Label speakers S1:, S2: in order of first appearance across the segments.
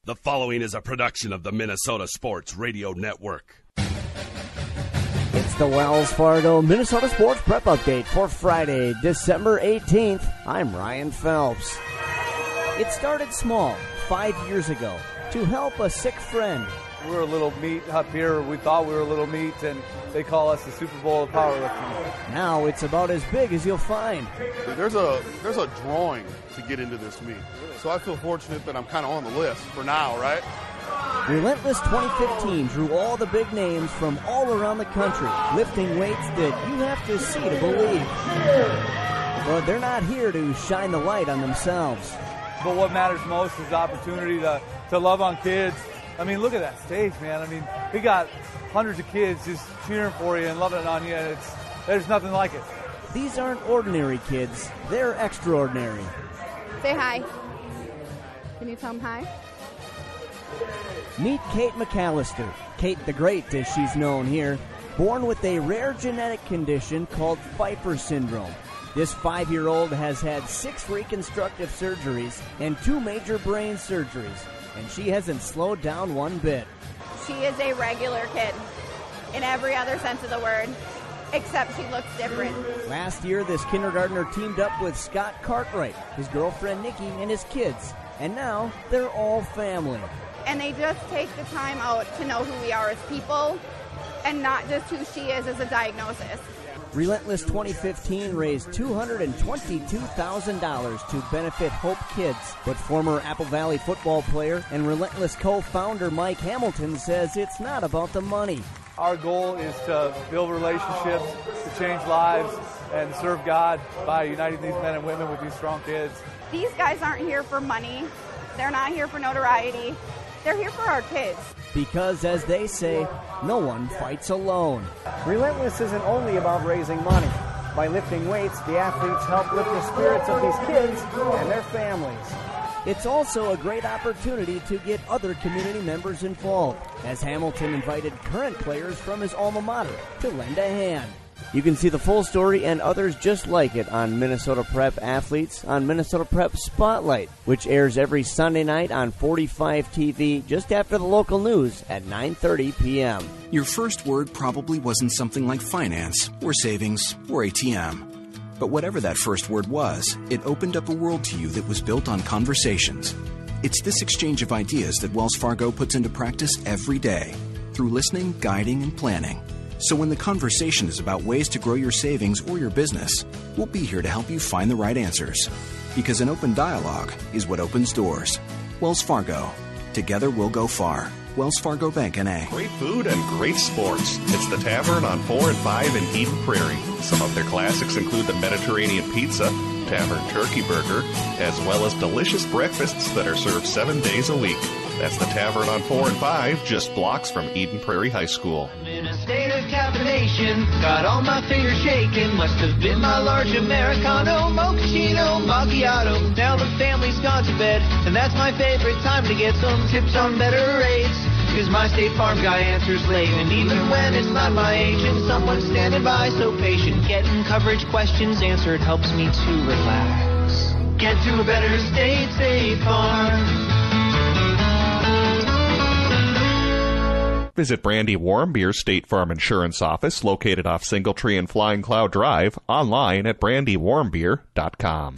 S1: The following is a production of the Minnesota Sports Radio Network.
S2: It's the Wells Fargo Minnesota Sports Prep Update for Friday, December 18th. I'm Ryan Phelps. It started small 5 years ago to help a sick friend.
S3: We're a little meat up here. We thought we were a little meat, and they call us the Super Bowl of powerlifting.
S2: Now it's about as big as you'll find.
S4: There's a drawing to get into this meet. So I feel fortunate that I'm kind of on the list for now, right?
S2: Relentless 2015 drew all the big names from all around the country, lifting weights that you have to see to believe. But they're not here to shine the light on themselves.
S3: But what matters most is the opportunity to love on kids. I mean, look at that stage, man. I mean, we got hundreds of kids just cheering for you and loving it on you. There's nothing like it.
S2: These aren't ordinary kids. They're extraordinary.
S5: Say hi. Can you tell them hi?
S2: Meet Kate McAllister, Kate the Great as she's known here, born with a rare genetic condition called Pfeiffer syndrome. This 5-year-old has had 6 reconstructive surgeries and 2 major brain surgeries, and she hasn't slowed down one bit.
S5: She is a regular kid in every other sense of the word, except she looks different.
S2: Last year, this kindergartner teamed up with Scott Cartwright, his girlfriend Nikki, and his kids, and now they're all family.
S5: And they just take the time out to know who we are as people and not just who she is as a diagnosis.
S2: Relentless 2015 raised $222,000 to benefit Hope Kids, but former Apple Valley football player and Relentless co-founder Mike Hamilton says it's not about the money.
S3: Our goal is to build relationships, to change lives, and serve God by uniting these men and women with these strong kids.
S5: These guys aren't here for money. They're not here for notoriety. They're here for our kids.
S2: Because, as they say, no one fights alone. Relentless isn't only about raising money. By lifting weights, the athletes help lift the spirits of these kids and their families. It's also a great opportunity to get other community members involved, as Hamilton invited current players from his alma mater to lend a hand. You can see the full story and others just like it on Minnesota Prep Athletes on Minnesota Prep Spotlight, which airs every Sunday night on 45 TV just after the local news at 9:30 p.m.
S6: Your first word probably wasn't something like finance or savings or ATM. But whatever that first word was, it opened up a world to you that was built on conversations. It's this exchange of ideas that Wells Fargo puts into practice every day through listening, guiding, and planning. So when the conversation is about ways to grow your savings or your business, we'll be here to help you find the right answers. Because an open dialogue is what opens doors. Wells Fargo. Together we'll go far. Wells Fargo Bank, N.A.
S7: Great food and great sports. It's the Tavern on 4 and 5 in Eden Prairie. Some of their classics include the Mediterranean Pizza, Tavern Turkey Burger, as well as delicious breakfasts that are served 7 days a week. That's the Tavern on 4 and 5, just blocks from Eden Prairie High School.
S8: I'm in a state of caffeination, got all my fingers shaking. Must have been my large Americano, mochaccino, macchiato. Now the family's gone to bed, and that's my favorite time to get some tips on better rates. Cause my State Farm guy answers late, and even when it's not my agent, someone's standing by so patient. Getting coverage questions answered helps me to relax. Get to a better state, State Farm.
S7: Visit Brandy Warmbier State Farm Insurance Office, located off Singletree and Flying Cloud Drive, online at brandywarmbier.com.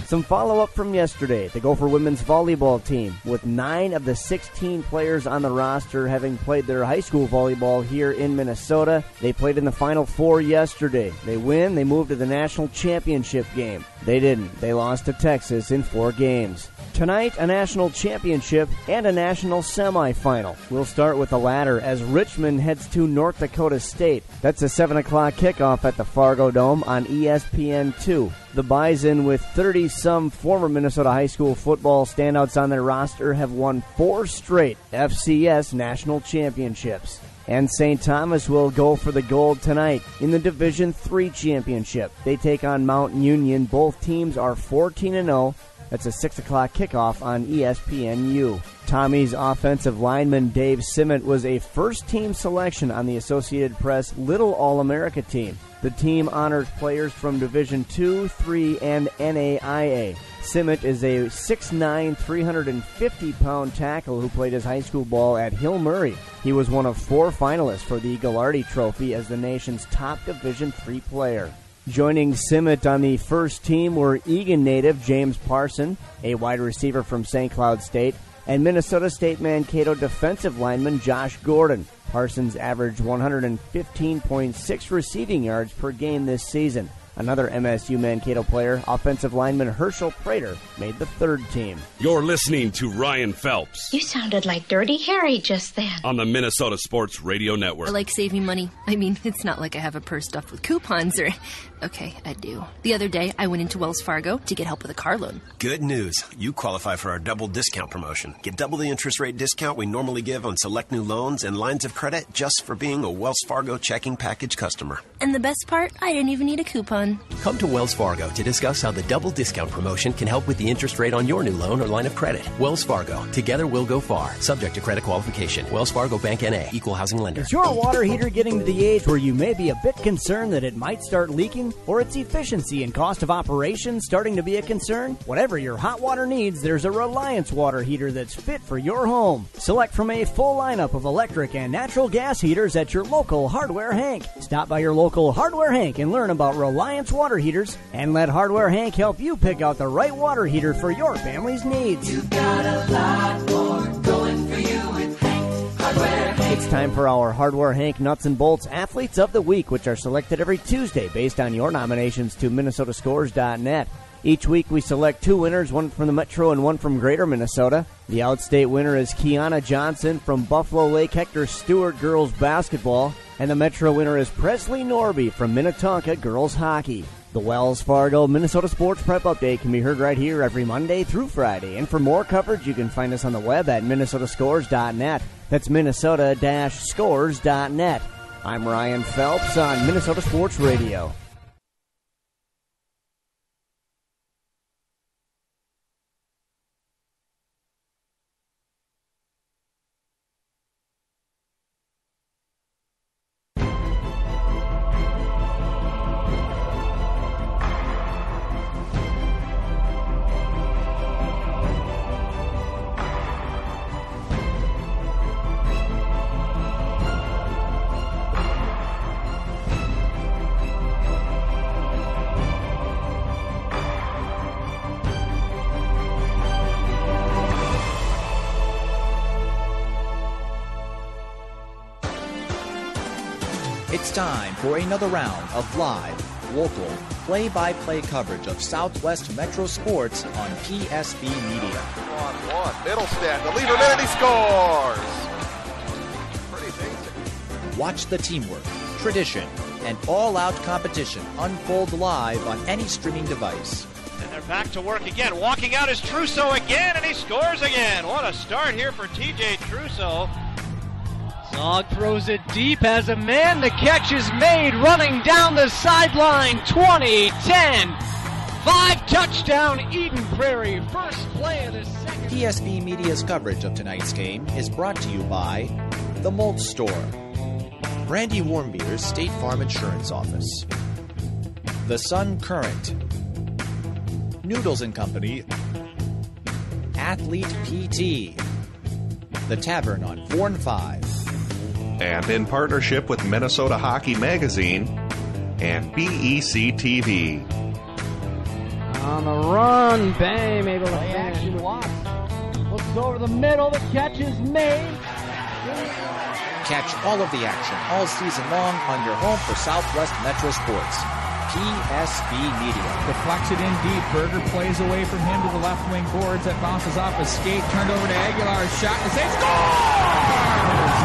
S2: Some follow-up from yesterday. The Gopher women's volleyball team, with 9 of the 16 players on the roster having played their high school volleyball here in Minnesota. They played in the Final Four yesterday. They win, they move to the national championship game. They didn't. They lost to Texas in 4 games. Tonight, a national championship and a national semifinal. We'll start with the latter as Richmond heads to North Dakota State. That's a 7 o'clock kickoff at the Fargo Dome on ESPN2. The Bison, with 30-some former Minnesota high school football standouts on their roster, have won 4 straight FCS national championships. And St. Thomas will go for the gold tonight in the Division III championship. They take on Mount Union. Both teams are 14-0. That's a 6 o'clock kickoff on ESPNU. Tommy's offensive lineman Dave Simmett was a first-team selection on the Associated Press Little All-America team. The team honors players from Division II, III, and NAIA. Simmet is a 6'9", 350-pound tackle who played his high school ball at Hill Murray. He was one of 4 finalists for the Gallardi Trophy as the nation's top Division III player. Joining Simmet on the first team were Egan native James Parson, a wide receiver from St. Cloud State, and Minnesota State Mankato defensive lineman Josh Gordon. Parsons averaged 115.6 receiving yards per game this season. Another MSU Mankato player, offensive lineman Herschel Prater, made the third team.
S1: You're listening to Ryan Phelps.
S9: You sounded like Dirty Harry just then.
S1: On the Minnesota Sports Radio Network.
S10: I like saving money. I mean, it's not like I have a purse stuffed with coupons or... Okay, I do. The other day, I went into Wells Fargo to get help with a car loan.
S11: Good news. You qualify for our double discount promotion. Get double the interest rate discount we normally give on select new loans and lines of credit just for being a Wells Fargo checking package customer.
S10: And the best part, I didn't even need a coupon.
S11: Come to Wells Fargo to discuss how the double discount promotion can help with the interest rate on your new loan or line of credit. Wells Fargo. Together we'll go far. Subject to credit qualification. Wells Fargo Bank N.A. Equal housing lender.
S2: Is your water heater getting to the age where you may be a bit concerned that it might start leaking? Or its efficiency and cost of operation starting to be a concern? Whatever your hot water needs, there's a Reliance water heater that's fit for your home. Select from a full lineup of electric and natural gas heaters at your local Hardware Hank. Stop by your local Hardware Hank and learn about Reliance water heaters, and let Hardware Hank help you pick out the right water heater for your family's needs.
S12: You've got a lot more going for you with Hank. Hardware Hank.
S2: It's time for our Hardware Hank Nuts and Bolts Athletes of the Week, which are selected every Tuesday based on your nominations to MinnesotaScores.net. Each week we select 2 winners, one from the Metro and one from Greater Minnesota. The outstate winner is Kiana Johnson from Buffalo Lake Hector Stewart Girls Basketball, and the Metro winner is Presley Norby from Minnetonka Girls Hockey. The Wells Fargo Minnesota Sports Prep Update can be heard right here every Monday through Friday. And for more coverage, you can find us on the web at MinnesotaScores.net. That's Minnesota-Scores.net. I'm Ryan Phelps on Minnesota Sports Radio.
S13: It's time for another round of live, local, play-by-play coverage of Southwest Metro Sports on PSB Media.
S14: 1-1, Middlestead, the leader man, he scores! Pretty basic.
S13: Watch the teamwork, tradition, and all-out competition unfold live on any streaming device.
S15: And they're back to work again. Walking out is Trusso again, and he scores again. What a start here for TJ Trusso.
S16: Zog throws it deep as a man. The catch is made, running down the sideline. 20-10. 5-touchdown Eden Prairie. First play of the second.
S13: PSB Media's coverage of tonight's game is brought to you by The Malt Store, Brandy Warmbier's State Farm Insurance Office, The Sun Current, Noodles & Company, Athlete PT, The Tavern on 4 and 5.
S7: And in partnership with Minnesota Hockey Magazine and BEC TV.
S16: On the run, Bame able to action Watts. Looks over the middle, the catch is made.
S13: Catch all of the action all season long on your home for Southwest Metro Sports. PSB Media.
S17: Deflects it in deep. Berger plays away from him to the left wing boards. That bounces off a skate. Turned over to Aguilar. Shot and save. Scores!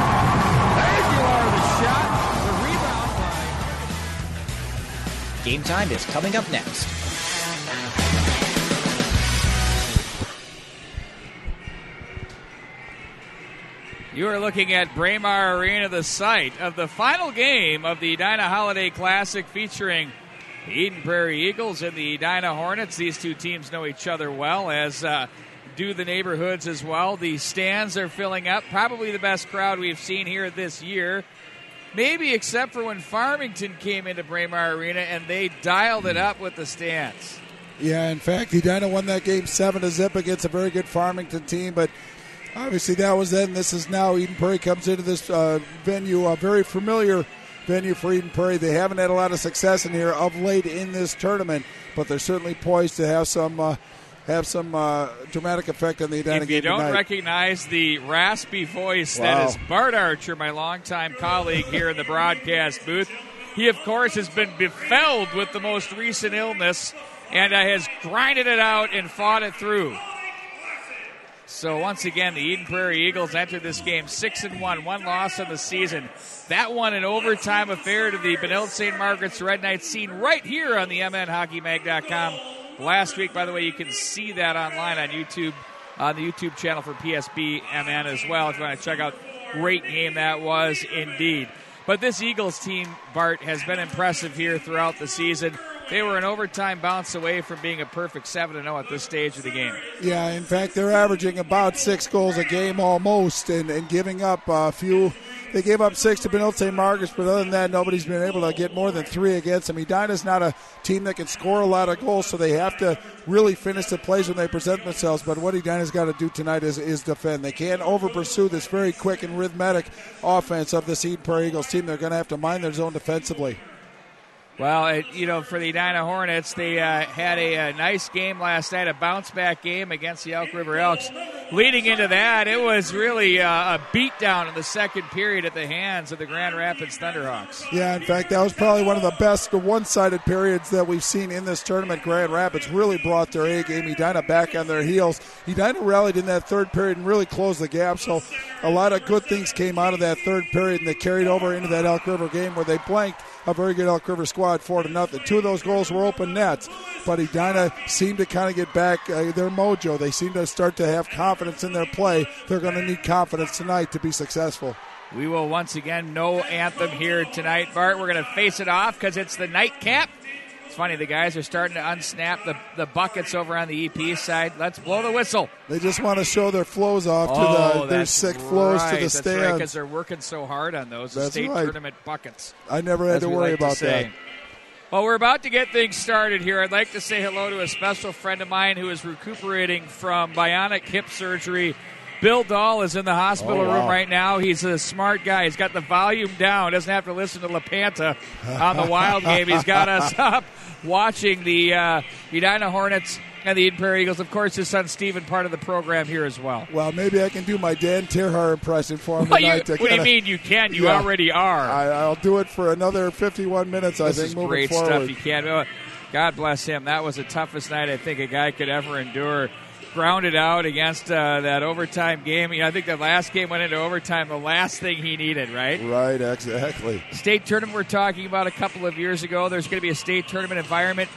S17: Aguilar the shot. The rebound by.
S13: Game time is coming up next.
S18: You are looking at Braemar Arena, the site of the final game of the Edina Holiday Classic featuring the Eden Prairie Eagles and the Edina Hornets. These two teams know each other well, as do the neighborhoods as well. The stands are filling up. Probably the best crowd we've seen here this year. maybe except for when Farmington came into Braemar Arena and they dialed it up with the stands.
S19: Yeah, in fact, Edina won that game 7-0 against a very good Farmington team, but obviously that was then. This is now. Eden Prairie comes into this venue, a very familiar venue for Eden Prairie. They haven't had a lot of success in here of late in this tournament, but they're certainly poised to have some dramatic effect on the Edina game tonight.
S18: If you don't recognize the raspy voice, that is Bart Archer, my longtime colleague here in the broadcast booth. He, of course, has been befouled with the most recent illness and has grinded it out and fought it through. So once again, the Eden Prairie Eagles entered this game 6-1, one loss in the season. That one an overtime affair to the Benilde St. Margaret's Red Knights, seen right here on the MNHockeyMag.com. Last week, by the way, you can see that online on YouTube, on the YouTube channel for PSB MN as well. If you want to check out, great game that was indeed. But this Eagles team, Bart, has been impressive here throughout the season. They were an overtime bounce away from being a perfect 7-0 at this stage of the game.
S19: Yeah, in fact, they're averaging about 6 goals a game almost and giving up a few. They gave up 6 to Benilde St. Margaret's, but other than that, nobody's been able to get more than 3 against them. Edina's not a team that can score a lot of goals, so they have to really finish the plays when they present themselves. But what Edina's got to do tonight is defend. They can't over-pursue this very quick and rhythmic offense of this Eden Prairie Eagles team. They're going to have to mind their zone defensively.
S18: Well, for the Edina Hornets, they had a nice game last night, a bounce-back game against the Elk River Elks. Leading into that, it was really a beatdown in the second period at the hands of the Grand Rapids Thunderhawks.
S19: Yeah, in fact, that was probably one of the best one-sided periods that we've seen in this tournament. Grand Rapids really brought their A game. Edina back on their heels. Edina rallied in that third period and really closed the gap, so a lot of good things came out of that third period, and they carried over into that Elk River game where they blanked a very good Elk River squad 4-0. 2 of those goals were open nets, but Edina seemed to kind of get back their mojo. They seem to start to have confidence in their play. They're going to need confidence tonight to be successful.
S18: We will once again no anthem here tonight, Bart. We're going to face it off because it's the nightcap. It's funny, the guys are starting to unsnap the buckets over on the EP side. Let's blow the whistle.
S19: They just want to show their flows off to their sick flows to the stands.
S18: That's right, because they're working so hard on those state tournament buckets.
S19: I never had to worry about that.
S18: Well, we're about to get things started here. I'd like to say hello to a special friend of mine who is recuperating from bionic hip surgery. Bill Dahl is in the hospital room right now. He's a smart guy. He's got the volume down. Doesn't have to listen to LaPanta on the Wild game. He's got us up watching the Edina Hornets and the Eden Prairie Eagles. Of course, his son Stephen, part of the program here as well.
S19: Well, maybe I can do my Dan Terhar impression for him tonight.
S18: What do you mean you can? You already are.
S19: I'll do it for another 51 minutes, I think,
S18: This is
S19: moving
S18: great
S19: forward.
S18: stuff. You can't. God bless him. That was the toughest night I think a guy could ever endure. Grounded out against that overtime game. I think the last game went into overtime, the last thing he needed, right?
S19: Right, exactly.
S18: State tournament we're talking about a couple of years ago. There's going to be a state tournament environment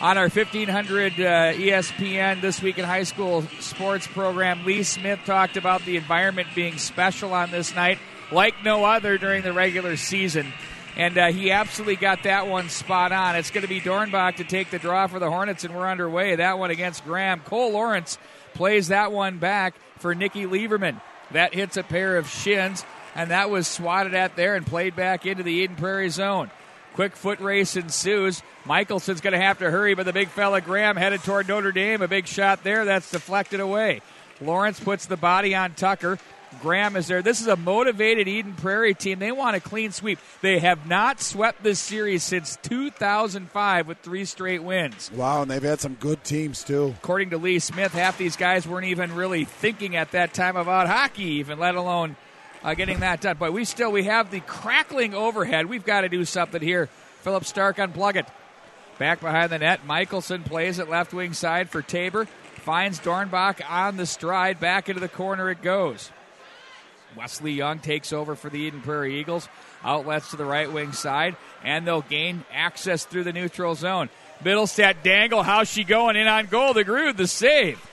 S18: on our 1500 ESPN This Week in High School sports program. Lee Smith talked about the environment being special on this night, like no other during the regular season. And he absolutely got that one spot on. It's going to be Dornbach to take the draw for the Hornets, and we're underway. That one against Graham. Cole Lawrence plays that one back for Nicky Lieberman. That hits a pair of shins, and that was swatted at there and played back into the Eden Prairie zone. Quick foot race ensues. Michelson's going to have to hurry, but the big fella Graham headed toward Notre Dame. A big shot there. That's deflected away. Lawrence puts the body on Tucker. Graham is there. This is a motivated Eden Prairie team. They want a clean sweep. They have not swept this series since 2005 with 3 straight wins.
S19: Wow, and they've had some good teams, too.
S18: According to Lee Smith, half these guys weren't even really thinking at that time about hockey even, let alone getting that done. But we have the crackling overhead. We've got to do something here. Philip Stark, unplug it. Back behind the net, Michelson plays at left wing side for Tabor. Finds Dornbach on the stride. Back into the corner it goes. Wesley Young takes over for the Eden Prairie Eagles. Outlets to the right wing side, and they'll gain access through the neutral zone. Middlestat dangle. How's she going? In on goal. The Groove, the save.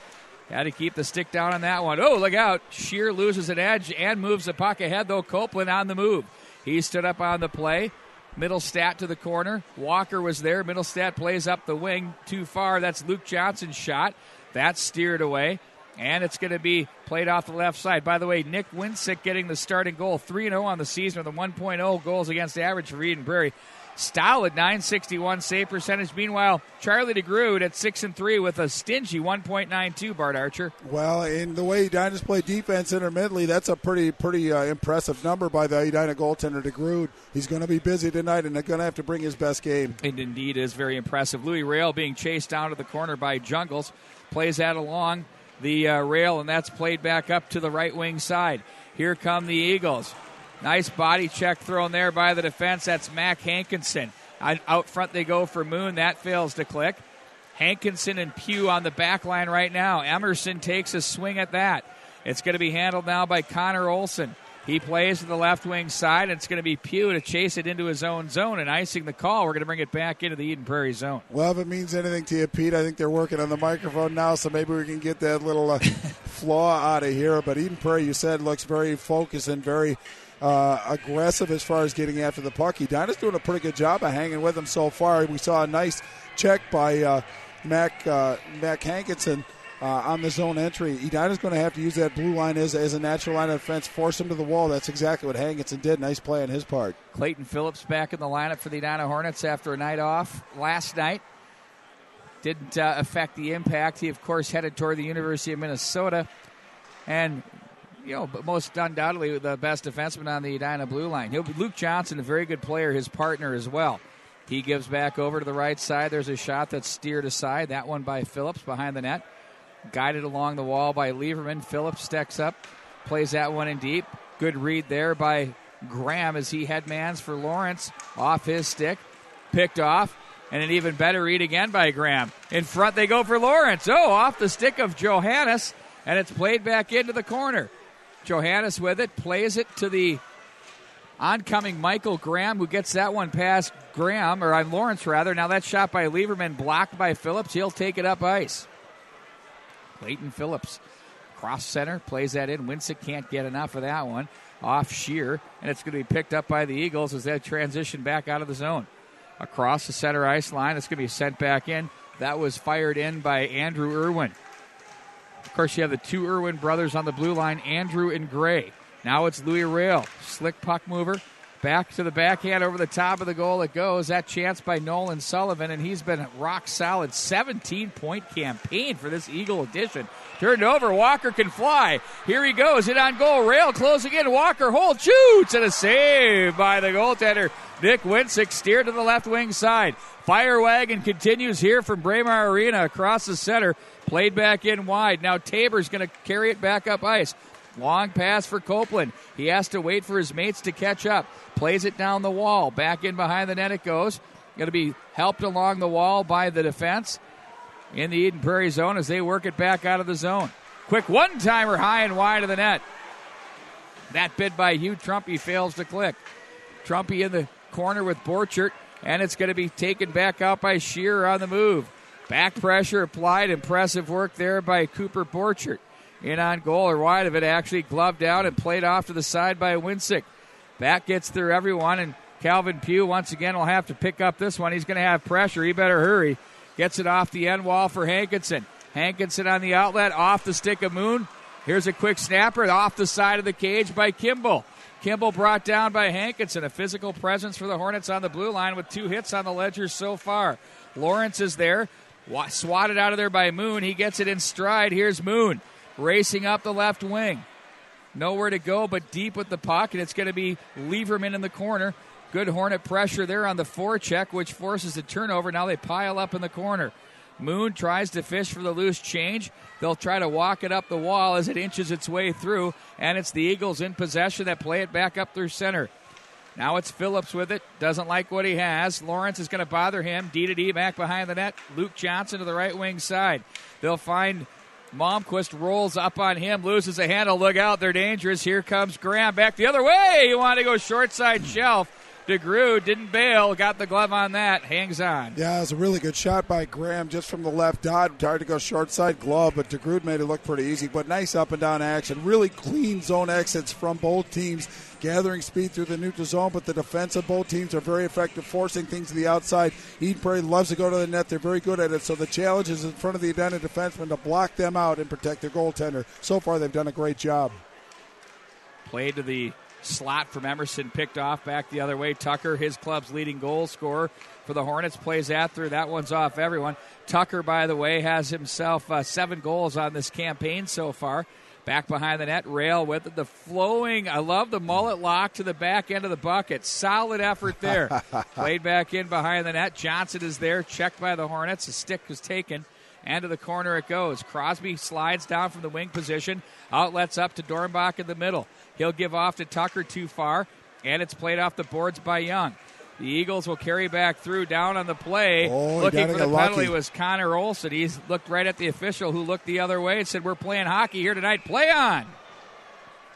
S18: Had to keep the stick down on that one. Oh, look out. Shear loses an edge and moves the puck ahead, though. Copeland on the move. He stood up on the play. Middlestat to the corner. Walker was there. Middlestat plays up the wing too far. That's Luke Johnson's shot. That's steered away. And it's going to be played off the left side. By the way, Nick Winsick getting the starting goal, 3-0 on the season with a 1.0 goals against average for Eden Prairie. Stahl at .961 save percentage. Meanwhile, Charlie DeGrood at 6-3 with a stingy 1.92, Bart Archer.
S19: Well, in the way Edina's play defense intermittently, that's a pretty impressive number by the Edina goaltender DeGrood. He's going to be busy tonight, and they're going to have to bring his best game.
S18: And indeed is very impressive. Louis Rail being chased down to the corner by Jungles. Plays that along the rail, and that's played back up to the right wing side. Here come the Eagles. Nice body check thrown there by the defense. That's Mac Hankinson. Out front they go for Moon. That fails to click. Hankinson and Pugh on the back line right now. Emerson takes a swing at that. It's going to be handled now by Connor Olson. He plays to the left wing side, and it's going to be Pugh to chase it into his own zone. And icing the call, we're going to bring it back into the Eden Prairie zone.
S19: Well, if it means anything to you, Pete, I think they're working on the microphone now, so maybe we can get that little flaw out of here. But Eden Prairie, you said, looks very focused and very aggressive as far as getting after the puck. Edina's doing a pretty good job of hanging with them so far. We saw a nice check by Mac Hankinson on the zone entry. Edina's going to have to use that blue line as a natural line of defense, force him to the wall. That's exactly what Hankinson did. Nice play on his part.
S18: Clayton Phillips back in the lineup for the Edina Hornets after a night off last night. Didn't affect the impact. He, of course, headed toward the University of Minnesota. And, but most undoubtedly the best defenseman on the Edina blue line. Luke Johnson, a very good player, his partner as well. He gives back over to the right side. There's a shot that's steered aside. That one by Phillips behind the net. Guided along the wall by Lieberman. Phillips stecks up, plays that one in deep. Good read there by Graham as he headmans for Lawrence. Off his stick, picked off, and an even better read again by Graham. In front they go for Lawrence. Oh, off the stick of Johannes, and it's played back into the corner. Johannes with it, plays it to the oncoming Michael Graham, who gets that one past Lawrence rather. Now that shot by Lieberman blocked by Phillips. He'll take it up ice. Clayton Phillips, cross center, plays that in. Winsick can't get enough of that one. Off sheer, and it's going to be picked up by the Eagles as they transition back out of the zone. Across the center ice line, it's going to be sent back in. That was fired in by Andrew Irwin. Of course, you have the two Irwin brothers on the blue line, Andrew and Gray. Now it's Louis Rail, slick puck mover. Back to the backhand over the top of the goal it goes. That chance by Nolan Sullivan, and he's been rock solid. 17-point campaign for this Eagle edition. Turned over, Walker can fly. Here he goes, hit on goal. Rail closing in, Walker hold, shoots, and a save by the goaltender. Nick Winsick steered to the left wing side. Fire wagon continues here from Braemar Arena across the center. Played back in wide. Now Tabor's going to carry it back up ice. Long pass for Copeland. He has to wait for his mates to catch up. Plays it down the wall. Back in behind the net it goes. Going to be helped along the wall by the defense in the Eden Prairie zone as they work it back out of the zone. Quick one-timer high and wide of the net. That bid by Hugh Trumpy fails to click. Trumpy in the corner with Borchert, and it's going to be taken back out by Shearer on the move. Back pressure applied. Impressive work there by Cooper Borchert. In on goal or wide of it, actually gloved out and played off to the side by Winsick. Back gets through everyone, and Calvin Pugh once again will have to pick up this one. He's going to have pressure. He better hurry. Gets it off the end wall for Hankinson. Hankinson on the outlet, off the stick of Moon. Here's a quick snapper off the side of the cage by Kimball. Kimball brought down by Hankinson. A physical presence for the Hornets on the blue line with 2 hits on the ledger so far. Lawrence is there. Swatted out of there by Moon. He gets it in stride. Here's Moon. Racing up the left wing. Nowhere to go but deep with the puck, and it's going to be Lieberman in the corner. Good Hornet pressure there on the forecheck, which forces a turnover. Now they pile up in the corner. Moon tries to fish for the loose change. They'll try to walk it up the wall as it inches its way through, and it's the Eagles in possession that play it back up through center. Now it's Phillips with it. Doesn't like what he has. Lawrence is going to bother him. D-to-D back behind the net. Luke Johnson to the right wing side. They'll find Malmquist, rolls up on him, loses a handle. Look out, they're dangerous. Here comes Graham back the other way. He wanted to go short side shelf. DeGrood didn't bail, got the glove on that, hangs on.
S19: Yeah, it was a really good shot by Graham just from the left dot. Tried to go short side glove, but DeGrood made it look pretty easy. But nice up and down action. Really clean zone exits from both teams, gathering speed through the neutral zone, but the defense of both teams are very effective, forcing things to the outside. Eden Prairie loves to go to the net. They're very good at it, so the challenge is in front of the Edina defensemen to block them out and protect their goaltender. So far, they've done a great job.
S18: Played to the slot from Emerson, picked off back the other way. Tucker, his club's leading goal scorer for the Hornets, plays that through. That one's off everyone. Tucker, by the way, has himself 7 goals on this campaign so far. Back behind the net, Rail with it. The flowing, I love the mullet lock to the back end of the bucket. Solid effort there. Played back in behind the net. Johnson is there, checked by the Hornets. The stick was taken, and to the corner it goes. Crosby slides down from the wing position. Outlets up to Dornbach in the middle. He'll give off to Tucker too far, and it's played off the boards by Young. The Eagles will carry back through, down on the play. Looking for the penalty was Connor Olson. He looked right at the official, who looked the other way and said, "We're playing hockey here tonight. Play on."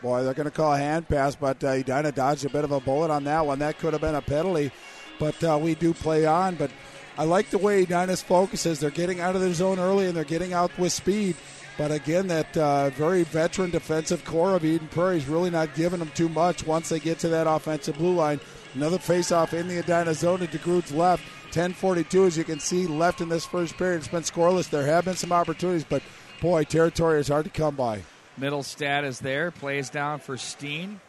S19: Boy, they're going to call a hand pass, but Edina dodged a bit of a bullet on that one. That could have been a penalty, but we do play on. But I like the way Edina's focus is. They're getting out of their zone early, and they're getting out with speed. But again, that very veteran defensive core of Eden Prairie is really not giving them too much once they get to that offensive blue line. Another faceoff in the Edina zone to DeGrood's left. 10:42, as you can see, left in this first period. It's been scoreless. There have been some opportunities, but, boy, territory is hard to come by.
S18: Middlestat is there, plays down for Steen.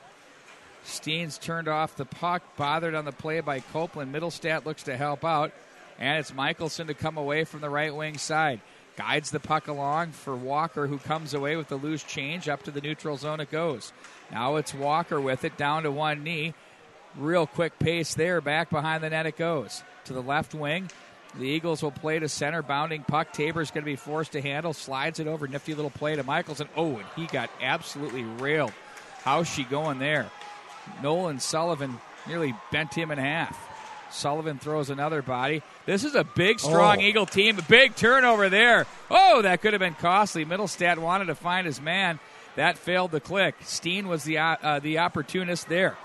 S18: Steen's turned off the puck, bothered on the play by Copeland. Middlestat looks to help out, and it's Michelson to come away from the right wing side. Guides the puck along for Walker, who comes away with the loose change. Up to the neutral zone it goes. Now it's Walker with it, down to one knee. Real quick pace there. Back behind the net it goes. To the left wing. The Eagles will play to center. Bounding puck. Tabor's going to be forced to handle. Slides it over. Nifty little play to Michelson. Oh, and he got absolutely railed. How's she going there? Nolan Sullivan nearly bent him in half. Sullivan throws another body. This is a big, strong Eagle team. A big turnover there. Oh, that could have been costly. Middlestat wanted to find his man. That failed to click. Steen was the opportunist there.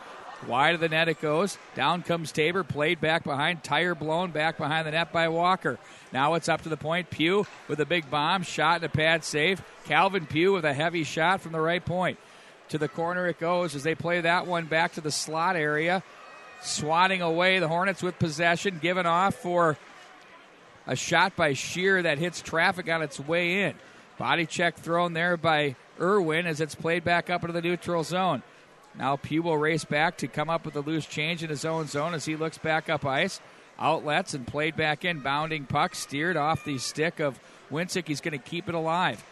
S18: Wide of the net it goes. Down comes Tabor. Played back behind. Tire blown back behind the net by Walker. Now it's up to the point. Pugh with a big bomb. Shot and a pad save. Calvin Pugh with a heavy shot from the right point. To the corner it goes as they play that one back to the slot area. Swatting away the Hornets with possession. Given off for a shot by Shear that hits traffic on its way in. Body check thrown there by Irwin as it's played back up into the neutral zone. Now Pugh will race back to come up with a loose change in his own zone as he looks back up ice. Outlets and played back in. Bounding puck steered off the stick of Winsick. He's going to keep it alive.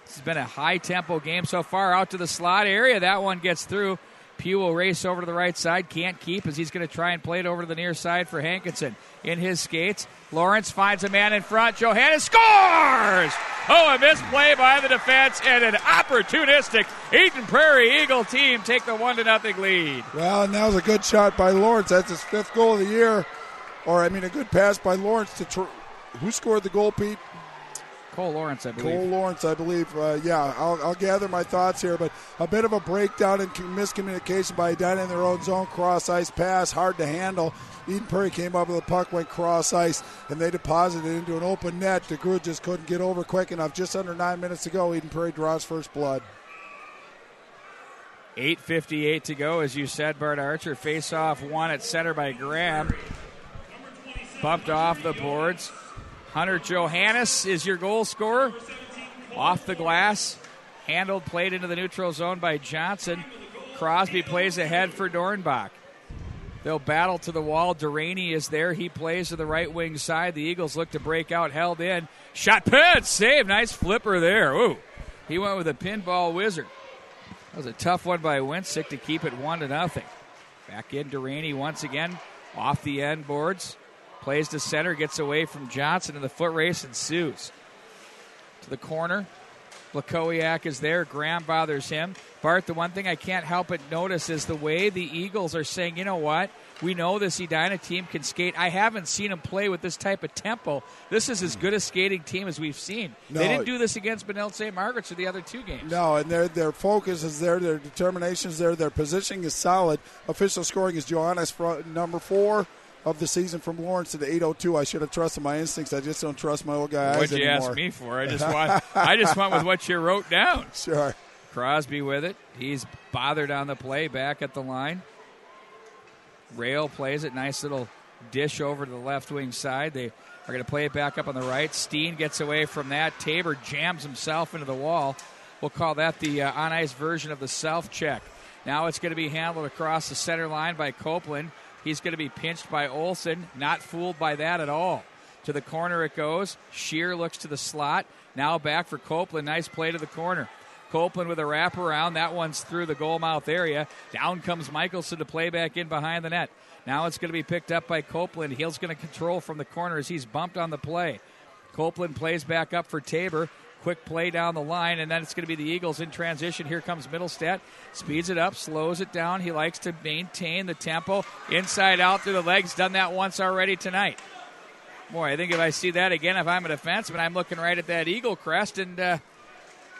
S18: This has been a high-tempo game so far. Out to the slot area. That one gets through. Pugh will race over to the right side. Can't keep as he's going to try and play it over to the near side for Hankinson. In his skates, Lawrence finds a man in front. Johannes scores! Oh, a misplay by the defense and an opportunistic Eden Prairie Eagle team take the 1-0 lead.
S19: Well, and that was a good shot by Lawrence. That's his 5th goal of the year. A good pass by Lawrence to who scored the goal, Pete?
S18: Cole Lawrence, I believe.
S19: I'll gather my thoughts here, but a bit of a breakdown and miscommunication by Edina in their own zone. Cross-ice pass, hard to handle. Eden Prairie came up with the puck, went cross-ice, and they deposited it into an open net. DeGrood just couldn't get over quick enough. Just under 9 minutes to go, Eden Prairie draws first blood.
S18: 8:58 to go, as you said, Bart Archer. Face-off one at center by Graham. Bumped off the boards. Hunter Johannes is your goal scorer. Off the glass. Handled, played into the neutral zone by Johnson. Crosby plays ahead for Dornbach. They'll battle to the wall. Duraney is there. He plays to the right wing side. The Eagles look to break out. Held in. Shot pad save. Nice flipper there. Ooh. He went with a pinball wizard. That was a tough one by Winsick to keep it 1-0. Back in Duraney once again. Off the end boards. Plays to center, gets away from Johnson, and the foot race ensues. To the corner. Lakowiak is there. Graham bothers him. Bart, the one thing I can't help but notice is the way the Eagles are saying, you know what? We know this Edina team can skate. I haven't seen them play with this type of tempo. This is as good a skating team as we've seen.
S19: No.
S18: They didn't do this against Benilde St. Margaret's or the other 2 games.
S19: No, and their focus is there. Their determination is there. Their positioning is solid. Official scoring is Johannes, number 4 of the season from Lawrence to the 8:02. I should have trusted my instincts. I just don't trust my old guy eyes
S18: What'd you
S19: anymore.
S18: ask me for? I just went with what you wrote down.
S19: Sure.
S18: Crosby with it. He's bothered on the play, back at the line. Rail plays it. Nice little dish over to the left wing side. They are going to play it back up on the right. Steen gets away from that. Tabor jams himself into the wall. We'll call that the on-ice version of the self-check. Now it's going to be handled across the center line by Copeland. He's going to be pinched by Olsen. Not fooled by that at all. To the corner it goes. Shear looks to the slot. Now back for Copeland. Nice play to the corner. Copeland with a wraparound. That one's through the goal mouth area. Down comes Michelson to play back in behind the net. Now it's going to be picked up by Copeland. He's going to control from the corner as he's bumped on the play. Copeland plays back up for Tabor. Quick play down the line, and then it's going to be the Eagles in transition. Here comes Middlestadt. Speeds it up, slows it down. He likes to maintain the tempo. Inside out through the legs. Done that once already tonight. Boy, I think if I see that again, if I'm a defenseman, I'm looking right at that Eagle crest, and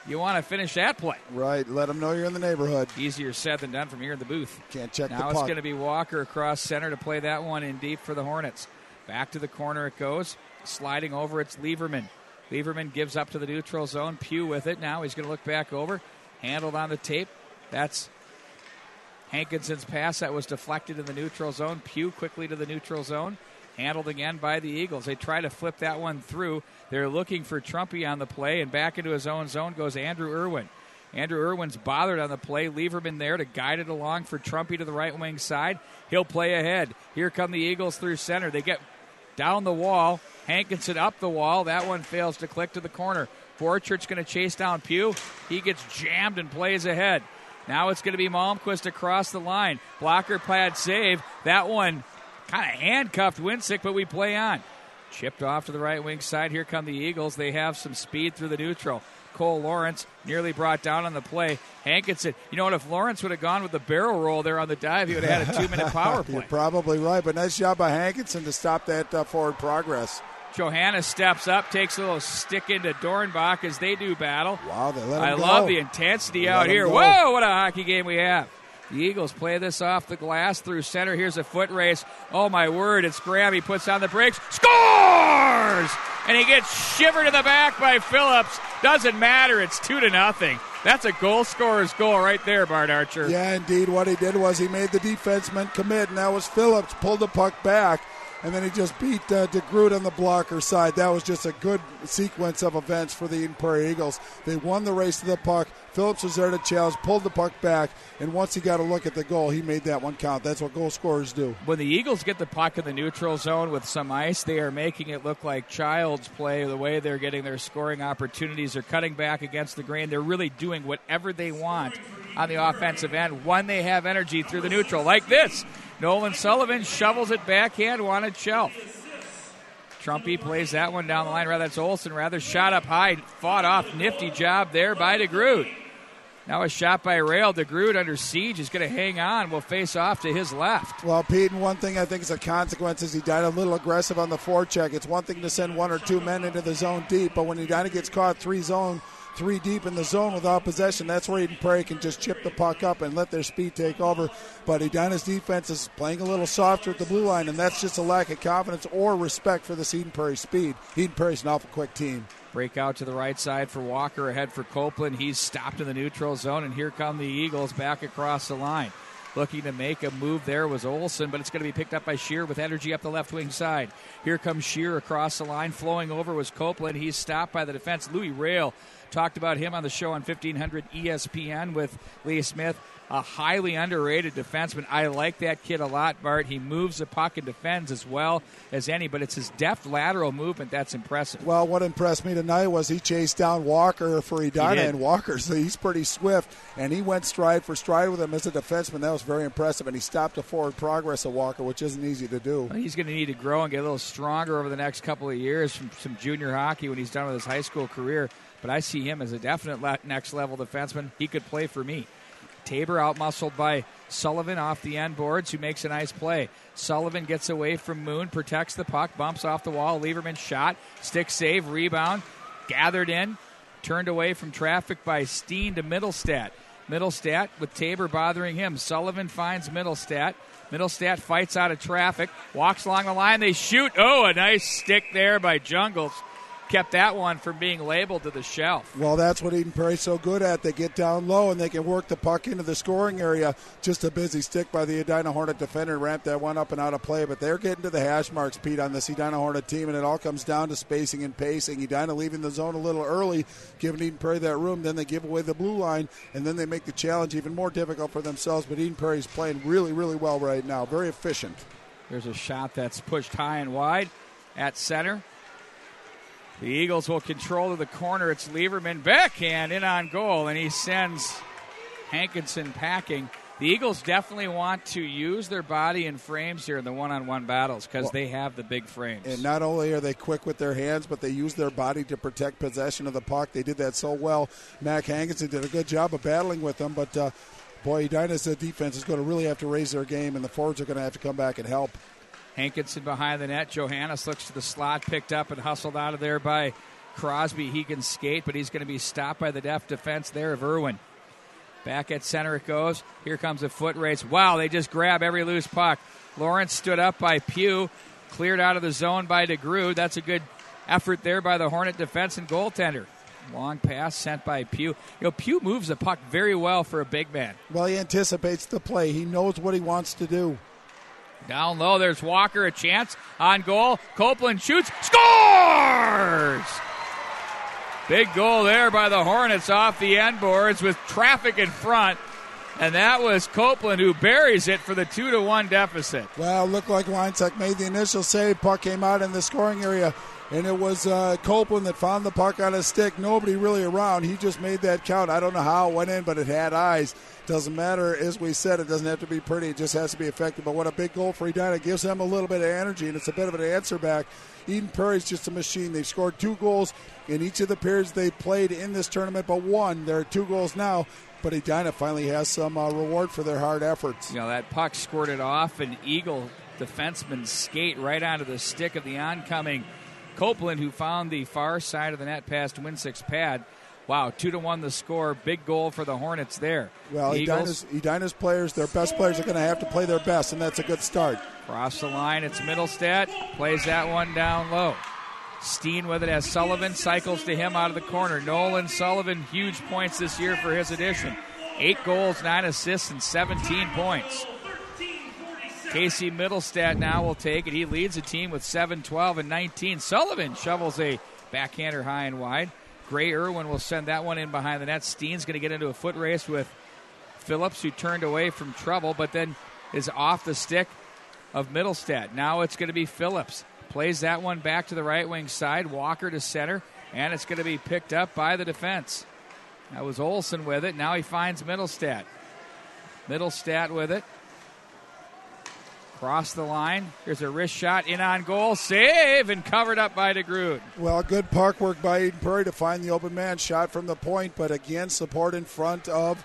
S18: you want to finish that play.
S19: Right, let them know you're in the neighborhood.
S18: Easier said than done from here in the booth.
S19: Can't check the
S18: puck. Now it's going to be Walker across center to play that one in deep for the Hornets. Back to the corner it goes. Sliding over, it's Lieberman. Lieberman gives up to the neutral zone. Pugh with it. Now he's going to look back over. Handled on the tape. That's Hankinson's pass that was deflected in the neutral zone. Pugh quickly to the neutral zone. Handled again by the Eagles. They try to flip that one through. They're looking for Trumpy on the play, and back into his own zone goes Andrew Irwin. Andrew Irwin's bothered on the play. Lieberman there to guide it along for Trumpy to the right wing side. He'll play ahead. Here come the Eagles through center. They get down the wall. Hankinson up the wall. That one fails to click to the corner. Borchardt's going to chase down Pugh. He gets jammed and plays ahead. Now it's going to be Malmquist across the line. Blocker pad save. That one kind of handcuffed Winsick, but we play on. Chipped off to the right wing side. Here come the Eagles. They have some speed through the neutral. Cole Lawrence nearly brought down on the play. Hankinson, you know what, if Lawrence would have gone with the barrel roll there on the dive, he would have had a 2-minute power play.
S19: You're probably right, but nice job by Hankinson to stop that forward progress.
S18: Johannes steps up, takes a little stick into Dornbach as they do battle.
S19: Wow, they let him go.
S18: I love the intensity out here. Whoa, what a hockey game we have. The Eagles play this off the glass through center. Here's a foot race. Oh, my word, it's Graham. He puts on the brakes. Scores! And he gets shivered in the back by Phillips. Doesn't matter. It's 2-0. That's a goal scorer's goal right there, Bart Archer.
S19: Yeah, indeed. What he did was he made the defenseman commit, and that was Phillips. Pulled the puck back, and then he just beat DeGroot on the blocker side. That was just a good sequence of events for the Eden Prairie Eagles. They won the race to the puck. Phillips was there to challenge, pulled the puck back, and once he got a look at the goal, he made that one count. That's what goal scorers do.
S18: When the Eagles get the puck in the neutral zone with some ice, they are making it look like child's play, the way they're getting their scoring opportunities. They're cutting back against the grain. They're really doing whatever they want on the offensive end when they have energy through the neutral, like this. Nolan Sullivan shovels it backhand, wanted shelf. Trumpy plays that one down the line. That's Olsen, shot up high, fought off. Nifty job there by DeGroot. Now a shot by Rail. DeGroot under siege is going to hang on. Will face off to his left.
S19: Well, Pete, and one thing I think is a consequence is he died a little aggressive on the forecheck. It's one thing to send 1 or 2 men into the zone deep, but when Edina gets caught 3 deep in the zone without possession, that's where Eden Prairie can just chip the puck up and let their speed take over. But Edina's defense is playing a little softer at the blue line, and that's just a lack of confidence or respect for this Eden Prairie speed. Eden Prairie's an awful quick team.
S18: Break out to the right side for Walker, ahead for Copeland. He's stopped in the neutral zone, and here come the Eagles back across the line. Looking to make a move there was Olsen, but it's going to be picked up by Shear with energy up the left wing side. Here comes Shear across the line. Flowing over was Copeland. He's stopped by the defense. Louis Rail, talked about him on the show on 1500 ESPN with Lee Smith. A highly underrated defenseman. I like that kid a lot, Bart. He moves the puck and defends as well as any, but it's his deft lateral movement that's impressive.
S19: Well, what impressed me tonight was he chased down Walker for Edina, and Walker, so he's pretty swift, and he went stride for stride with him as a defenseman. That was very impressive, and he stopped the forward progress of Walker, which isn't easy to do.
S18: Well, he's going to need to grow and get a little stronger over the next couple of years from some junior hockey when he's done with his high school career. but I see him as a definite next-level defenseman. He could play for me. Tabor out-muscled by Sullivan off the end boards, who makes a nice play. Sullivan gets away from Moon, protects the puck, bumps off the wall. Lieberman shot, stick save, rebound, gathered in, turned away from traffic by Steen to Middlestat. Middlestat with Tabor bothering him. Sullivan finds Middlestat. Middlestat fights out of traffic, walks along the line. They shoot. Oh, a nice stick there by Jungles. Kept that one from being labeled to the shelf.
S19: Well, that's what Eden Prairie's so good at. They get down low and they can work the puck into the scoring area. Just a busy stick by the Edina Hornet defender. Ramped that one up and out of play, but they're getting to the hash marks, Pete, on this Edina Hornet team, and it all comes down to spacing and pacing. Edina leaving the zone a little early, giving Eden Prairie that room. Then they give away the blue line, and then they make the challenge even more difficult for themselves. But Eden Prairie's playing really, really well right now. Very efficient.
S18: There's a shot that's pushed high and wide at center. The Eagles will control to the corner. It's Lieberman, backhand in on goal, and he sends Hankinson packing. The Eagles definitely want to use their body and frames here in the one-on-one battles because they have the big frames.
S19: And not only are they quick with their hands, but they use their body to protect possession of the puck. They did that so well. Mac Hankinson did a good job of battling with them, but boy, Edina's defense is going to really have to raise their game, and the forwards are going to have to come back and help.
S18: Hankinson behind the net. Johannes looks to the slot, picked up and hustled out of there by Crosby. He can skate, but he's going to be stopped by the deft defense there of Irwin. Back at center it goes. Here comes a foot race. Wow, they just grab every loose puck. Lawrence stood up by Pugh, cleared out of the zone by DeGroote. That's a good effort there by the Hornet defense and goaltender. Long pass sent by Pugh. Pugh moves the puck very well for a big man.
S19: Well, he anticipates the play. He knows what he wants to do.
S18: Down low, there's Walker, a chance on goal. Copeland shoots, scores! Big goal there by the Hornets off the end boards with traffic in front. And that was Copeland who buries it for the 2-1 deficit.
S19: Well, it looked like Weinsack made the initial save. Puck came out in the scoring area. And it was Copeland that found the puck on his stick. Nobody really around. He just made that count. I don't know how it went in, but it had eyes. Doesn't matter. As we said, it doesn't have to be pretty. It just has to be effective. But what a big goal for Edina. It gives them a little bit of energy, and it's a bit of an answer back. Eden Prairie's just a machine. They've scored 2 goals in each of the periods they played in this tournament, but one. There are 2 goals now. But Edina finally has some reward for their hard efforts.
S18: That puck squirted off, and Eagle defenseman skate right onto the stick of the oncoming Copeland, who found the far side of the net past Winsick's pad. Wow, 2-1 the score. Big goal for the Hornets there.
S19: Well, Edina's players, their best players, are going to have to play their best, and that's a good start.
S18: Cross the line, it's Middlestat. Plays that one down low. Steen with it as Sullivan cycles to him out of the corner. Nolan Sullivan, huge points this year for his addition. 8 goals, 9 assists, and 17 points. Casey Middlestat now will take it. He leads the team with 7, 12, and 19. Sullivan shovels a backhander high and wide. Gray Irwin will send that one in behind the net. Steen's going to get into a foot race with Phillips, who turned away from trouble, but then is off the stick of Middlestat. Now it's going to be Phillips. Plays that one back to the right wing side. Walker to center, and it's going to be picked up by the defense. That was Olsen with it. Now he finds Middlestat. Middlestat with it. Cross the line. Here's a wrist shot in on goal. Save and covered up by DeGroote.
S19: Well, good puck work by Eden Prairie to find the open man. Shot from the point, but again, support in front of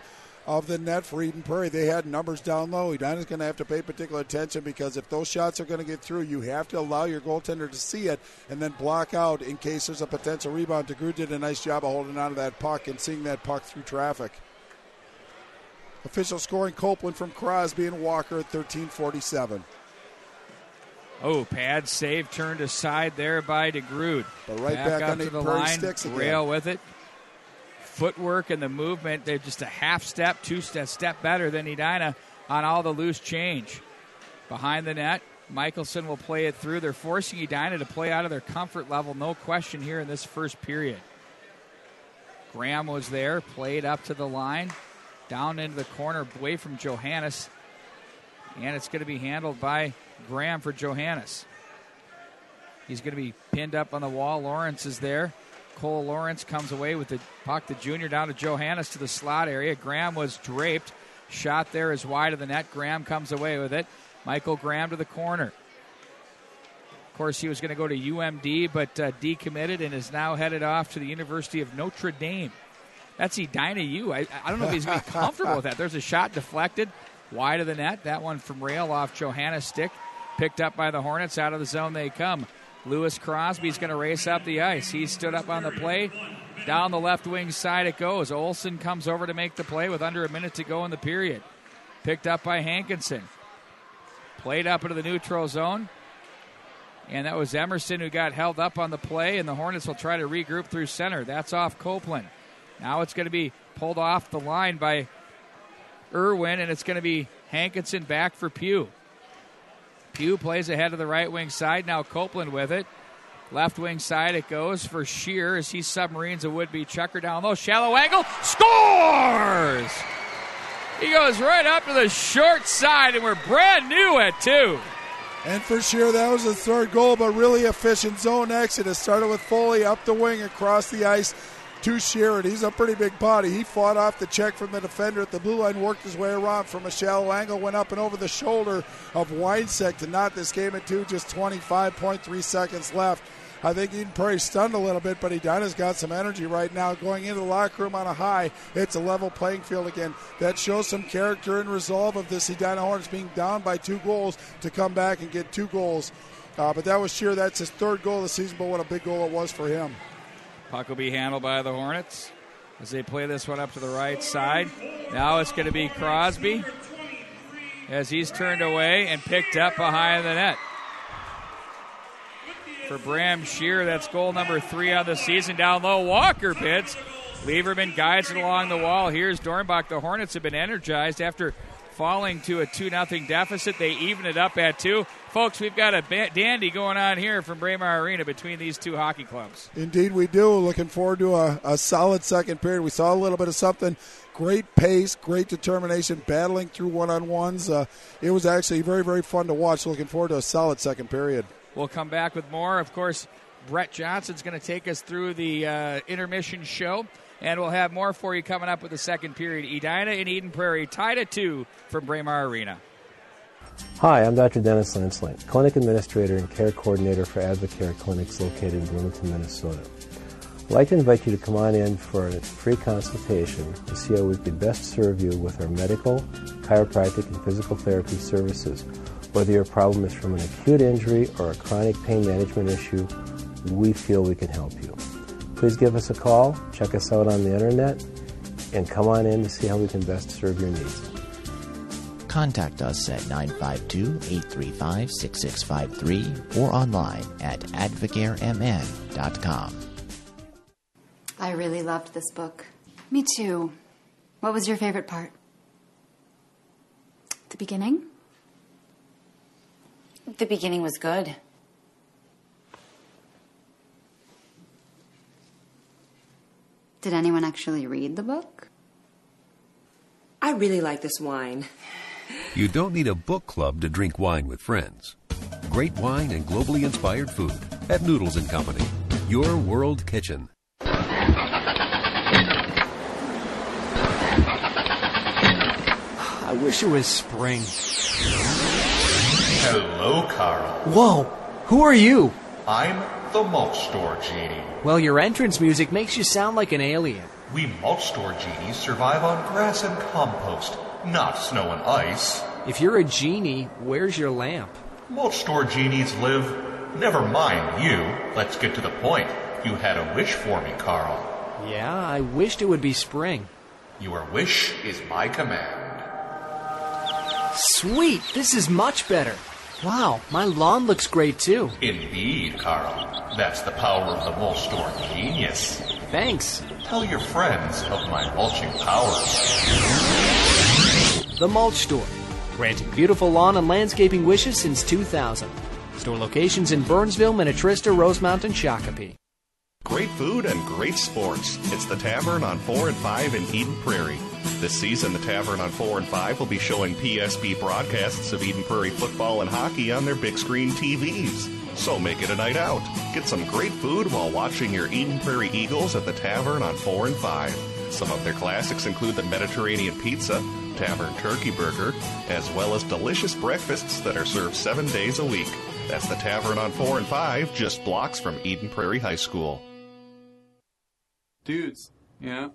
S19: the net for Eden Prairie. They had numbers down low. Edina's going to have to pay particular attention because if those shots are going to get through, you have to allow your goaltender to see it and then block out in case there's a potential rebound. DeGroote did a nice job of holding on to that puck and seeing that puck through traffic. Official scoring Copeland from Crosby and Walker at 13:47.
S18: Oh, pad save turned aside there by DeGroote.
S19: But right back on
S18: to the
S19: Prairie
S18: line,
S19: sticks again.
S18: Rail with it. Footwork and the movement, they're just a half step, 2 step better than Edina on all the loose change. Behind the net, Michelson will play it through. They're forcing Edina to play out of their comfort level, no question here in this first period. Graham was there, played up to the line. Down into the corner, away from Johannes. And it's going to be handled by Graham for Johannes. He's going to be pinned up on the wall. Lawrence is there. Cole Lawrence comes away with the puck. The junior down to Johannes to the slot area. Graham was draped. Shot there is wide of the net. Graham comes away with it. Michael Graham to the corner. course, he was going to go to UMD, but decommitted and is now headed off to the University of Notre Dame. That's Edina U. I don't know if he's going to be comfortable with that. There's a shot deflected wide of the net. That one from Rail off Johanna's stick. Picked up by the Hornets. Out of the zone they come. Lewis Crosby's going to race up the ice. He stood up on the play. Down the left wing side it goes. Olsen comes over to make the play with under a minute to go in the period. Picked up by Hankinson. Played up into the neutral zone. And that was Emerson who got held up on the play, and the Hornets will try to regroup through center. That's off Copeland. Now it's going to be pulled off the line by Irwin, and it's going to be Hankinson back for Pugh. Pugh plays ahead of the right wing side. Now Copeland with it. Left wing side it goes for Shear as he submarines a would-be chucker down low. Shallow angle. Scores! He goes right up to the short side, and we're brand new at 2.
S19: And for Shear, that was his third goal, but really efficient zone exit. It started with Foley up the wing across the ice to Shear, and he's a pretty big body. He fought off the check from the defender at the blue line, worked his way around from a shallow angle, went up and over the shoulder of Winesek to knot this game at 2, just 25.3 seconds left. I think Eden Prairie stunned a little bit, but Edina's got some energy right now going into the locker room on a high. It's a level playing field again. That shows some character and resolve of this Edina Hornets being down by 2 goals to come back and get 2 goals. But that was Shear. That's his 3rd goal of the season, but what a big goal it was for him.
S18: Puck will be handled by the Hornets as they play this one up to the right side. Now it's going to be Crosby as he's turned away and picked up behind the net. For Bram Shear, that's goal number 3 on the season. Down low, Walker pits. Lieberman guides it along the wall. Here's Dornbach. The Hornets have been energized after falling to a 2-0 deficit. They even it up at 2. Folks, we've got a dandy going on here from Braemar Arena between these 2 hockey clubs.
S19: Indeed we do. Looking forward to a solid second period. We saw a little bit of something. Great pace, great determination, battling through one-on-ones. It was actually very, very fun to watch. Looking forward to a solid second period.
S18: We'll come back with more. Of course, Brett Johnson's going to take us through the intermission show, and we'll have more for you coming up with the second period. Edina and Eden Prairie tied at 2 from Braemar Arena.
S20: Hi, I'm Dr. Dennis Lansling, Clinic Administrator and Care Coordinator for Advocare Clinics located in Bloomington, Minnesota. I'd like to invite you to come on in for a free consultation to see how we could best serve you with our medical, chiropractic, and physical therapy services. Whether your problem is from an acute injury or a chronic pain management issue, we feel we can help you. Please give us a call, check us out on the internet, and come on in to see how we can best serve your needs.
S13: Contact us at 952-835-6653 or online at advocaremn.com.
S21: I really loved this book. Me too. What was your favorite part? The beginning? The beginning was good. Did anyone actually read the book?
S22: I really like this wine.
S23: You don't need a book club to drink wine with friends. Great wine and globally inspired food at Noodles & Company, your world kitchen.
S24: I wish it was spring.
S25: Hello, Carl.
S24: Whoa, who are you?
S25: I'm the mulch store genie.
S24: Well, your entrance music makes you sound like an alien.
S25: We mulch store genies survive on grass and compost, not snow and ice.
S24: If you're a genie, where's your lamp?
S25: Mulch store genies live... Never mind you. Let's get to the point. You had a wish for me, Carl.
S24: Yeah, I wished it would be spring.
S25: Your wish is my command.
S24: Sweet, this is much better. Wow, my lawn looks great too.
S25: Indeed, Carl. That's the power of the mulch store genius.
S24: Thanks.
S25: Tell your friends of my mulching powers.
S24: The Mulch Store, granting beautiful lawn and landscaping wishes since 2000. Store locations in Burnsville, Minnetrista, Rosemount, and Shakopee.
S7: Great food and great sports. It's the Tavern on 4 and 5 in Eden Prairie. This season, the Tavern on 4 and 5 will be showing PSB broadcasts of Eden Prairie football and hockey on their big screen TVs. So make it a night out. Get some great food while watching your Eden Prairie Eagles at the Tavern on 4 and 5. Some of their classics include the Mediterranean Pizza, Tavern Turkey Burger, as well as delicious breakfasts that are served 7 days a week. That's the Tavern on 4 and 5, just blocks from Eden Prairie High School.
S3: Dudes, been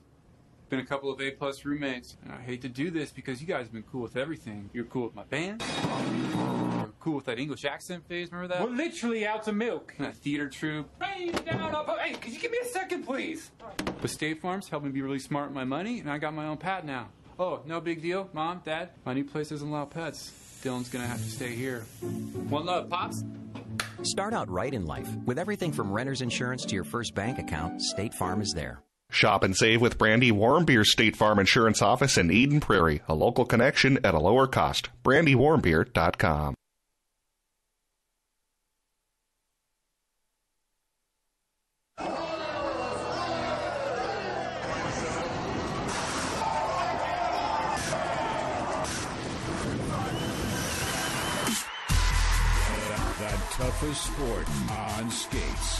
S3: a couple of A-plus roommates. And I hate to do this because you guys have been cool with everything. You're cool with my band. You're cool with that English accent phase, remember that?
S4: We're literally out of milk.
S3: And that theater troupe.
S4: Hey, could you give me a second, please?
S3: But State Farm's helped me be really smart with my money, and I got my own pet now. Oh, no big deal. Mom, Dad, my new place doesn't allow pets. Dylan's gonna have to stay here. One love, Pops.
S5: Start out right in life. With everything from renter's insurance to your first bank account, State Farm is there.
S7: Shop and save with Brandy Warmbeer's State Farm Insurance Office in Eden Prairie, a local connection at a lower cost. BrandyWarmbeer.com.
S6: The toughest sport on skates.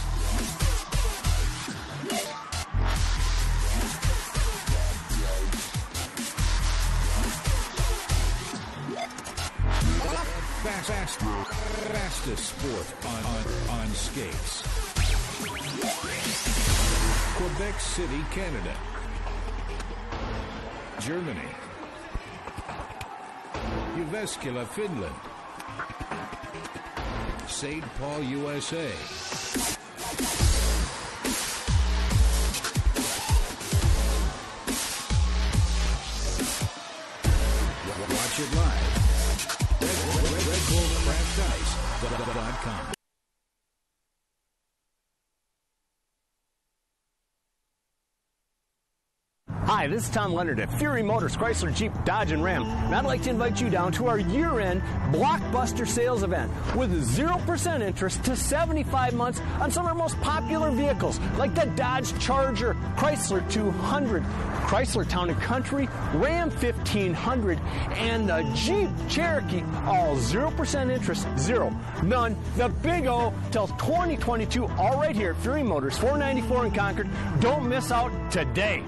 S6: Fastest sport on skates. Quebec City, Canada. Germany. Jyväskylä, Finland. St. Paul, USA. Watch it live. RedBullCraftIce.com.
S24: Hi, this is Tom Leonard at Fury Motors, Chrysler, Jeep, Dodge, and Ram. And I'd like to invite you down to our year-end blockbuster sales event with 0% interest to 75 months on some of our most popular vehicles, like the Dodge Charger, Chrysler 200, Chrysler Town & Country, Ram 1500, and the Jeep Cherokee. All 0% interest, zero, none, the big O till 2022, all right here at Fury Motors, 494 in Concord. Don't miss out today.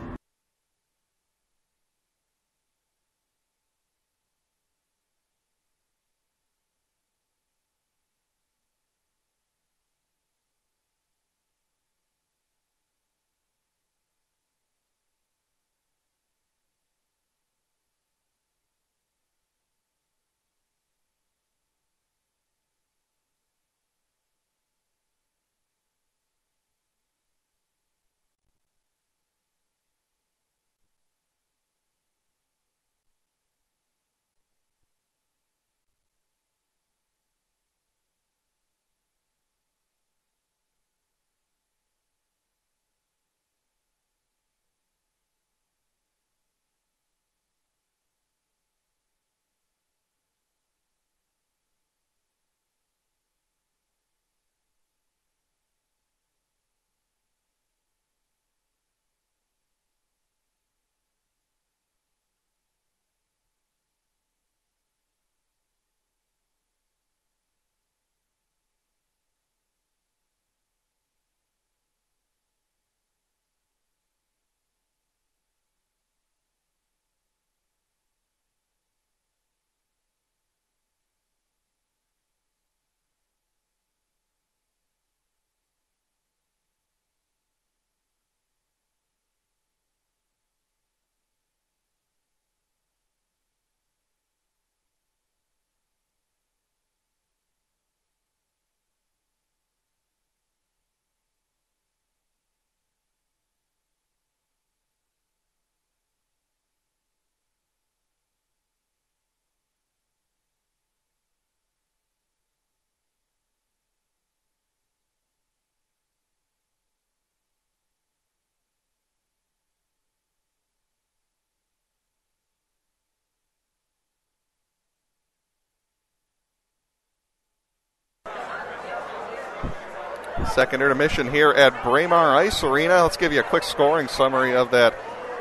S14: Second intermission here at Braemar Ice Arena. Let's give you a quick scoring summary of that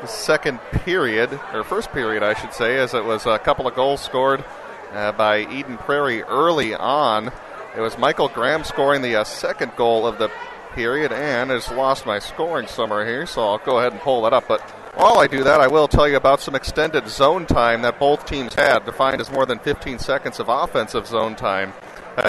S14: second period, or first period, I should say, as it was a couple of goals scored by Eden Prairie early on. It was Michael Graham scoring the second goal of the period, and has lost my scoring summary here, so I'll go ahead and pull that up. But while I do that, I will tell you about some extended zone time that both teams had, defined as more than 15 seconds of offensive zone time.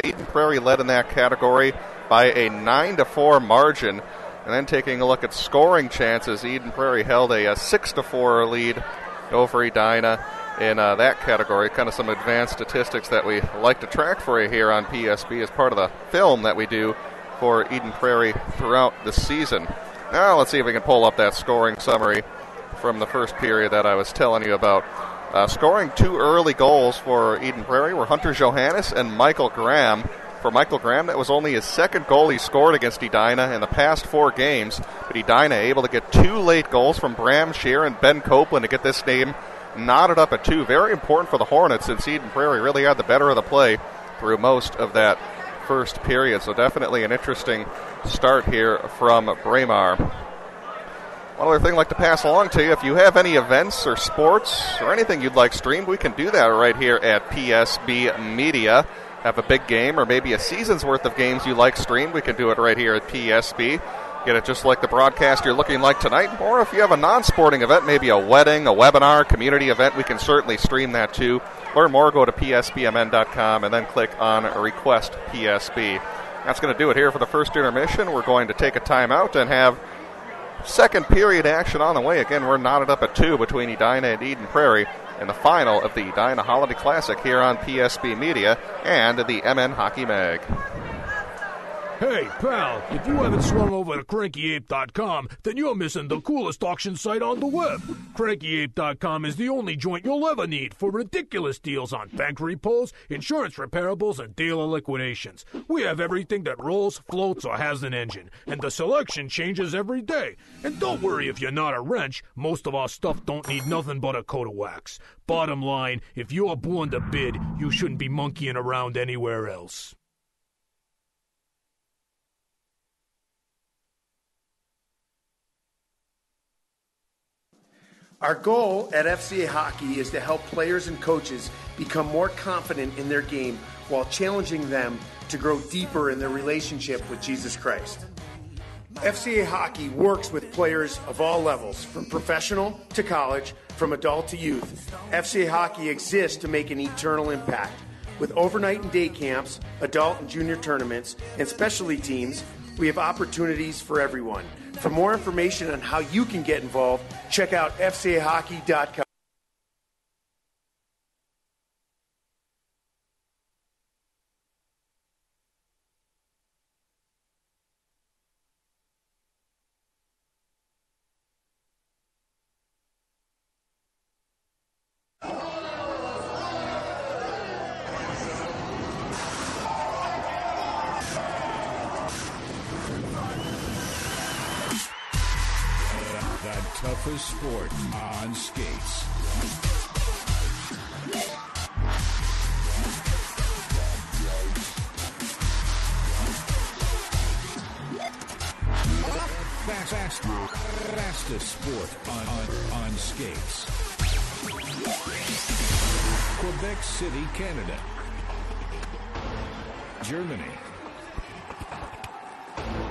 S14: Eden Prairie led in that category by a 9-4 margin. And then taking a look at scoring chances, Eden Prairie held a 6-4 lead over Edina in that category. Kind of some advanced statistics that we like to track for you here on PSB as part of the film that we do for Eden Prairie throughout the season. Now let's see if we can pull up that scoring summary from the first period that I was telling you about. Scoring 2 early goals for Eden Prairie were Hunter Johannes and Michael Graham. For Michael Graham, that was only his second goal he scored against Edina in the past 4 games. But Edina able to get 2 late goals from Bram Scheer and Ben Copeland to get this game knotted up at 2. Very important for the Hornets, since Eden Prairie really had the better of the play through most of that first period. So definitely an interesting start here from Braemar. One other thing I'd like to pass along to you, if you have any events or sports or anything you'd like streamed, we can do that right here at PSB Media. Have a big game or maybe a season's worth of games you like streamed, we can do it right here at PSB. Get it just like the broadcast you're looking like tonight. Or if you have a non-sporting event, maybe a wedding, a webinar, community event, we can certainly stream that too. Learn more, go to psbmn.com and then click on Request PSB. That's going to do it here for the first intermission. We're going to take a timeout and have second period action on the way. Again, we're knotted up at 2 between Edina and Eden Prairie in the final of the Edina Holiday Classic here on PSB Media and the MN Hockey Mag.
S6: Hey, pal, if you haven't swung over to CrankyApe.com, then you're missing the coolest auction site on the web. CrankyApe.com is the only joint you'll ever need for ridiculous deals on bank repos, insurance reparables, and dealer liquidations. We have everything that rolls, floats, or has an engine, and the selection changes every day. And don't worry if you're not a wrench, most of our stuff don't need nothing but a coat of wax. Bottom line, if you're born to bid, you shouldn't be monkeying around anywhere else.
S1: Our goal at FCA Hockey is to help players and coaches become more confident in their game while challenging them to grow deeper in their relationship with Jesus Christ. FCA Hockey works with players of all levels, from professional to college, from adult to youth. FCA Hockey exists to make an eternal impact. With overnight and day camps, adult and junior tournaments, and specialty teams, we have opportunities for everyone. For more information on how you can get involved, check out fcahockey.com.
S6: Toughest sport on skates. Fastest sport on skates. Quebec City, Canada. Germany.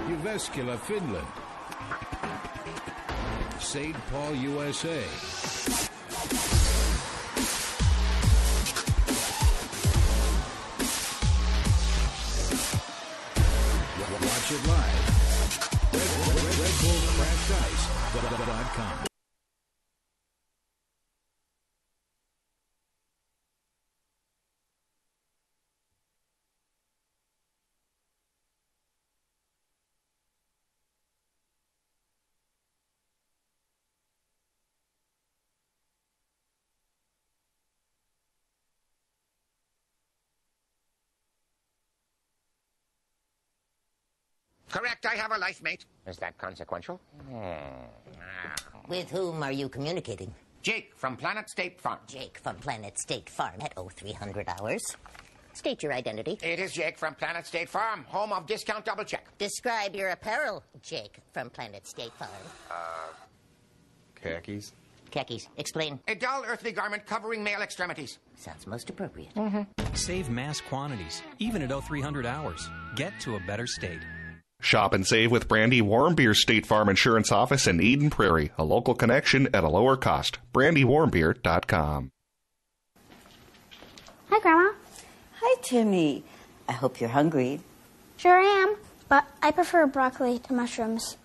S6: Jyväskylä, Finland. St. Paul, USA. Watch it live. Red Bull Craft Ice.com.
S8: Correct, I have a life mate. Is that consequential?
S9: With whom are you communicating?
S8: Jake from Planet State Farm.
S9: Jake from Planet State Farm at 0300 hours. State your identity.
S8: It is Jake from Planet State Farm, home of Discount Double Check.
S9: Describe your apparel, Jake from Planet State Farm.
S8: Khakis.
S9: Khakis. Explain.
S8: A dull earthly garment covering male extremities.
S9: Sounds most appropriate.
S5: Save mass quantities, even at 0300 hours. Get to a better state.
S7: Shop and save with Brandy Warmbier's State Farm Insurance Office in Eden Prairie. A local connection at a lower cost. BrandyWarmbier.com.
S10: Hi, Grandma.
S11: Hi, Timmy.
S9: I hope you're hungry.
S2: Sure am, but I prefer broccoli to mushrooms.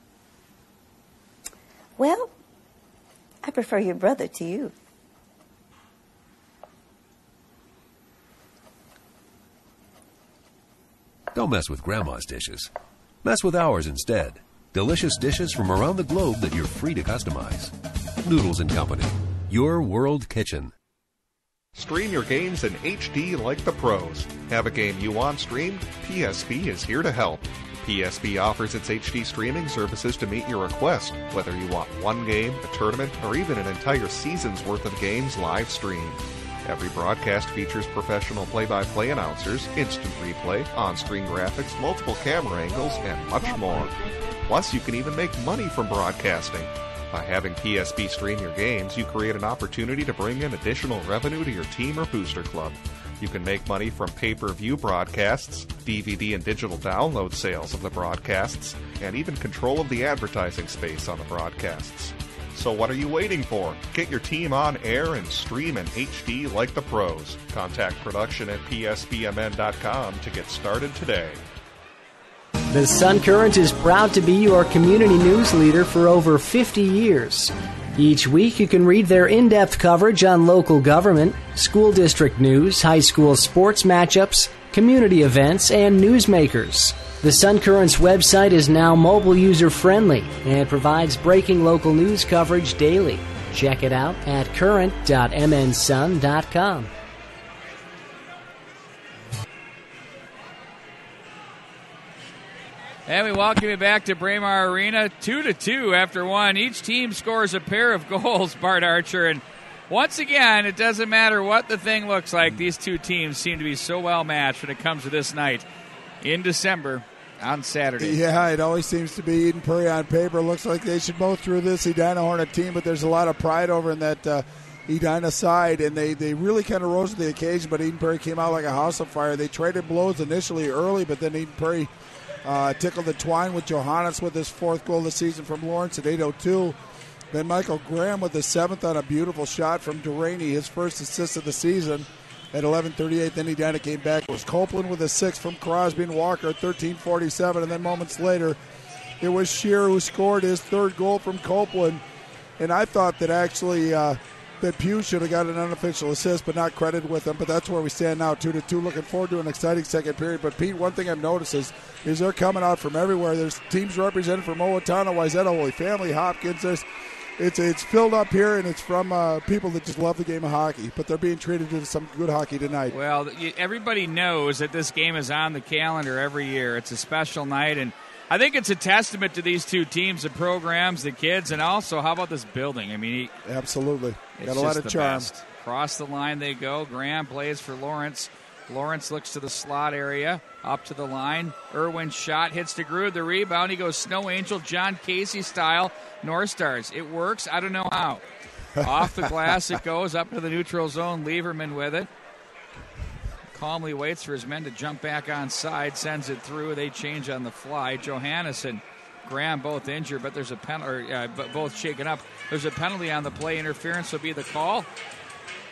S9: Well, I prefer your brother to you.
S23: Don't mess with Grandma's dishes. Mess with ours instead. Delicious dishes from around the globe that you're free to customize. Noodles & Company, your world kitchen.
S7: Stream your games in HD like the pros. Have a game you want streamed? PSP is here to help. PSP offers its HD streaming services to meet your request, whether you want one game, a tournament, or even an entire season's worth of games live streamed. Every broadcast features professional play-by-play announcers, instant replay, on-screen graphics, multiple camera angles, and much more. Plus, you can even make money from broadcasting. By having PSP stream your games, you create an opportunity to bring in additional revenue to your team or booster club. You can make money from pay-per-view broadcasts, DVD and digital download sales of the broadcasts, and even control of the advertising space on the broadcasts. So what are you waiting for? Get your team on air and stream in HD like the pros. Contact production at pspmn.com to get started today.
S10: The Sun Current is proud to be your community news leader for over 50 years. Each week you can read their in-depth coverage on local government, school district news, high school sports matchups, community events, and newsmakers. The Sun Current's website is now mobile user-friendly and provides breaking local news coverage daily. Check it out at current.mnsun.com.
S18: And we welcome you back to Braemar Arena, 2-2 after one. Each team scores a pair of goals, Bart Archer. And once again, it doesn't matter what the thing looks like. These two teams seem to be so well matched when it comes to this night in December on Saturday.
S19: Yeah, it always seems to be Eden Prairie on paper. Looks like they should go through this Edina Hornet team, but there's a lot of pride over in that Edina side, and they really kind of rose to the occasion, but Eden Prairie came out like a house of fire. They traded blows initially early, but then Eden Prairie tickled the twine with Johannes with his fourth goal of the season from Lawrence at 8:02. Then Michael Graham with the seventh on a beautiful shot from Delaney, his first assist of the season at 11:38. Then Edina came back. It was Copeland with a six from Crosby and Walker at 13:47. And then moments later, it was Shearer who scored his third goal from Copeland. And I thought that actually that Pugh should have got an unofficial assist, but not credited with him. But that's where we stand now, 2-2. Looking forward to an exciting second period. But Pete, one thing I've noticed is they're coming out from everywhere. There's teams represented from Owatonna, Wayzata, Holy Family, Hopkins. It's filled up here, and it's from people that just love the game of hockey. But they're being treated to some good hockey tonight.
S18: Well, everybody knows that this game is on the calendar every year. It's a special night, and I think it's a testament to these two teams, the programs, the kids, and also, how about this building? I mean,
S19: absolutely. Got a lot of charm.
S18: Best. Across the line they go. Graham plays for Lawrence. Lawrence looks to the slot area, up to the line. Irwin's shot hits the groove. The rebound, he goes Snow Angel, John Casey style, North Stars. It works. I don't know how. Off the glass it goes, up to the neutral zone. Lieberman with it. Calmly waits for his men to jump back on side, sends it through. They change on the fly. Johannes and Graham both injured, but there's a penalty, both shaken up. There's a penalty on the play. Interference will be the call.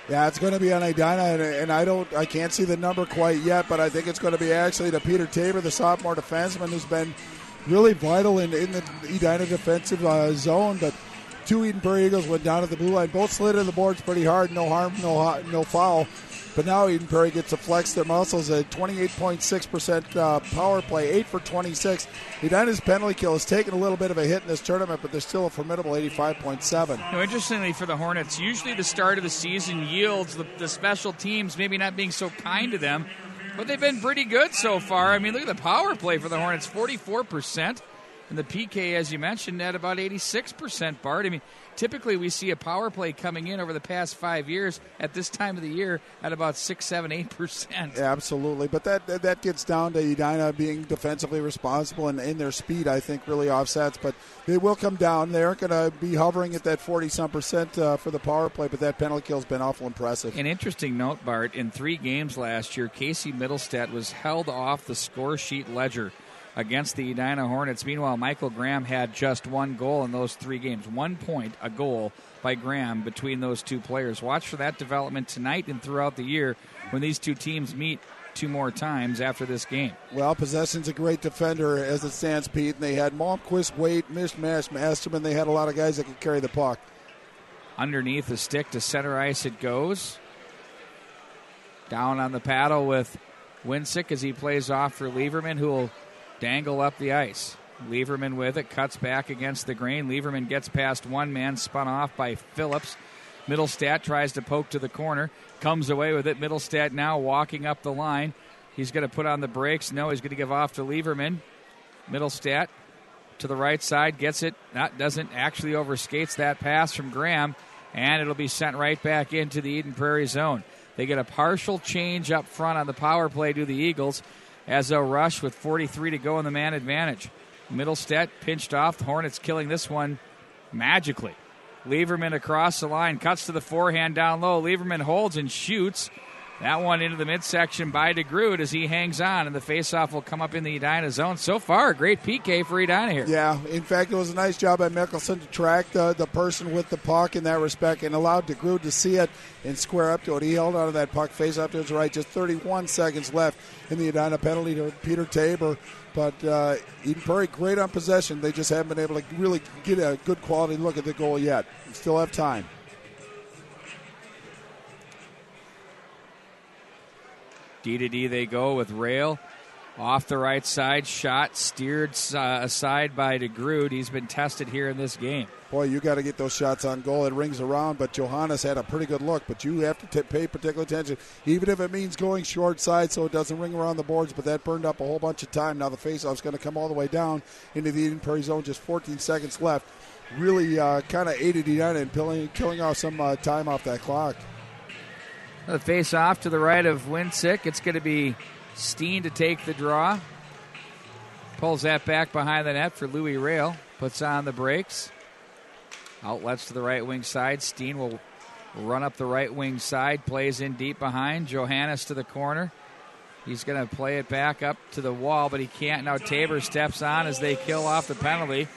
S19: Yeah, it's going to be on Edina, and I can't see the number quite yet, but I think it's going to be actually to Peter Tabor, the sophomore defenseman, who's been really vital in the Edina defensive zone. But two Eden Prairie Eagles went down at the blue line. Both slid in the boards pretty hard. No harm, no foul. But now Eden Prairie gets to flex their muscles at 28.6% power play, 8 for 26. Edina's penalty kill has taken a little bit of a hit in this tournament, but they're still a formidable 85.7.
S18: Now, interestingly for the Hornets, usually the start of the season yields the special teams maybe not being so kind to them, but they've been pretty good so far. I mean, look at the power play for the Hornets, 44%. And the PK, as you mentioned, at about 86%, Bart. I mean, typically we see a power play coming in over the past 5 years at this time of the year at about 6, 7, 8%.
S19: Absolutely. But that gets down to Edina being defensively responsible, and in their speed, I think, really offsets. But they will come down. They aren't going to be hovering at that 40-some percent for the power play, but that penalty kill has been awful impressive.
S18: An interesting note, Bart, in 3 games last year, Casey Middlestead was held off the score sheet ledger against the Edina Hornets. Meanwhile, Michael Graham had just 1 goal in those 3 games. 1 point, a goal by Graham between those two players. Watch for that development tonight and throughout the year when these two teams meet 2 more times after this game.
S19: Well, Possession's a great defender as it stands, Pete. And they had Malmquist, Wade, Mishmash, Masterman. They had a lot of guys that could carry the puck.
S18: Underneath the stick to center ice it goes. Down on the paddle with Winsick as he plays off for Lieberman, who will dangle up the ice. Lieberman with it, cuts back against the grain. Lieberman gets past one man, spun off by Phillips. Middlestat tries to poke to the corner, comes away with it. Middlestat now walking up the line. He's going to put on the brakes. No, he's going to give off to Lieberman. Middlestat to the right side, gets it. That doesn't actually overskates that pass from Graham, and it'll be sent right back into the Eden Prairie zone. They get a partial change up front on the power play to the Eagles as they'll rush with 43 to go in the man advantage. Middlestat pinched off. The Hornets killing this one magically. Lieberman across the line, cuts to the forehand down low. Lieberman holds and shoots. That one into the midsection by DeGrood as he hangs on, and the faceoff will come up in the Edina zone. So far, a great PK for Edina here.
S19: Yeah, in fact, it was a nice job by Mickelson to track the person with the puck in that respect and allowed DeGrood to see it and square up to it. He held on to that puck, face up to his right. Just 31 seconds left in the Edina penalty to Peter Tabor. But Eden Prairie, great on possession. They just haven't been able to really get a good quality look at the goal yet. We still have time.
S18: D to D they go with Rail. Off the right side, shot steered aside by DeGrood. He's been tested here in this game.
S19: Boy, you got to get those shots on goal. It rings around, but Johannes had a pretty good look. But you have to pay particular attention, even if it means going short side so it doesn't ring around the boards. But that burned up a whole bunch of time. Now the faceoff's going to come all the way down into the Eden Prairie zone. Just 14 seconds left. Really kind of aided Edina in killing off some time off that clock.
S18: The face-off to the right of Winsick. It's going to be Steen to take the draw. Pulls that back behind the net for Louis Rail. Puts on the brakes. Outlets to the right wing side. Steen will run up the right wing side. Plays in deep behind. Johannes to the corner. He's going to play it back up to the wall, but he can't. Now Tabor steps on as they kill off the penalty.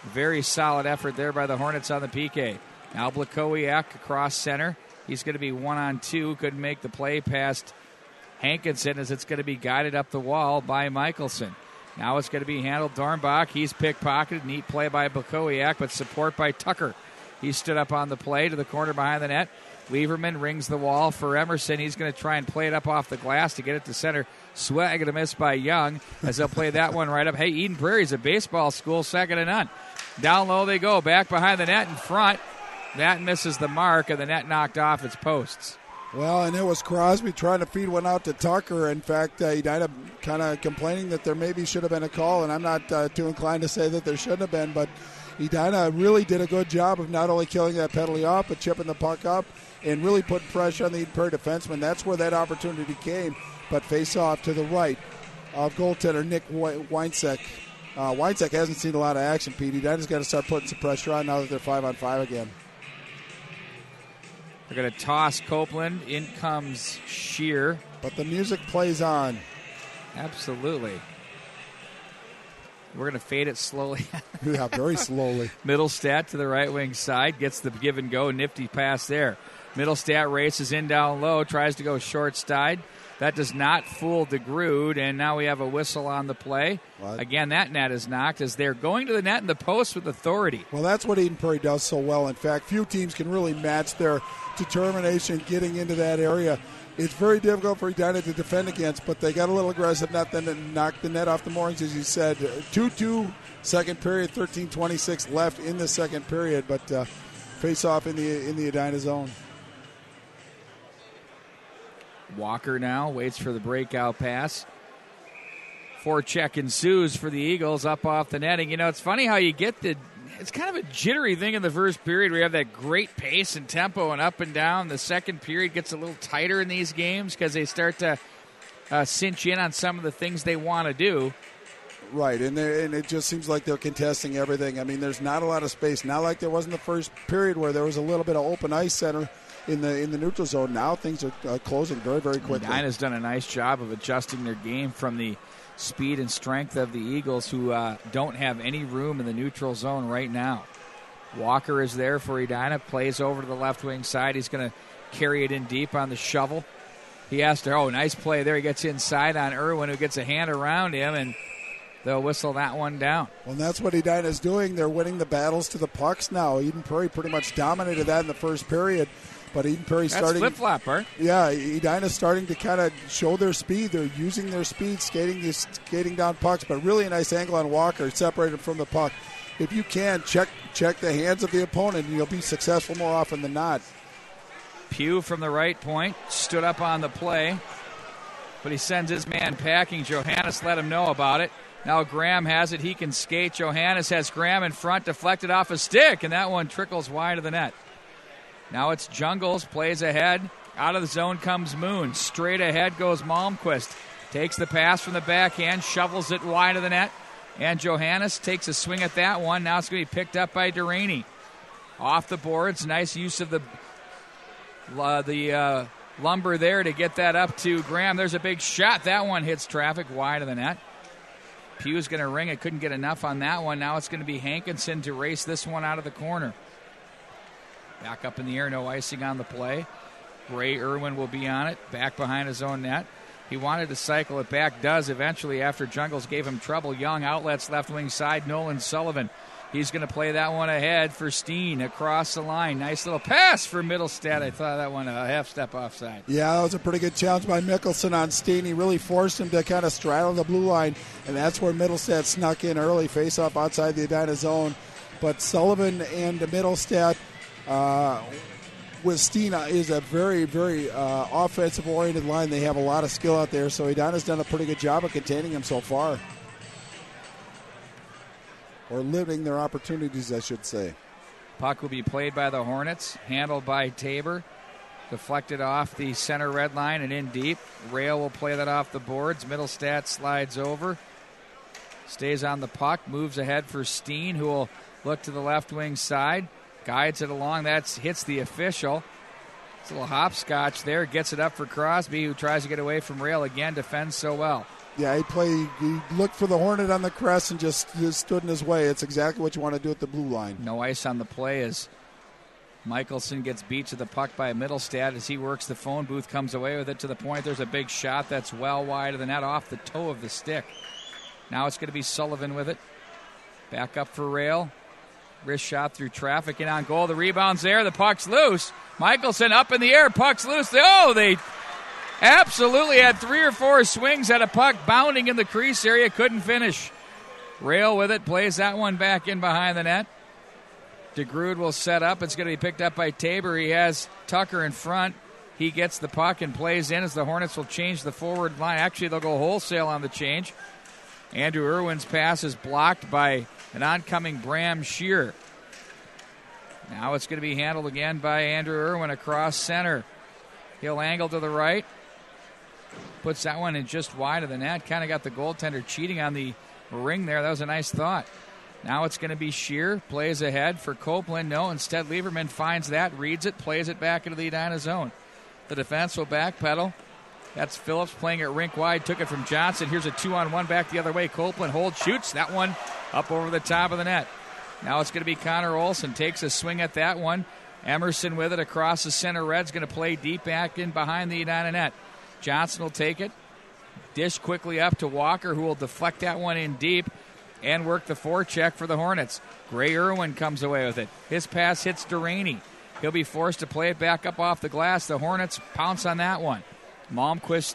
S18: Very solid effort there by the Hornets on the PK. Now Blakowiak across center. He's going to be 1-on-2. Couldn't make the play past Hankinson as it's going to be guided up the wall by Michelson. Now it's going to be handled Dornbach. He's pickpocketed. Neat play by Blakowiak, but support by Tucker. He stood up on the play to the corner behind the net. Lieberman rings the wall for Emerson. He's going to try and play it up off the glass to get it to center. Swag and a miss by Young as they'll play that one right up. Hey, Eden Prairie's a baseball school, second to none. Down low they go. Back behind the net in front. That misses the mark, and the net knocked off its posts.
S19: Well, and it was Crosby trying to feed one out to Tucker. In fact, Edina kind of complaining that there maybe should have been a call, and I'm not too inclined to say that there shouldn't have been, but Edina really did a good job of not only killing that penalty off, but chipping the puck up and really putting pressure on the Eden Prairie defenseman. That's where that opportunity came, but face off to the right of goaltender Nick Winesick. Winesick hasn't seen a lot of action, Pete. Edina's got to start putting some pressure on now that they're 5-on-5 again.
S18: They're going to toss Copeland. In comes Shear.
S19: But the music plays on.
S18: Absolutely. We're going to fade it slowly.
S19: Yeah, very slowly.
S18: Middlestat to the right wing side. Gets the give and go. Nifty pass there. Middlestat races in down low. Tries to go short side. That does not fool DeGrood, and now we have a whistle on the play. What? Again, that net is knocked as they're going to the net and the post with authority.
S19: Well, that's what Eden Prairie does so well. In fact, few teams can really match their determination getting into that area. It's very difficult for Edina to defend against, but they got a little aggressive, not then to knock the net off the moorings, as you said. 2-2, second period, 13:26 left in the second period, but face off in the Edina zone.
S18: Walker now waits for the breakout pass. Forecheck ensues for the Eagles up off the netting. You know, it's funny how you get it's kind of a jittery thing in the first period where you have that great pace and tempo and up and down. The second period gets a little tighter in these games because they start to cinch in on some of the things they want to do.
S19: Right, and it just seems like they're contesting everything. I mean, there's not a lot of space. Not like there was in the first period where there was a little bit of open ice center in the neutral zone. Now things are closing very, very quickly.
S18: Edina's done a nice job of adjusting their game from the speed and strength of the Eagles, who don't have any room in the neutral zone right now. Walker is there for Edina, plays over to the left wing side. He's going to carry it in deep on the shovel. He has to, nice play there. He gets inside on Irwin, who gets a hand around him, and they'll whistle that one down.
S19: Well, and that's what Edina's doing. They're winning the battles to the pucks now. Eden Prairie pretty much dominated that in the first period. But Eden Prairie starting.
S18: That's flip-flop, Bart.
S19: Yeah, Edina's starting to kind of show their speed. They're using their speed, skating down pucks, but really a nice angle on Walker, separated from the puck. If you can, check the hands of the opponent, and you'll be successful more often than not.
S18: Pugh from the right point stood up on the play, but he sends his man packing. Johannes let him know about it. Now Graham has it. He can skate. Johannes has Graham in front, deflected off a stick, and that one trickles wide of the net. Now it's Jungles, plays ahead. Out of the zone comes Moon. Straight ahead goes Malmquist. Takes the pass from the backhand, shovels it wide of the net, and Johannes takes a swing at that one. Now it's going to be picked up by Duraney. Off the boards, nice use of the lumber there to get that up to Graham. There's a big shot. That one hits traffic wide of the net. Pugh's going to ring it. Couldn't get enough on that one. Now it's going to be Hankinson to race this one out of the corner. Back up in the air, no icing on the play. Ray Irwin will be on it, back behind his own net. He wanted to cycle it back, does eventually after Jungles gave him trouble. Young outlets left wing side, Nolan Sullivan. He's going to play that one ahead for Steen across the line. Nice little pass for Middlestad. I thought that one a half step offside.
S19: Yeah, that was a pretty good challenge by Mickelson on Steen. He really forced him to kind of straddle the blue line, and that's where Middlestad snuck in early, face-off outside the Edina zone. But Sullivan and Middlestad with Steen is a very, very offensive-oriented line. They have a lot of skill out there, so Edina's done a pretty good job of containing him so far. Or limiting their opportunities, I should say.
S18: Puck will be played by the Hornets, handled by Tabor. Deflected off the center red line and in deep. Rail will play that off the boards. Middlestat slides over. Stays on the puck, moves ahead for Steen, who will look to the left wing side. Guides it along. That hits the official. It's a little hopscotch there. Gets it up for Crosby, who tries to get away from Rail again. Defends so well.
S19: Yeah, he looked for the Hornet on the crest and just stood in his way. It's exactly what you want to do at the blue line.
S18: No ice on the play as Michelson gets beat to the puck by Middlestad as he works the phone booth, comes away with it to the point. There's a big shot that's well wide of the net off the toe of the stick. Now it's going to be Sullivan with it. Back up for Rail. Wrist shot through traffic and on goal. The rebound's there. The puck's loose. Michelson up in the air. Puck's loose. They absolutely had 3 or 4 swings at a puck bounding in the crease area. Couldn't finish. Rail with it. Plays that one back in behind the net. DeGrood will set up. It's going to be picked up by Tabor. He has Tucker in front. He gets the puck and plays in as the Hornets will change the forward line. Actually, they'll go wholesale on the change. Andrew Irwin's pass is blocked by an oncoming Bram Shear. Now it's going to be handled again by Andrew Irwin across center. He'll angle to the right. Puts that one in just wide of the net. Kind of got the goaltender cheating on the ring there. That was a nice thought. Now it's going to be Shear. Plays ahead for Copeland. No, instead Lieberman finds that, reads it, plays it back into the Edina zone. The defense will backpedal. That's Phillips playing it rink wide. Took it from Johnson. Here's a 2-on-1 back the other way. Copeland holds, shoots. That one up over the top of the net. Now it's going to be Connor Olson. Takes a swing at that one. Emerson with it across the center. Red's going to play deep back in behind the Edina net. Johnson will take it. Dish quickly up to Walker, who will deflect that one in deep and work the forecheck for the Hornets. Gray Irwin comes away with it. His pass hits Duraney. He'll be forced to play it back up off the glass. The Hornets pounce on that one. Malmquist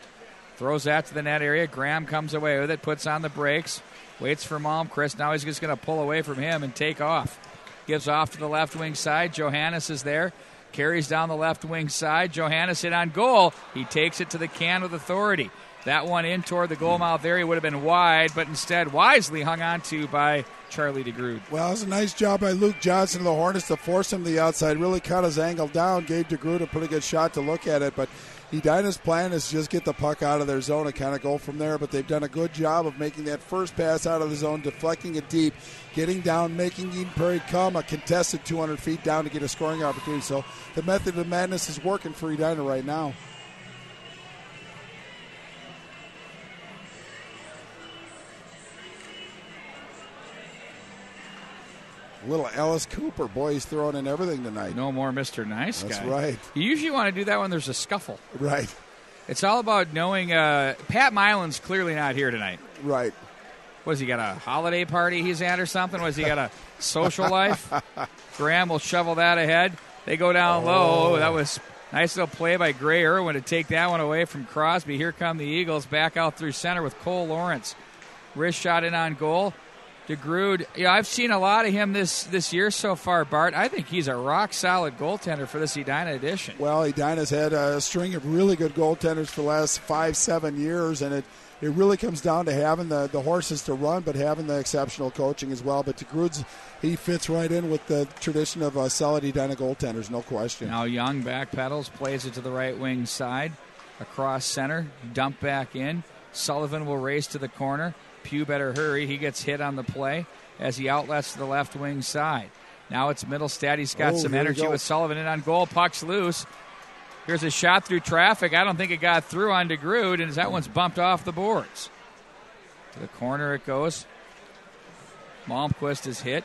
S18: throws that to the net area. Graham comes away with it, puts on the brakes, waits for Malmquist. Now he's just going to pull away from him and take off. Gives off to the left wing side. Johannes is there. Carries down the left wing side. Johannes hit on goal. He takes it to the can with authority. That one in toward the goal mouth area would have been wide, but instead wisely hung on to by Charlie DeGrood.
S19: Well, it was a nice job by Luke Johnson of the Hornets to force him to the outside. Really cut his angle down. Gave DeGrood a pretty good shot to look at it, but Edina's plan is just get the puck out of their zone and kind of go from there, but they've done a good job of making that first pass out of the zone, deflecting it deep, getting down, making Eden Prairie come a contested 200 feet down to get a scoring opportunity. So the method of madness is working for Edina right now. Little Ellis Cooper. Boy, he's throwing in everything tonight.
S18: No more Mr. Nice Guy.
S19: That's right.
S18: You usually want to do that when there's a scuffle.
S19: Right.
S18: It's all about knowing. Pat Milan's clearly not here tonight.
S19: Right.
S18: Was he got a holiday party he's at or something? Was he got a social life? Graham will shovel that ahead. They go down low. That was nice little play by Gray Irwin to take that one away from Crosby. Here come the Eagles back out through center with Cole Lawrence. Wrist shot in on goal. DeGrude, I've seen a lot of him this year so far, Bart. I think he's a rock-solid goaltender for this Edina edition.
S19: Well, Edina's had a string of really good goaltenders for the last 5-7 years, and it really comes down to having the horses to run, but having the exceptional coaching as well. But DeGrude's, he fits right in with the tradition of solid Edina goaltenders, no question.
S18: Now Young backpedals, plays it to the right wing side, across center, dump back in. Sullivan will race to the corner. Pugh better hurry. He gets hit on the play as he outlets to the left wing side. Now it's Middlestad. He's got some energy with Sullivan in on goal. Puck's loose. Here's a shot through traffic. I don't think it got through on DeGrude, and that one's bumped off the boards. To the corner it goes. Malmquist is hit.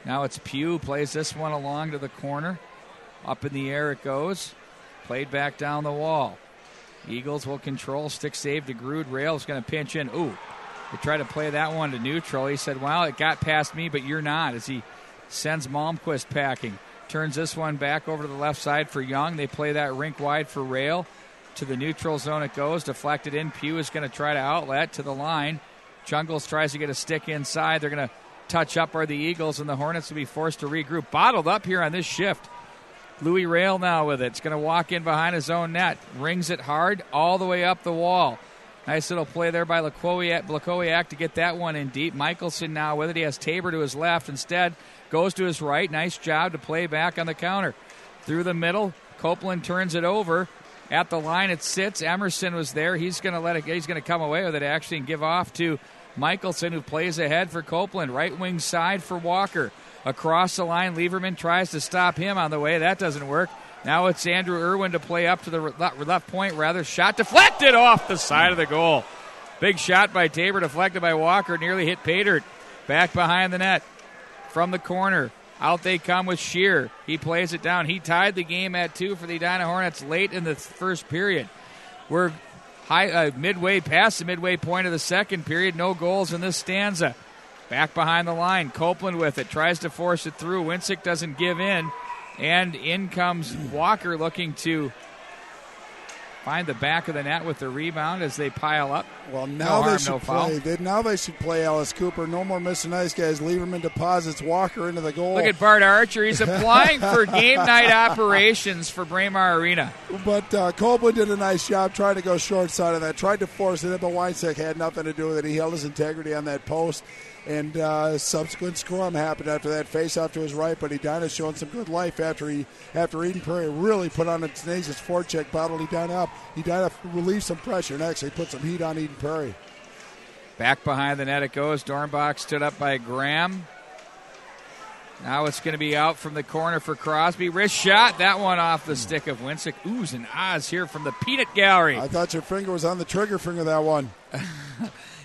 S18: Now it's Pugh. Plays this one along to the corner. Up in the air it goes. Played back down the wall. Eagles will control. Stick save. DeGrude. Rail's going to pinch in. Ooh. They try to play that one to neutral. He said, well, it got past me, but you're not, as he sends Malmquist packing. Turns this one back over to the left side for Young. They play that rink wide for Rail. To the neutral zone it goes. Deflected in. Pugh is going to try to outlet to the line. Jungles tries to get a stick inside. They're going to touch up are the Eagles, and the Hornets will be forced to regroup. Bottled up here on this shift. Louis Rail now with it. It's going to walk in behind his own net. Rings it hard all the way up the wall. Nice little play there by Blakowiak to get that one in deep. Michelson now with it. He has Tabor to his left. Instead, goes to his right. Nice job to play back on the counter. Through the middle, Copeland turns it over. At the line it sits. Emerson was there. He's going to come away with it actually and give off to Michelson, who plays ahead for Copeland. Right wing side for Walker. Across the line, Lieberman tries to stop him on the way. That doesn't work. Now it's Andrew Irwin to play up to the left point, rather. Shot deflected off the side of the goal. Big shot by Tabor, deflected by Walker, nearly hit Patert. Back behind the net. From the corner, out they come with Shear. He plays it down. He tied the game at 2 for the Edina Hornets late in the first period. We're midway past the midway point of the second period. No goals in this stanza. Back behind the line, Copeland with it. Tries to force it through. Winsick doesn't give in. And in comes Walker looking to find the back of the net with the rebound as they pile up.
S19: Well, now they should play Alice Cooper. No more Mr. Nice Guys. Lieberman deposits Walker into the goal.
S18: Look at Bart Archer. He's applying for game night operations for Braemar Arena.
S19: But Copeland did a nice job trying to go short side of that. Tried to force it in, but Weinsteck had nothing to do with it. He held his integrity on that post. And subsequent scrum happened after that face-off to his right, but Edina showing some good life after Eden Prairie really put on a tenacious forecheck, bottled Edina up. Edina relieved some pressure and actually put some heat on Eden Prairie.
S18: Back behind the net it goes. Dornbach stood up by Graham. Now it's going to be out from the corner for Crosby. Wrist shot. That one off the stick of Winsick. Oohs and ahs here from the peanut gallery.
S19: I thought your finger was on the trigger finger, that one.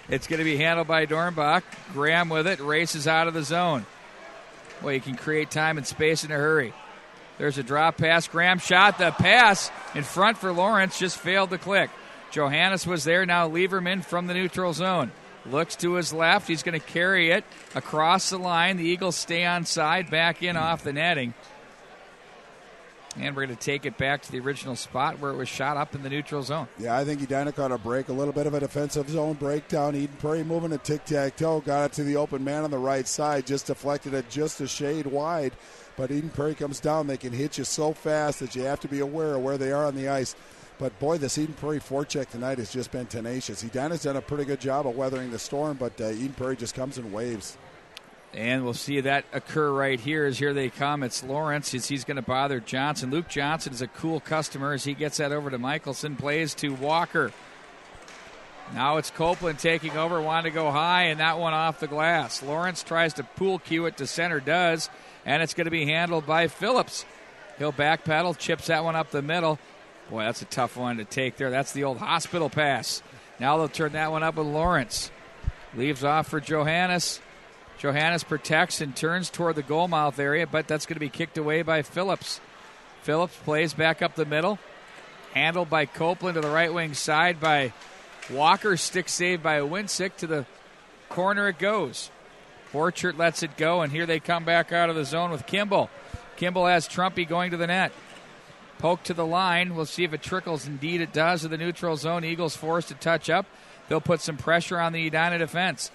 S18: It's going to be handled by Dornbach. Graham with it, races out of the zone. Well, you can create time and space in a hurry. There's a drop pass. Graham shot. The pass in front for Lawrence just failed to click. Johannes was there. Now Lieberman from the neutral zone. Looks to his left. He's going to carry it across the line. The Eagles stay on side, back in off the netting. And we're going to take it back to the original spot where it was shot up in the neutral zone.
S19: Yeah, I think Edina caught a break, a little bit of a defensive zone breakdown. Eden Prairie moving a tic-tac-toe, got it to the open man on the right side, just deflected it just a shade wide. But Eden Prairie comes down. They can hit you so fast that you have to be aware of where they are on the ice. But, boy, this Eden Prairie forecheck tonight has just been tenacious. Edina's done a pretty good job of weathering the storm, but Eden Prairie just comes in waves.
S18: And we'll see that occur right here as here they come. It's Lawrence as he's going to bother Johnson. Luke Johnson is a cool customer as he gets that over to Michelson. Plays to Walker. Now it's Copeland taking over. Wanted to go high, and that one off the glass. Lawrence tries to pool cue it to center, does, and it's going to be handled by Phillips. He'll backpedal, chips that one up the middle. Boy, that's a tough one to take there. That's the old hospital pass. Now they'll turn that one up with Lawrence. Leaves off for Johannes. Johannes protects and turns toward the goal mouth area, but that's going to be kicked away by Phillips. Phillips plays back up the middle. Handled by Copeland to the right wing side by Walker. Stick saved by Winsick. To the corner it goes. Borchert lets it go, and here they come back out of the zone with Kimball. Kimball has Trumpy going to the net. Poke to the line. We'll see if it trickles. Indeed it does to the neutral zone. Eagles forced to touch up. They'll put some pressure on the Edina defense.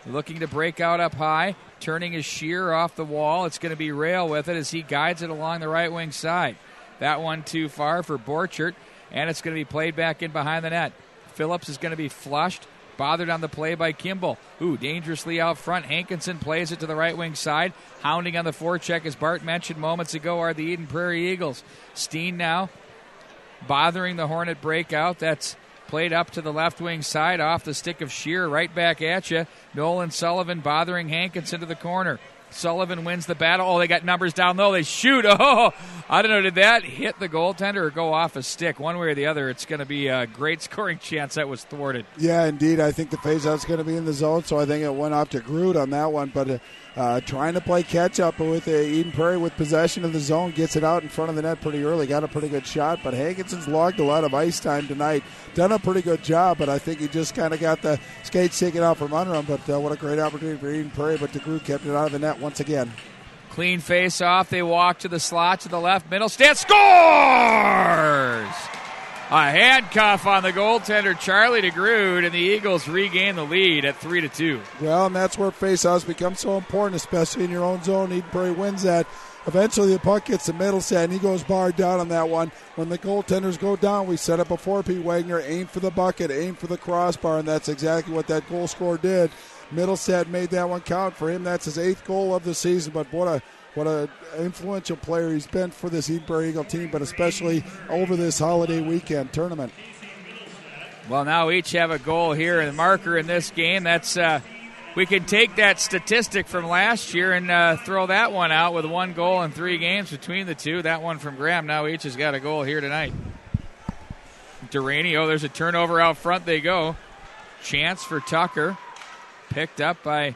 S18: Looking to break out up high. Turning his sheer off the wall. It's going to be Rail with it as he guides it along the right wing side. That one too far for Borchert, and it's going to be played back in behind the net. Phillips is going to be flushed. Bothered on the play by Kimball. Dangerously out front. Hankinson plays it to the right wing side. Hounding on the forecheck, as Bart mentioned moments ago, are the Eden Prairie Eagles. Steen now bothering the Hornet breakout. That's played up to the left wing side off the stick of Shear. Right back at you. Nolan Sullivan bothering Hankinson to the corner. Sullivan wins the battle. Oh, they got numbers down low. They shoot. Oh, I don't know. Did that hit the goaltender or go off a stick? One way or the other, it's going to be a great scoring chance that was thwarted.
S19: Yeah, indeed. I think the faceout's going to be in the zone, so I think it went off to Groot on that one. But trying to play catch-up with Eden Prairie with possession of the zone, gets it out in front of the net pretty early. Got a pretty good shot, but Hankinson's logged a lot of ice time tonight. Done a pretty good job, but I think he just kind of got the skates taken out from under him. But what a great opportunity for Eden Prairie, but DeGroot kept it out of the net once again.
S18: Clean face off. They walk to the slot to the left. Middlestad scores! A handcuff on the goaltender, Charlie DeGroot, and the Eagles regain the lead at 3-2.
S19: Well, and that's where faceoffs become so important, especially in your own zone. Eden Prairie wins that. Eventually the puck gets to Middlestad, and he goes barred down on that one. When the goaltenders go down, we said it before, Pete Wagner, aim for the bucket, aim for the crossbar, and that's exactly what that goal scorer did. Middlestad made that one count. For him, that's his 8th goal of the season, but what a influential player he's been for this Eden Prairie Eagle team, but especially over this holiday weekend tournament.
S18: Well, now each have a goal here, and the marker in this game. That's we can take that statistic from last year and throw that one out with 1 goal in 3 games between the two. That one from Graham. Now each has got a goal here tonight. Duraney, there's a turnover out front. They go. Chance for Tucker. Picked up by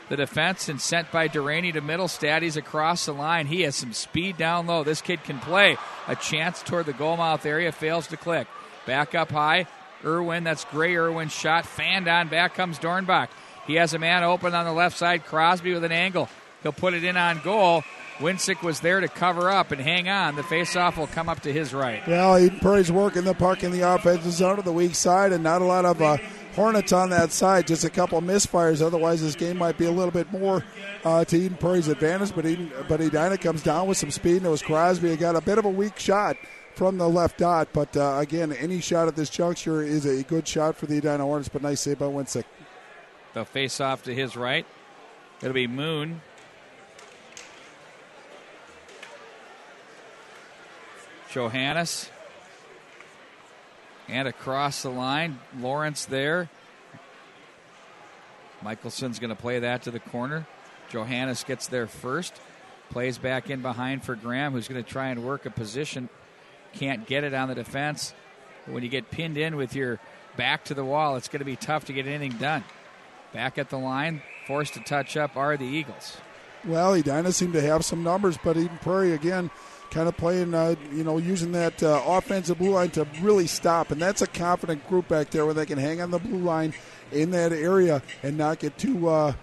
S18: the defense and sent by Duraney to Middlestad. He's across the line. He has some speed down low. This kid can play. A chance toward the goalmouth area. Fails to click. Back up high. Irwin, that's Gray Irwin's shot. Fanned on. Back comes Dornbach. He has a man open on the left side. Crosby with an angle. He'll put it in on goal. Winsick was there to cover up and hang on. The faceoff will come up to his right.
S19: Well, Eden Prairie's working the puck in the offensive zone of the weak side, and not a lot of Hornets on that side. Just a couple of misfires. Otherwise, this game might be a little bit more to Eden Prairie's advantage. But Edina comes down with some speed, and it was Crosby. He got a bit of a weak shot from the left dot. But, again, any shot at this juncture is a good shot for the Edina Hornets, but nice save by Winsick.
S18: The face-off to his right. It'll be Moon. Johannes. And across the line, Lawrence there. Michelson's going to play that to the corner. Johannes gets there first. Plays back in behind for Graham, who's going to try and work a position. Can't get it on the defense. But when you get pinned in with your back to the wall, it's going to be tough to get anything done. Back at the line, forced to touch up are the Eagles.
S19: Well, Edina seem to have some numbers, but Eden Prairie, again, kind of playing, using that offensive blue line to really stop. And that's a confident group back there where they can hang on the blue line in that area and not get too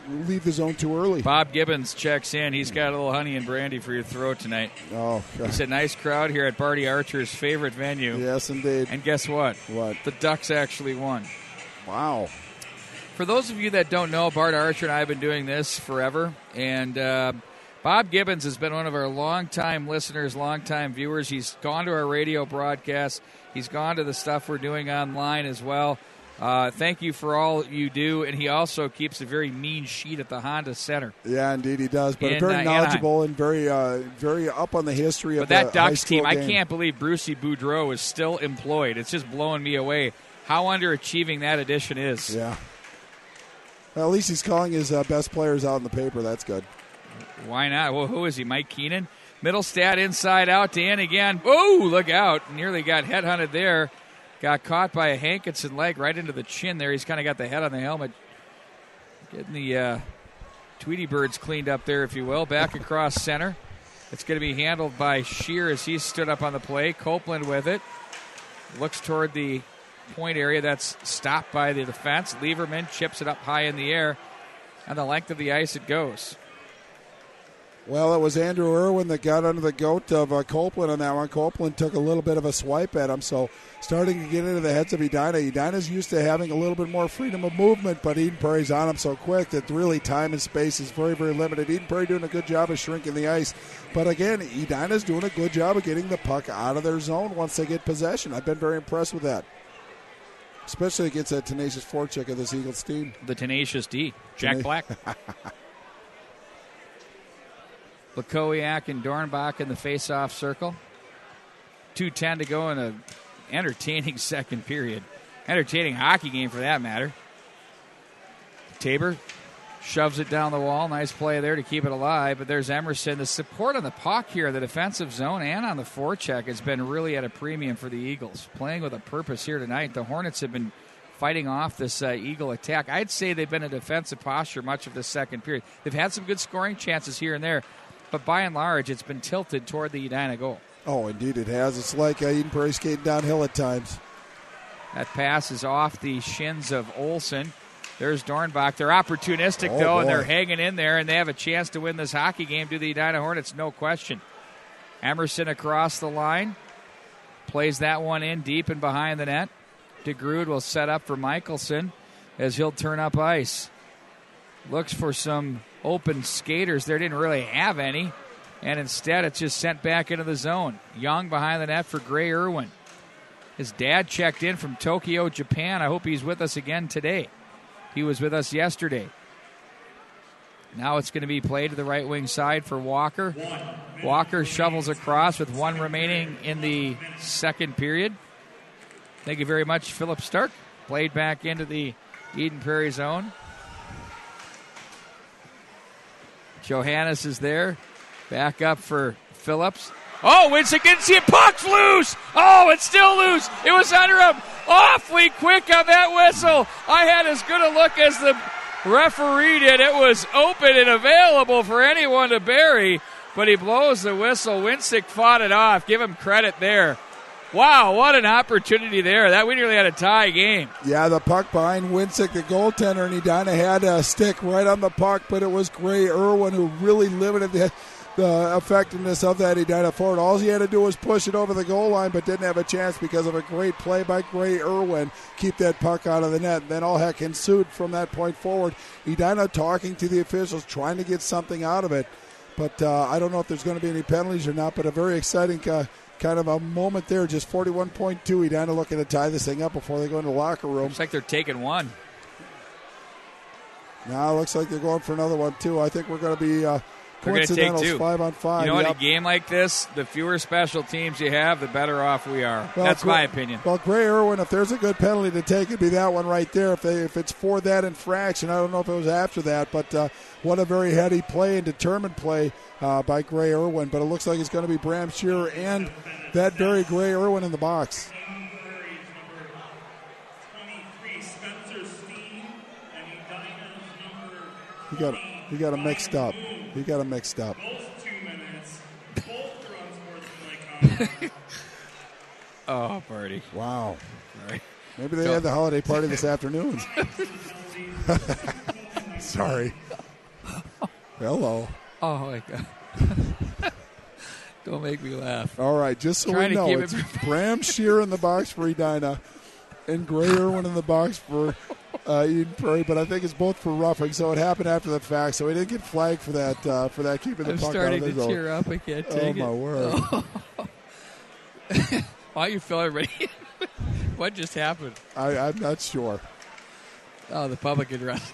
S19: leave the zone too early.
S18: Bob Gibbons checks in. He's got a little honey and brandy for your throat tonight.
S19: Oh, God.
S18: He said, nice crowd here at Barty Archer's favorite venue.
S19: Yes, indeed.
S18: And guess what?
S19: What?
S18: The Ducks actually won.
S19: Wow.
S18: For those of you that don't know, Bart Archer and I have been doing this forever. And Bob Gibbons has been one of our longtime listeners, longtime viewers. He's gone to our radio broadcasts. He's gone to the stuff we're doing online as well. Thank you for all you do. And he also keeps a very mean sheet at the Honda Center.
S19: Yeah, indeed he does. But very knowledgeable and very up on the history of the high school game. But that
S18: Ducks team, I can't believe Brucey Boudreau is still employed. It's just blowing me away how underachieving that addition is.
S19: Yeah. Well, at least he's calling his best players out in the paper. That's good.
S18: Why not? Well, who is he? Mike Keenan? Middlestad inside out to in again. Oh, look out. Nearly got headhunted there. Got caught by a Hankinson leg right into the chin there. He's kind of got the head on the helmet. Getting the Tweety Birds cleaned up there, if you will. Back across center. It's going to be handled by Shear as he stood up on the play. Copeland with it. Looks toward the point area. That's stopped by the defense. Lieberman chips it up high in the air. On the length of the ice it goes.
S19: Well, it was Andrew Irwin that got under the goat of Copeland on that one. Copeland took a little bit of a swipe at him, so starting to get into the heads of Edina. Edina's used to having a little bit more freedom of movement, but Eden Prairie's on him so quick that really time and space is very, very limited. Eden Prairie doing a good job of shrinking the ice. But again, Edina's doing a good job of getting the puck out of their zone once they get possession. I've been very impressed with that, especially against that tenacious forecheck of this Eagles team.
S18: The tenacious D, Jack Black. Lakowiak and Dornbach in the face-off circle. 2:10 to go in an entertaining second period. Entertaining hockey game for that matter. Tabor shoves it down the wall. Nice play there to keep it alive. But there's Emerson. The support on the puck here, the defensive zone and on the forecheck has been really at a premium for the Eagles. Playing with a purpose here tonight. The Hornets have been fighting off this Eagle attack. I'd say they've been in defensive posture much of the second period. They've had some good scoring chances here and there. But by and large, it's been tilted toward the Edina goal.
S19: Oh, indeed it has. It's like Eden Prairie skating downhill at times.
S18: That pass is off the shins of Olsen. There's Dornbach. They're opportunistic, though, and they're hanging in there, and they have a chance to win this hockey game to the Edina Hornets, no question. Emerson across the line. Plays that one in deep and behind the net. DeGrood will set up for Michelson as he'll turn up ice. Looks for some open skaters there, didn't really have any, and instead it's just sent back into the zone. Young behind the net for Gray Irwin. His dad checked in from Tokyo, Japan. I hope he's with us again today. He was with us yesterday. Now it's going to be played to the right wing side for Walker. Walker shovels across with one remaining in the second period. Thank you very much, Philip Stark. Played back into the Eden Prairie zone. Johannes is there. Back up for Phillips. Oh, Winston didn't see it. Puck's loose. Oh, it's still loose. It was under him. Awfully quick on that whistle. I had as good a look as the referee did. It was open and available for anyone to bury, but he blows the whistle. Winston fought it off. Give him credit there. Wow, what an opportunity there. That we nearly had a tie game.
S19: Yeah, the puck behind Winsick, the goaltender, and Edina had a stick right on the puck, but it was Gray Irwin who really limited the effectiveness of that Edina forward. All he had to do was push it over the goal line, but didn't have a chance because of a great play by Gray Irwin. Keep that puck out of the net. Then all heck ensued from that point forward. Edina talking to the officials, trying to get something out of it. But I don't know if there's going to be any penalties or not, but a very exciting kind of a moment there. Just 41.2. Edina looking to tie this thing up before they go into the locker room.
S18: Looks like they're taking one.
S19: Now it looks like they're going for another one, too. I think we're going to be coincidentals 5-on-5.
S18: You know, in a game like this, the fewer special teams you have, the better off we are.
S19: Well,
S18: that's my opinion.
S19: Well, Gray Irwin, if there's a good penalty to take, it'd be that one right there. If it's for that infraction, I don't know if it was after that, but what a very heady play and determined play by Gray Irwin. But it looks like it's going to be Bram Shearer and that very Gray Irwin in the box. He got him mixed up.
S18: Oh, party.
S19: Wow.
S18: Sorry.
S19: Maybe they had the holiday party this afternoon. Sorry. Hello.
S18: Oh, my God. Don't make me laugh.
S19: All right, just so we know, it's Bram Shearer in the box for Edina and Gray Irwin in the box for Eden Prairie, but I think it's both for roughing, so it happened after the fact, so he didn't get flagged for that keeping the puck out of the zone.
S18: I'm starting to tear up. I can't take it.
S19: Oh, my word.
S18: Why you fill everybody? What just happened?
S19: I'm not sure.
S18: Oh, the public address.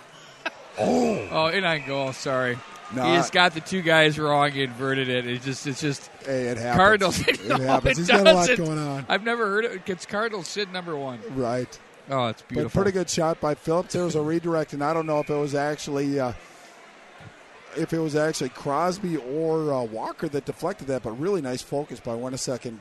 S19: Oh,
S18: in on goal. Sorry.
S19: No,
S18: he just got the two guys wrong. He inverted it. It's just.
S19: Hey, it happens.
S18: Cardinals.
S19: It happens. He's got a lot going on.
S18: I've never heard it. It's Cardinals Sid number one.
S19: Right.
S18: Oh, it's beautiful.
S19: But pretty good shot by Phillips. There was a redirect, and I don't know if it was actually Crosby or Walker that deflected that, but really nice focus by Winesek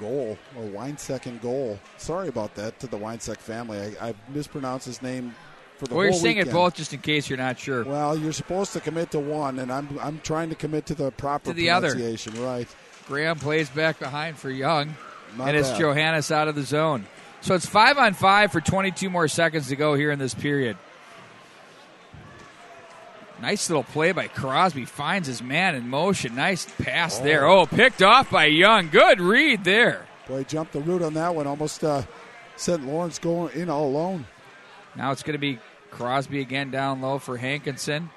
S19: goal. Sorry about that to the Winesek family. I mispronounced his name for the whole weekend.
S18: You're saying it both just in case you're not sure.
S19: Well, you're supposed to commit to one, and I'm trying to commit to the proper
S18: to the
S19: pronunciation.
S18: Other.
S19: Right.
S18: Graham plays back behind for Young.
S19: Not
S18: and it's
S19: bad.
S18: Johannes out of the zone. So it's 5-on-5 for 22 more seconds to go here in this period. Nice little play by Crosby. Finds his man in motion. Nice pass there. Oh, picked off by Young. Good read there.
S19: Boy, jumped the root on that one. Almost sent Lawrence going in all alone.
S18: Now it's going to be Crosby again down low for Hankinson.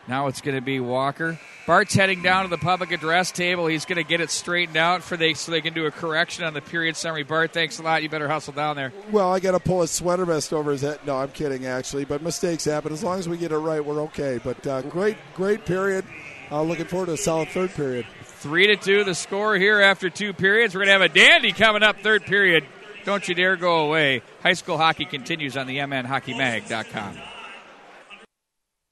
S18: Now it's going to be Walker. Bart's heading down to the public address table. He's going to get it straightened out so they can do a correction on the period summary. Bart, thanks a lot. You better hustle down there.
S19: Well, I got to pull his sweater vest over his head. No, I'm kidding, actually. But mistakes happen. As long as we get it right, we're okay. But great period. Looking forward to a solid third period.
S18: 3-2 the score here after 2 periods. We're going to have a dandy coming up third period. Don't you dare go away. High school hockey continues on the mnhockeymag.com.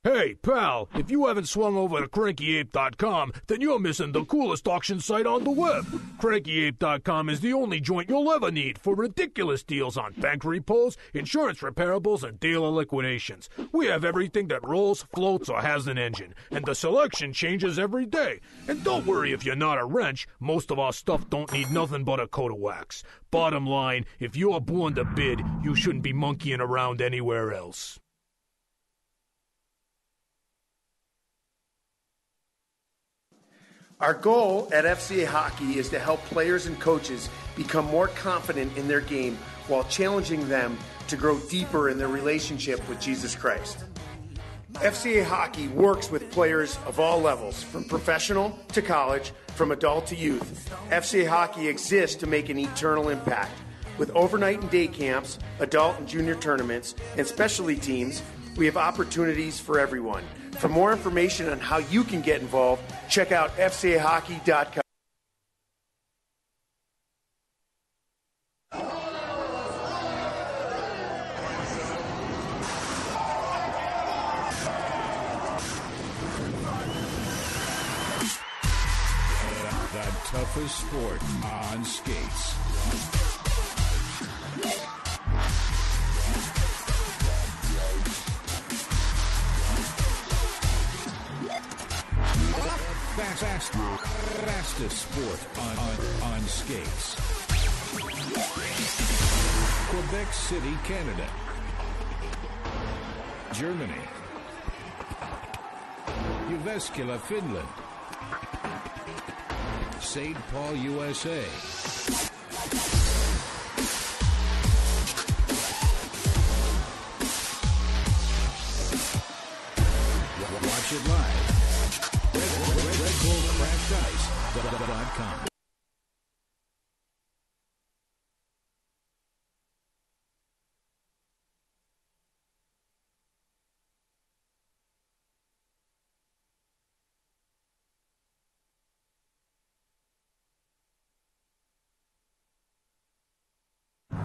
S6: Hey, pal, if you haven't swung over to CrankyApe.com, then you're missing the coolest auction site on the web. CrankyApe.com is the only joint you'll ever need for ridiculous deals on bank repos, insurance reparables, and dealer liquidations. We have everything that rolls, floats, or has an engine, and the selection changes every day. And don't worry if you're not a wrench, most of our stuff don't need nothing but a coat of wax. Bottom line, if you're born to bid, you shouldn't be monkeying around anywhere else.
S1: Our goal at FCA Hockey is to help players and coaches become more confident in their game while challenging them to grow deeper in their relationship with Jesus Christ. FCA Hockey works with players of all levels, from professional to college, from adult to youth. FCA Hockey exists to make an eternal impact. With overnight and day camps, adult and junior tournaments, and specialty teams, we have opportunities for everyone. For more information on how you can get involved, check out fcahockey.com.
S23: The toughest sport on skates. Fastest sport on skates. Quebec City, Canada. Germany. Jyväskylä, Finland. St. Paul, USA. Watch it live. RedBullCrashed.com.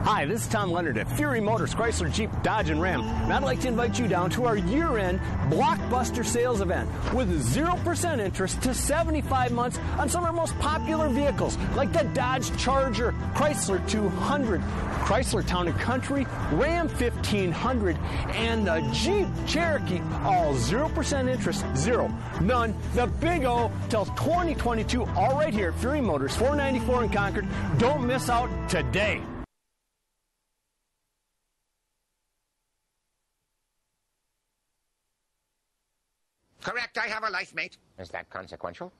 S24: Hi, this is Tom Leonard at Fury Motors, Chrysler, Jeep, Dodge, and Ram. And I'd like to invite you down to our year-end blockbuster sales event with 0% interest to 75 months on some of our most popular vehicles, like the Dodge Charger, Chrysler 200, Chrysler Town & Country, Ram 1500, and the Jeep Cherokee. All 0% interest, zero, none, the big O till 2022, all right here at Fury Motors, 494 in Concord. Don't miss out today.
S8: Correct, I have a life mate. Is that consequential?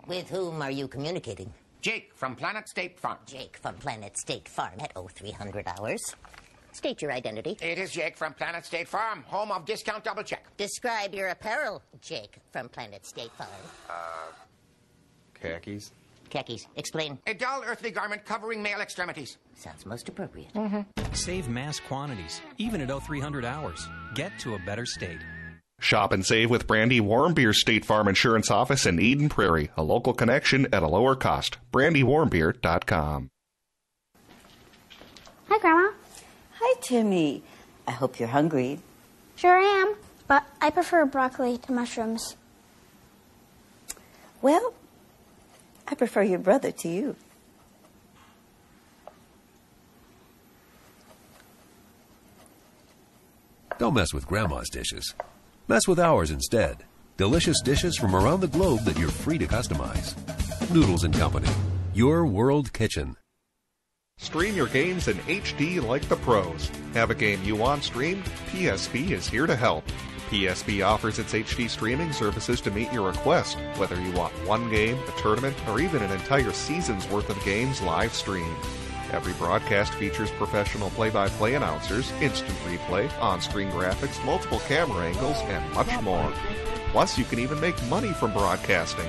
S9: With whom are you communicating?
S8: Jake from Planet State Farm.
S9: Jake from Planet State Farm at 0300 hours. State your identity.
S8: It is Jake from Planet State Farm, home of Discount Double Check.
S9: Describe your apparel, Jake from Planet State Farm.
S8: Khakis.
S9: Khakis. Explain.
S8: A dull earthly garment covering male extremities.
S9: Sounds most appropriate.
S5: Save mass quantities, even at 0300 hours. Get to a better state.
S7: Shop and save with Brandy Warmbier's State Farm Insurance Office in Eden Prairie. A local connection at a lower cost. BrandyWarmbier.com.
S2: Hi, Grandma.
S11: Hi, Timmy. I hope you're hungry.
S2: Sure am, but I prefer broccoli to mushrooms.
S11: Well, I prefer your brother to you.
S23: Don't mess with Grandma's dishes. Mess with ours instead. Delicious dishes from around the globe that you're free to customize. Noodles & Company, your world kitchen.
S7: Stream your games in HD like the pros. Have a game you want streamed? PSP is here to help. PSP offers its HD streaming services to meet your request, whether you want one game, a tournament, or even an entire season's worth of games live streamed. Every broadcast features professional play-by-play announcers, instant replay, on-screen graphics, multiple camera angles, and much more. Plus, you can even make money from broadcasting.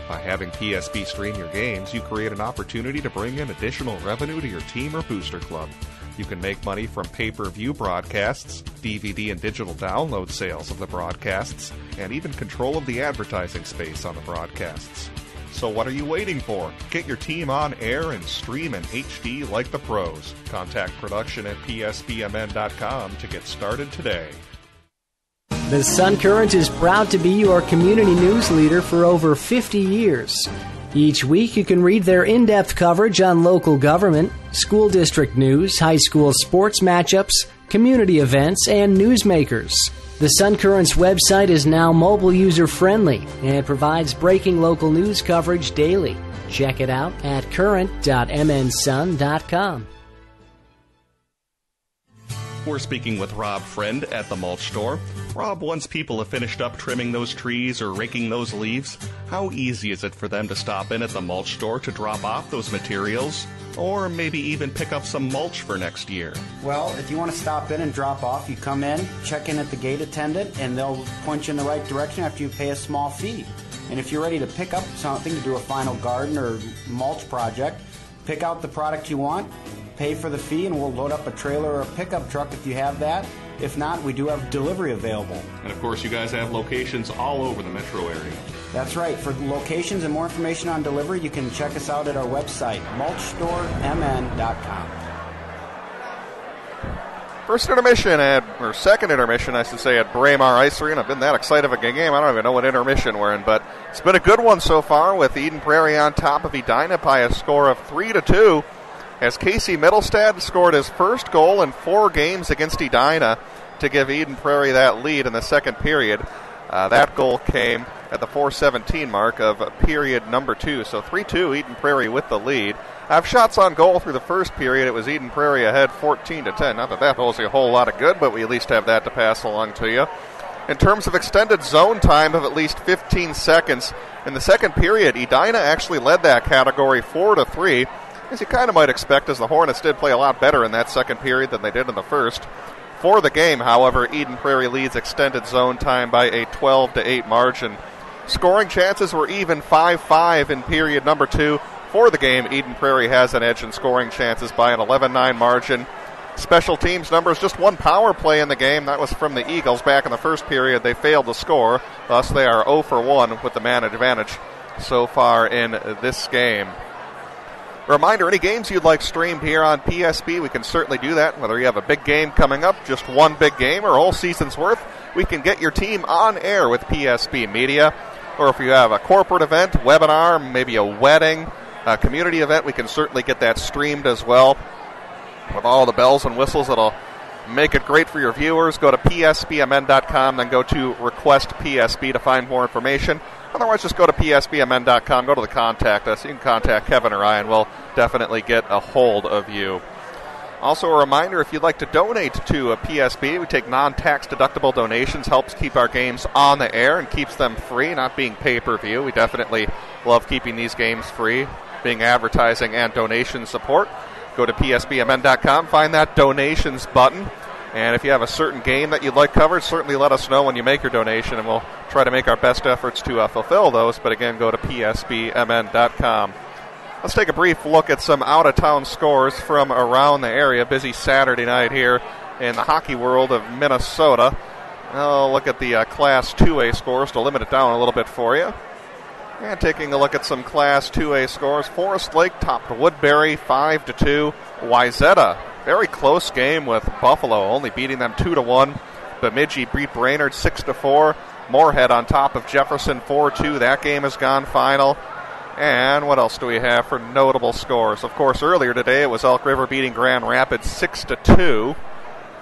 S7: By having PSP stream your games, you create an opportunity to bring in additional revenue to your team or booster club. You can make money from pay-per-view broadcasts, DVD and digital download sales of the broadcasts, and even control of the advertising space on the broadcasts. So what are you waiting for? Get your team on air and stream in HD like the pros. Contact production at psbmn.com to get started today.
S10: The Sun Current is proud to be your community news leader for over 50 years. Each week you can read their in-depth coverage on local government, school district news, high school sports matchups, community events, and newsmakers. The Sun Current's website is now mobile user-friendly and provides breaking local news coverage daily. Check it out at current.mnsun.com.
S7: We're speaking with Rob Friend at the mulch store. Rob, once people have finished up trimming those trees or raking those leaves, how easy is it for them to stop in at the mulch store to drop off those materials, or maybe even pick up some mulch for next year?
S12: Well, if you want to stop in and drop off, you come in, check in at the gate attendant, and they'll point you in the right direction after you pay a small fee. And if you're ready to pick up something to do a final garden or mulch project, pick out the product you want, pay for the fee, and we'll load up a trailer or a pickup truck if you have that. If not, we do have delivery available.
S7: And of course, you guys have locations all over the metro area.
S12: That's right. For locations and more information on delivery, you can check us out at our website, mulchstoremn.com.
S14: Second intermission, I should say, at Prairie Ice Arena. I've been that excited of a game. I don't even know what intermission we're in, but it's been a good one so far with Eden Prairie on top of Edina by a score of 3-2. As Casey Middlestad scored his first goal in 4 games against Edina to give Eden Prairie that lead in the second period. That goal came at the 4:17 mark of period number 2. So 3-2, Eden Prairie with the lead. Shots on goal through the first period. It was Eden Prairie ahead 14-10. Not that holds you a whole lot of good, but we at least have that to pass along to you. In terms of extended zone time of at least 15 seconds, in the second period, Edina actually led that category 4-3. As you kind of might expect, as the Hornets did play a lot better in that second period than they did in the first. For the game, however, Eden Prairie leads extended zone time by a 12-8 margin. Scoring chances were even 5-5 in period number 2. For the game, Eden Prairie has an edge in scoring chances by an 11-9 margin. Special teams numbers, just one power play in the game. That was from the Eagles back in the first period. They failed to score. Thus, they are 0 for 1 with the man advantage so far in this game. Reminder, any games you'd like streamed here on PSP, we can certainly do that. Whether you have a big game coming up, just one big game, or a whole season's worth, we can get your team on air with PSP Media. Or if you have a corporate event, webinar, maybe a wedding, a community event, we can certainly get that streamed as well. With all the bells and whistles that'll make it great for your viewers, go to psbmn.com, then go to Request PSP to find more information. Otherwise, just go to psbmn.com, go to the Contact Us. You can contact Kevin or I, and we'll definitely get a hold of you. Also, a reminder, if you'd like to donate to a PSP, we take non-tax deductible donations, helps keep our games on the air and keeps them free, not being pay-per-view. We definitely love keeping these games free, being advertising and donation support. Go to psbmn.com, find that donations button. And if you have a certain game that you'd like covered, certainly let us know when you make your donation, and we'll try to make our best efforts to fulfill those. But again, go to psbmn.com. Let's take a brief look at some out-of-town scores from around the area. Busy Saturday night here in the hockey world of Minnesota. I'll look at the Class 2A scores to limit it down a little bit for you. And taking a look at some Class 2A scores, Forest Lake topped Woodbury 5-2. Wayzata, very close game with Buffalo, only beating them 2-1. Bemidji beat Brainerd 6-4. Moorhead on top of Jefferson 4-2. That game has gone final. And what else do we have for notable scores? Of course, earlier today it was Elk River beating Grand Rapids 6-2.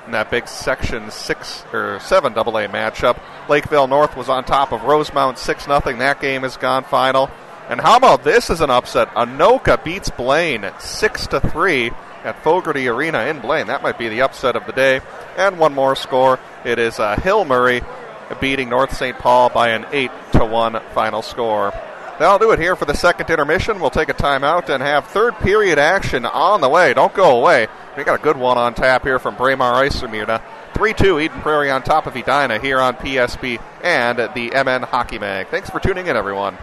S14: in that big Section 6 or 7 AA matchup. Lakeville North was on top of Rosemount 6-0. That game is gone final. And how about this as an upset? Anoka beats Blaine 6-3 at Fogarty Arena in Blaine. That might be the upset of the day. And one more score. It is Hill Murray beating North St. Paul by an 8-1 final score. That'll do it here for the second intermission. We'll take a timeout and have third period action on the way. Don't go away. We got a good one on tap here from Braemar Isermina. 3-2 Eden Prairie on top of Edina here on PSB and the MN Hockey Mag. Thanks for tuning in, everyone.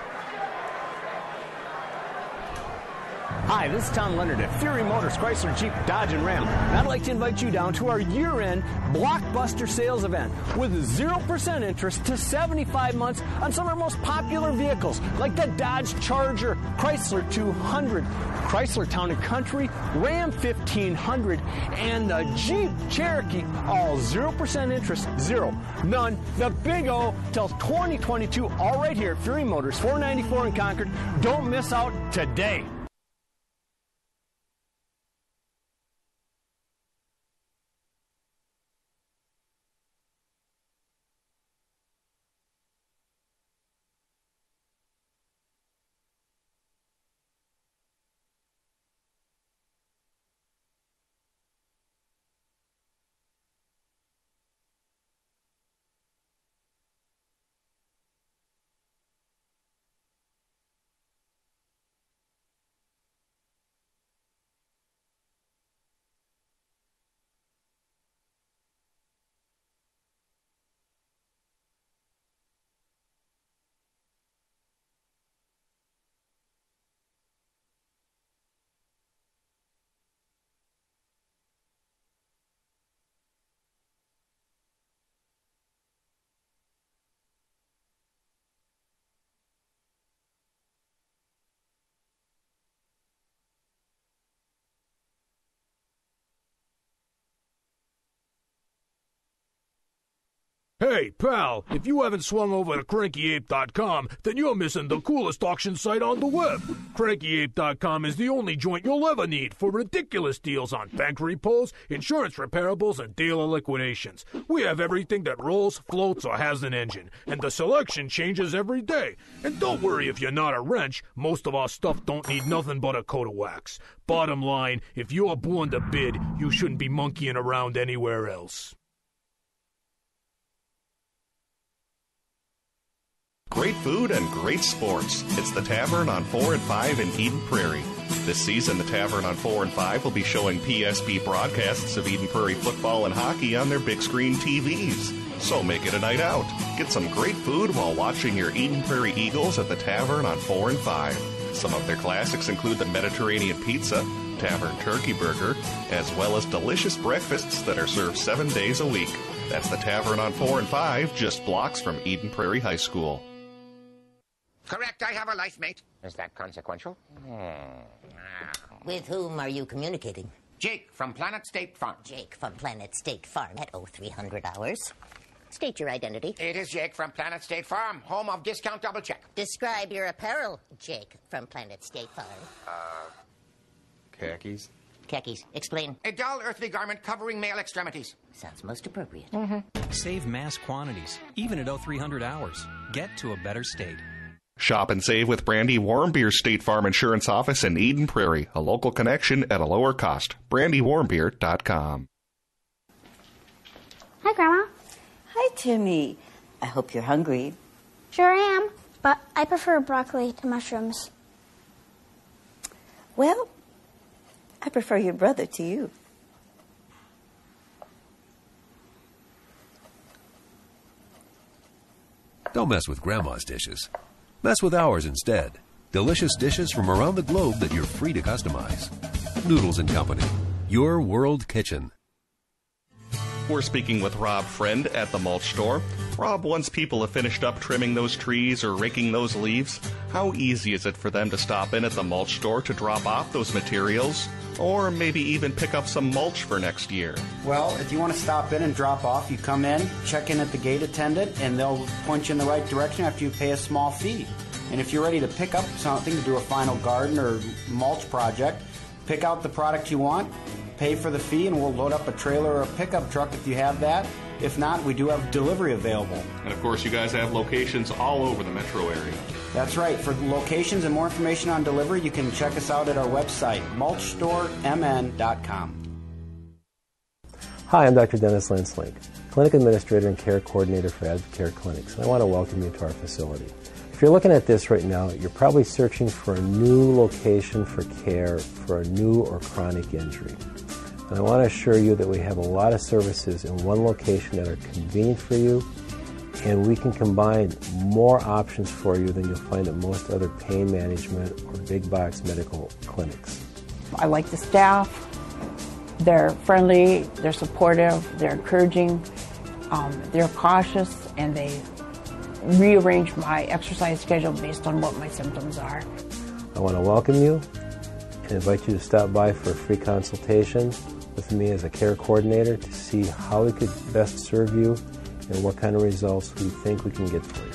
S24: Hi, this is Tom Leonard at Fury Motors, Chrysler, Jeep, Dodge, and Ram. And I'd like to invite you down to our year-end blockbuster sales event with 0% interest to 75 months on some of our most popular vehicles, like the Dodge Charger, Chrysler 200, Chrysler Town & Country, Ram 1500, and the Jeep Cherokee. All 0% interest, zero, none, the big O till 2022, all right here at Fury Motors, 494 in Concord. Don't miss out today.
S6: Hey, pal, if you haven't swung over to CrankyApe.com, then you're missing the coolest auction site on the web. CrankyApe.com is the only joint you'll ever need for ridiculous deals on bank repos, insurance reparables, and dealer liquidations. We have everything that rolls, floats, or has an engine, and the selection changes every day. And don't worry if you're not a wrench, most of our stuff don't need nothing but a coat of wax. Bottom line, if you're born to bid, you shouldn't be monkeying around anywhere else.
S7: Great food and great sports. It's the Tavern on 4 and 5 in Eden Prairie. This season, the Tavern on 4 and 5 will be showing PSB broadcasts of Eden Prairie football and hockey on their big screen TVs. So make it a night out. Get some great food while watching your Eden Prairie Eagles at the Tavern on 4 and 5. Some of their classics include the Mediterranean pizza, Tavern turkey burger, as well as delicious breakfasts that are served 7 days a week. That's the Tavern on 4 and 5, just blocks from Eden Prairie High School.
S8: Correct, I have a life mate. Is that consequential?
S9: With whom are you communicating?
S8: Jake from Planet State Farm.
S9: Jake from Planet State Farm at 0300 hours. State your identity.
S8: It is Jake from Planet State Farm, home of Discount Double Check.
S9: Describe your apparel, Jake from Planet State Farm.
S13: Khakis.
S9: Khakis. Explain.
S8: A dull earthly garment covering male extremities.
S9: Sounds most appropriate.
S5: Save mass quantities, even at 0300 hours. Get to a better state.
S7: Shop and save with Brandy Warmbier's State Farm Insurance Office in Eden Prairie. A local connection at a lower cost. BrandyWarmbier.com.
S2: Hi, Grandma.
S11: Hi, Timmy. I hope you're hungry.
S2: Sure am, but I prefer broccoli to mushrooms.
S11: Well, I prefer your brother to you.
S23: Don't mess with Grandma's dishes. Mess with ours instead. Delicious dishes from around the globe that you're free to customize. Noodles & Company, your world kitchen.
S7: We're speaking with Rob Friend at the mulch store. Rob, once people have finished up trimming those trees or raking those leaves, how easy is it for them to stop in at the mulch store to drop off those materials, or maybe even pick up some mulch for next year?
S12: Well, if you want to stop in and drop off, you come in, check in at the gate attendant, and they'll point you in the right direction after you pay a small fee. And if you're ready to pick up something to do a final garden or mulch project, pick out the product you want, pay for the fee, and we'll load up a trailer or a pickup truck if you have that. If not, we do have delivery available.
S25: And of course, you guys have locations all over the metro area.
S12: That's right. For locations and more information on delivery, you can check us out at our website, mulchstoremn.com.
S13: Hi, I'm Dr. Dennis Lenslink, Clinic Administrator and Care Coordinator for Advocare Clinics, and I want to welcome you to our facility. If you're looking at this right now, you're probably searching for a new location for care for a new or chronic injury. And I want to assure you that we have a lot of services in one location that are convenient for you, and we can combine more options for you than you'll find at most other pain management or big box medical clinics.
S15: I like the staff. They're friendly, they're supportive, they're encouraging, they're cautious, and they rearrange my exercise schedule based on what my symptoms are.
S13: I want to welcome you and invite you to stop by for a free consultation with me as a care coordinator to see how we could best serve you and what kind of results we think we can get for you.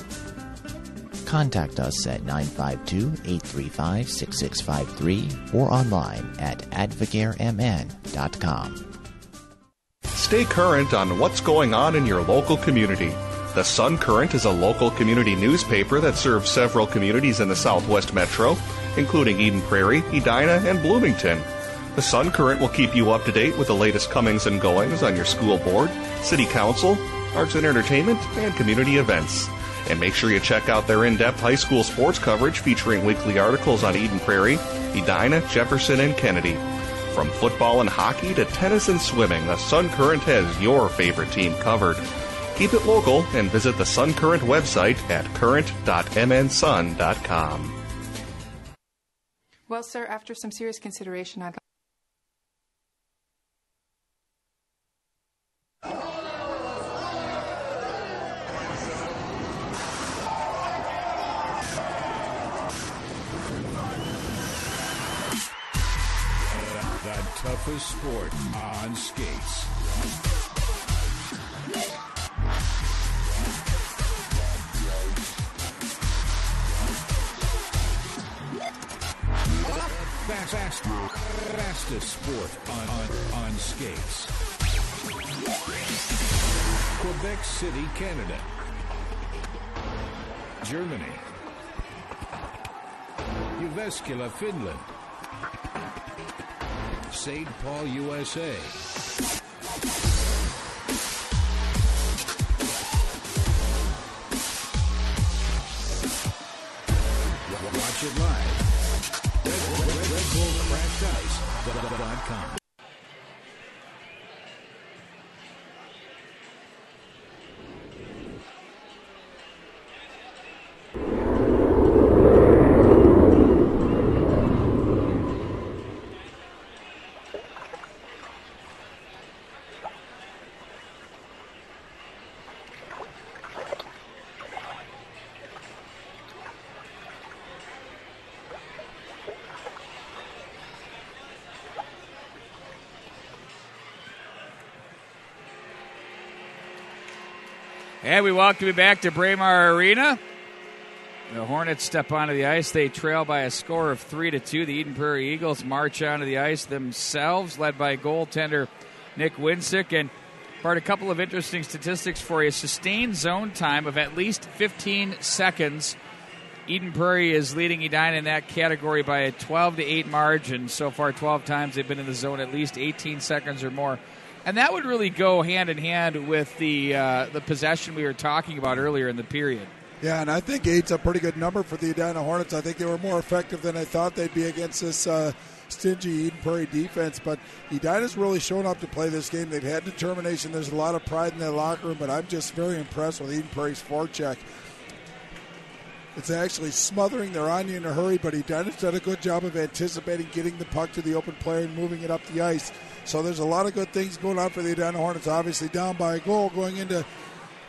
S16: Contact us at 952-835-6653 or online at advocaremn.com.
S7: Stay current on what's going on in your local community. The Sun Current is a local community newspaper that serves several communities in the Southwest Metro, including Eden Prairie, Edina, and Bloomington. The Sun Current will keep you up to date with the latest comings and goings on your school board, city council, arts and entertainment, and community events. And make sure you check out their in-depth high school sports coverage featuring weekly articles on Eden Prairie, Edina, Jefferson, and Kennedy. From football and hockey to tennis and swimming, the Sun Current has your favorite team covered. Keep it local and visit the Sun Current website at current.mnsun.com.
S17: Well, sir, after some serious consideration, I'd
S20: The toughest sport on skates. Fastest sport on skates. Quebec City, Canada. Germany. Jyväskylä, Finland. St. Paul, USA. Watch it live. Red Bull Crash Ice.com.
S18: And we welcome you back to Braemar Arena. The Hornets step onto the ice. They trail by a score of 3-2. The Eden Prairie Eagles march onto the ice themselves, led by goaltender Nick Winsick. And Bart, a couple of interesting statistics for you. Sustained zone time of at least 15 seconds. Eden Prairie is leading Edina in that category by a 12-8 margin. So far, 12 times they've been in the zone at least 18 seconds or more. And that would really go hand in hand with the possession we were talking about earlier in the period.
S19: Yeah, and I think 8's a pretty good number for the Edina Hornets. I think they were more effective than I thought they'd be against this stingy Eden Prairie defense. But Edina's really shown up to play this game. They've had determination. There's a lot of pride in their locker room, but I'm just very impressed with Eden Prairie's forecheck. It's actually smothering. They're on you in a hurry, but Edina's done a good job of anticipating getting the puck to the open player and moving it up the ice. So there's a lot of good things going on for the Edina Hornets. Obviously down by a goal going into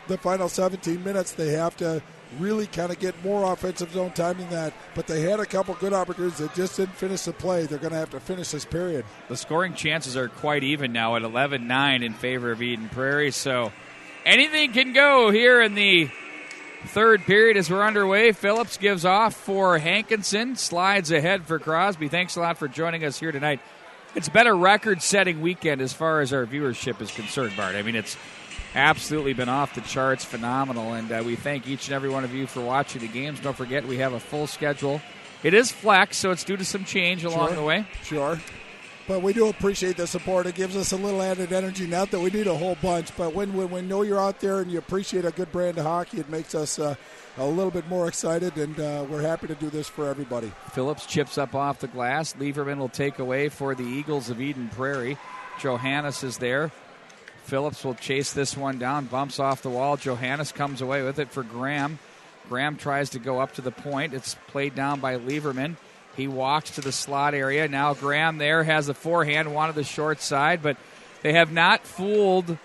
S19: the final 17 minutes. They have to really kind of get more offensive zone time than that. But they had a couple good opportunities. They just didn't finish the play. They're going to have to finish this period.
S18: The scoring chances are quite even now at 11-9 in favor of Eden Prairie. So anything can go here in the third period as we're underway. Phillips gives off for Hankinson. Slides ahead for Crosby. Thanks a lot for joining us here tonight It's been a record-setting weekend as far as our viewership is concerned, Bart. I mean, it's absolutely been off the charts, phenomenal, and we thank each and every one of you for watching the games. Don't forget, we have a full schedule. It is flex, so it's due to some change along the way.
S19: Sure. But we do appreciate the support. It gives us a little added energy. Not that we need a whole bunch, but when we know you're out there and you appreciate a good brand of hockey, it makes us a little bit more excited, and we're happy to do this for everybody.
S18: Phillips chips up off the glass. Lieberman will take away for the Eagles of Eden Prairie. Johannes is there. Phillips will chase this one down, bumps off the wall. Johannes comes away with it for Graham. Graham tries to go up to the point. It's played down by Lieberman. He walks to the slot area. Now Graham there has the forehand, wanted the short side, but they have not fooled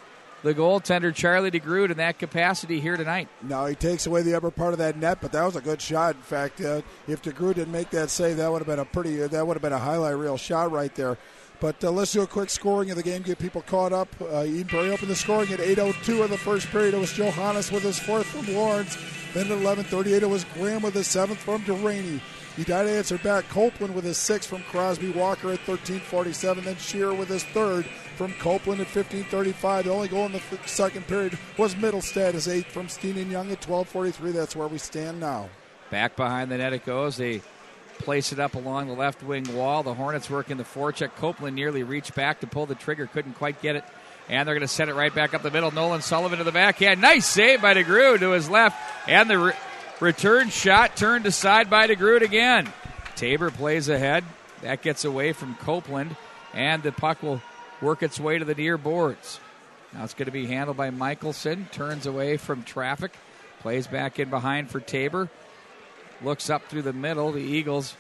S18: the goaltender, Charlie DeGroot, in that capacity here tonight.
S19: No, he takes away the upper part of that net, but that was a good shot. In fact, if DeGroot didn't make that save, that would have been a highlight reel shot right there. But let's do a quick scoring of the game, get people caught up. Eden Prairie opened the scoring at 8:02 of the first period. It was Johannes with his fourth from Lawrence. Then at 11:38, it was Graham with his seventh from Delaney. Edina answered back. Copeland with his sixth from Crosby Walker at 13:47. Then Shearer with his third from Copeland at 15:35. The only goal in the second period was Middlestad, his eighth from Steen and Young at 12:43. That's where we stand now.
S18: Back behind the net it goes. They place it up along the left wing wall. The Hornets working the forecheck. Copeland nearly reached back to pull the trigger. Couldn't quite get it. And they're going to set it right back up the middle. Nolan Sullivan to the backhand. Nice save by DeGroot to his left. And the return shot turned aside by DeGroot again. Tabor plays ahead. That gets away from Copeland. And the puck will work its way to the near boards. Now it's going to be handled by Michelson. Turns away from traffic. Plays back in behind for Tabor. Looks up through the middle. The Eagles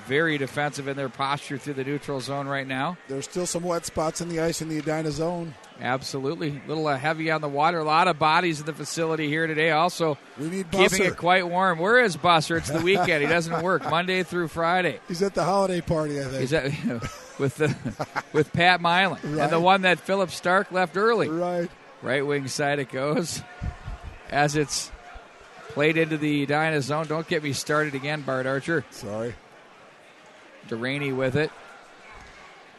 S18: very defensive in their posture through the neutral zone right now.
S19: There's still some wet spots in the ice in the Edina zone.
S18: Absolutely. A little heavy on the water. A lot of bodies in the facility here today. Also,
S19: we need
S18: keeping it quite warm. Where is Busser? It's the weekend. He doesn't work Monday through Friday.
S19: He's at the holiday party, I think.
S18: He's at, with Pat Milan. Right. And the one that Philip Stark left early. Right wing side it goes. As it's played into the Edina zone. Don't get me started again, Bart Archer.
S19: Sorry.
S18: Delaney with it.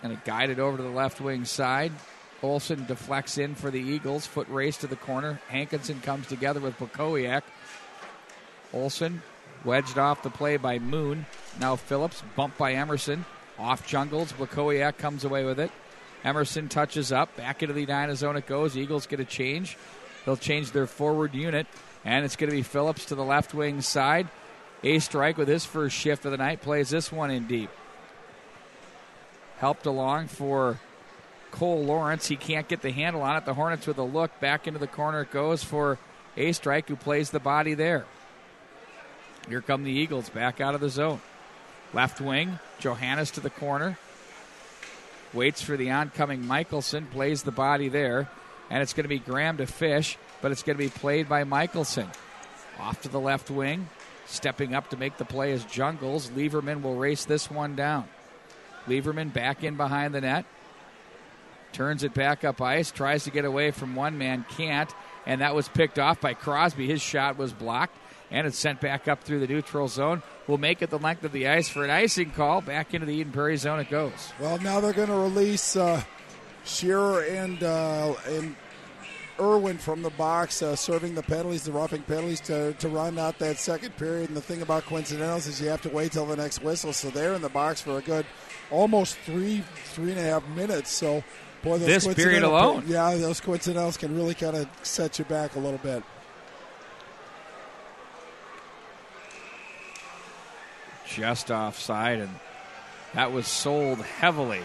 S18: And it guided over to the left wing side. Olsen deflects in for the Eagles. Foot race to the corner. Hankinson comes together with Bukowiak. Olsen wedged off the play by Moon. Now Phillips bumped by Emerson. Off Jungles. Bukowiak comes away with it. Emerson touches up. Back into the Edina zone it goes. Eagles get a change. They'll change their forward unit. And it's going to be Phillips to the left wing side. A-Strike with his first shift of the night. Plays this one in deep. Helped along for Cole Lawrence. He can't get the handle on it. The Hornets with a look. Back into the corner it goes for A-Strike, who plays the body there. Here come the Eagles back out of the zone. Left wing. Johannes to the corner. Waits for the oncoming Michelson. Plays the body there. And it's going to be Graham to Fish, but it's going to be played by Michelson. Off to the left wing. Stepping up to make the play is Jungles. Lieberman will race this one down. Lieberman back in behind the net. Turns it back up ice. Tries to get away from one man. Can't. And that was picked off by Crosby. His shot was blocked. And it's sent back up through the neutral zone. Will make it the length of the ice for an icing call. Back into the Eden Prairie zone it goes.
S19: Well, now they're going to release Shearer and Irwin from the box, serving the penalties, the roughing penalties, to run out that second period. And the thing about coincidentals is you have to wait till the next whistle. So they're in the box for a good almost three and a half minutes. So, boy, those
S18: this period alone.
S19: Yeah, those coincidentals can really kind of set you back a little bit.
S18: Just offside, and that was sold heavily.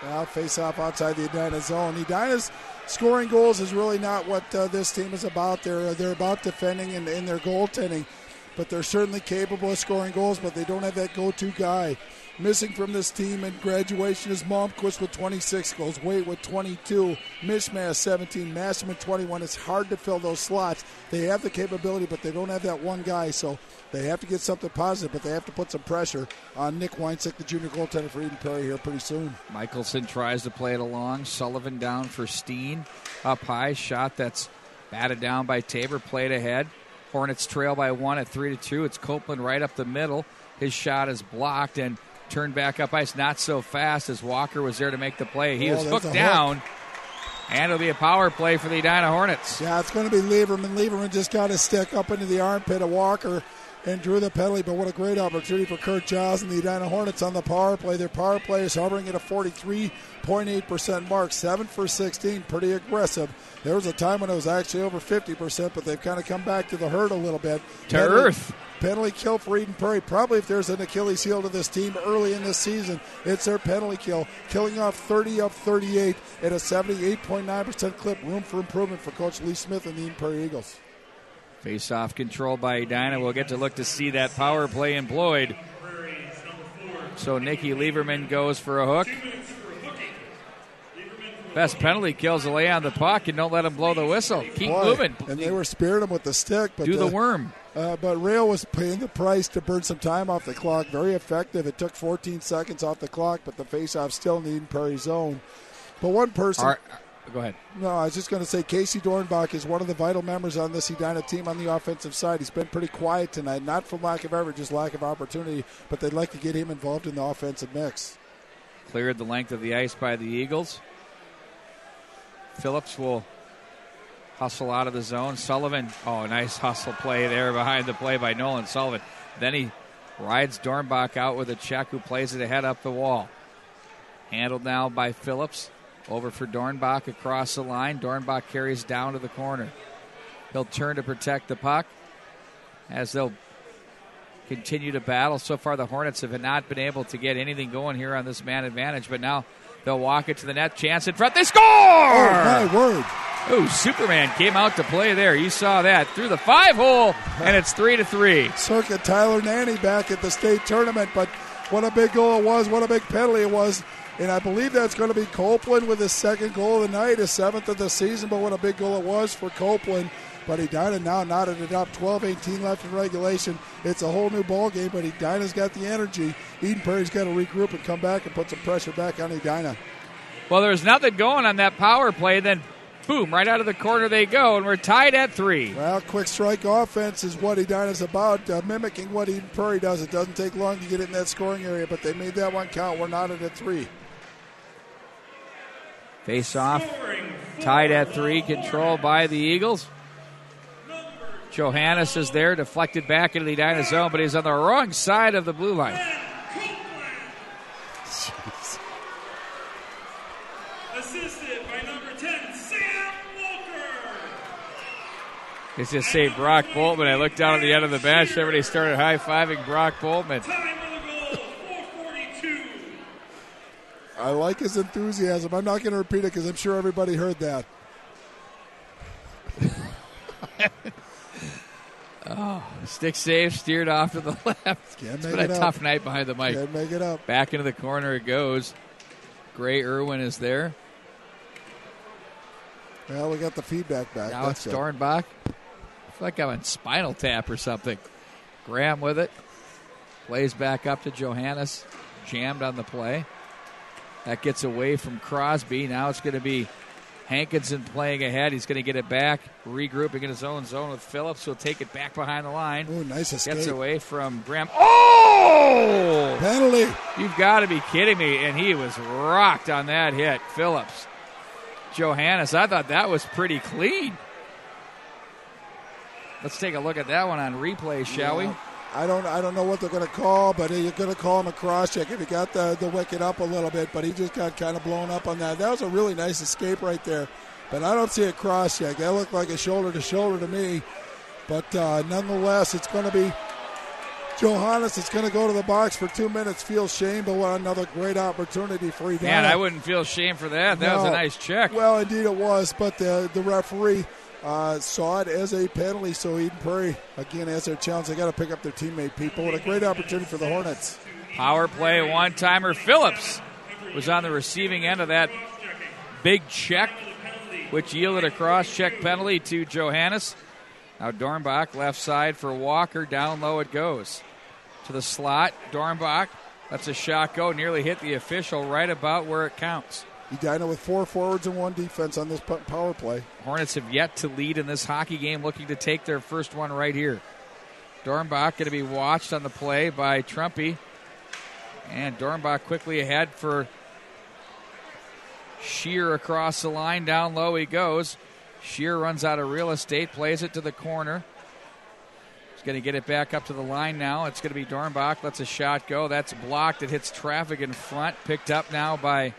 S19: Now face off outside the Edina zone. Edina's scoring goals is really not what this team is about. They're about defending and their goaltending, but they're certainly capable of scoring goals, but they don't have that go-to guy. Missing from this team in graduation is Malmquist with 26 goals, Waite with 22, Mishmash 17, Masterman 21. It's hard to fill those slots. They have the capability, but they don't have that one guy, so they have to get something positive, but they have to put some pressure on Nick Weinsick, the junior goaltender for Eden Prairie, here pretty soon.
S18: Michelson tries to play it along. Sullivan down for Steen. Up high, shot that's batted down by Tabor, played ahead. Hornets trail by one at 3-2. It's Copeland right up the middle. His shot is blocked, and turned back up ice, not so fast as Walker was there to make the play. He was
S19: there's
S18: hooked
S19: a
S18: down,
S19: hook.
S18: and it'll be a power play for the Edina Hornets.
S19: Yeah, it's going to be Lieberman. Lieberman just got his stick up into the armpit of Walker and drew the penalty, but what a great opportunity for Kurt Giles and the Edina Hornets on the power play. Their power play is hovering at a 43.8% mark, 7 for 16, pretty aggressive. There was a time when it was actually over 50%, but they've kind of come back to the herd a little bit.
S18: Earth.
S19: Penalty kill for Eden Prairie. Probably if there's an Achilles heel to this team early in this season, it's their penalty kill. Killing off 30 of 38 at a 78.9% clip. Room for improvement for Coach Lee Smith and the Eden Prairie Eagles.
S18: Face-off control by Edina. We'll get to look to see that power play employed. So Nicky Lieberman goes for a hook. Best penalty kills to lay on the puck and don't let him blow the whistle. Keep moving.
S19: And they were spearing him with the stick. But
S18: do the worm.
S19: But Rail was paying the price to burn some time off the clock. Very effective. It took 14 seconds off the clock, but the face-off still in the Eden Prairie zone. But one person...
S18: Go ahead.
S19: No, I was just going to say Casey Dornbach is one of the vital members on this Edina team on the offensive side. He's been pretty quiet tonight, not from lack of effort, just lack of opportunity, but they'd like to get him involved in the offensive mix.
S18: Cleared the length of the ice by the Eagles. Phillips will hustle out of the zone. Sullivan, nice hustle play there behind the play by Nolan Sullivan. Then he rides Dornbach out with a check, who plays it ahead up the wall. Handled now by Phillips. Over for Dornbach across the line. Dornbach carries down to the corner. He'll turn to protect the puck as they'll continue to battle. So far, the Hornets have not been able to get anything going here on this man advantage, but now they'll walk it to the net. Chance in front. They score!
S19: Oh, my word.
S18: Oh, Superman came out to play there. You saw that. Through the 5-hole, and it's 3-3.
S19: Circa Tyler Nanny back at the state tournament, but what a big goal it was. What a big penalty it was. And I believe that's going to be Copeland with his second goal of the night, his 7th of the season. But what a big goal it was for Copeland. But Edina now knotted it up. 12-18 left in regulation. It's a whole new ball game, but Edina's got the energy. Eden Prairie's got to regroup and come back and put some pressure back on Edina.
S18: Well, there's nothing going on that power play. Then, boom, right out of the corner they go, and we're tied at 3.
S19: Well, quick strike offense is what Edina's about, mimicking what Eden Prairie does. It doesn't take long to get in that scoring area, but they made that one count. We're knotted at 3.
S18: Face off, tied at 3, controlled by the Eagles. Johannes is there, deflected back into the Edina zone, but he's on the wrong side of the blue line.
S1: Jeez. Assisted by number 10, Sam Walker.
S18: It's just say Brock Boltman. I looked down at the end of the bench. Everybody started high-fiving Brock Boltman.
S19: I like his enthusiasm. I'm not going to repeat it because I'm sure everybody heard that.
S18: Stick save, steered off to the left. It's been a tough night behind the mic.
S19: Can't make it up.
S18: Back into the corner it goes. Gray Irwin is there.
S19: Well, we got the feedback back.
S18: Now it's Dornbach. I feel like I'm on Spinal Tap or something. Graham with it. Plays back up to Johannes. Jammed on the play. That gets away from Crosby. Now it's going to be Hankinson playing ahead. He's going to get it back, regrouping in his own zone with Phillips. He'll take it back behind the line.
S19: Oh, nice escape.
S18: Gets away from Graham. Oh!
S19: Penalty.
S18: You've got to be kidding me. And he was rocked on that hit. Phillips. Johannes, I thought that was pretty clean. Let's take a look at that one on replay, shall we?
S19: I don't know what they're going to call, but you're going to call him a cross check if he got the wicket up a little bit, but he just got kind of blown up on that. That was a really nice escape right there, but I don't see a cross check. That looked like a shoulder-to-shoulder to me, but nonetheless, it's going to be Johannes. It's going to go to the box for 2 minutes. Feels shame, but what another great opportunity for Edina.
S18: Man, I wouldn't feel shame for that. That was a nice check.
S19: Well, indeed it was, but the referee saw it as a penalty, so Eden Prairie, again, has their challenge. They got to pick up their teammate, people. What a great opportunity for the Hornets.
S18: Power play, one-timer. Phillips was on the receiving end of that big check, which yielded a cross-check penalty to Johannes. Now Dornbach, left side for Walker. Down low it goes. To the slot, Dornbach. That's a shot go. Nearly hit the official right about where it counts.
S19: Edina with 4 forwards and 1 defense on this power play.
S18: Hornets have yet to lead in this hockey game, looking to take their first one right here. Dornbach going to be watched on the play by Trumpy. And Dornbach quickly ahead for Shear across the line. Down low he goes. Shear runs out of real estate, plays it to the corner. He's going to get it back up to the line now. It's going to be Dornbach. Lets a shot go. That's blocked. It hits traffic in front. Picked up now by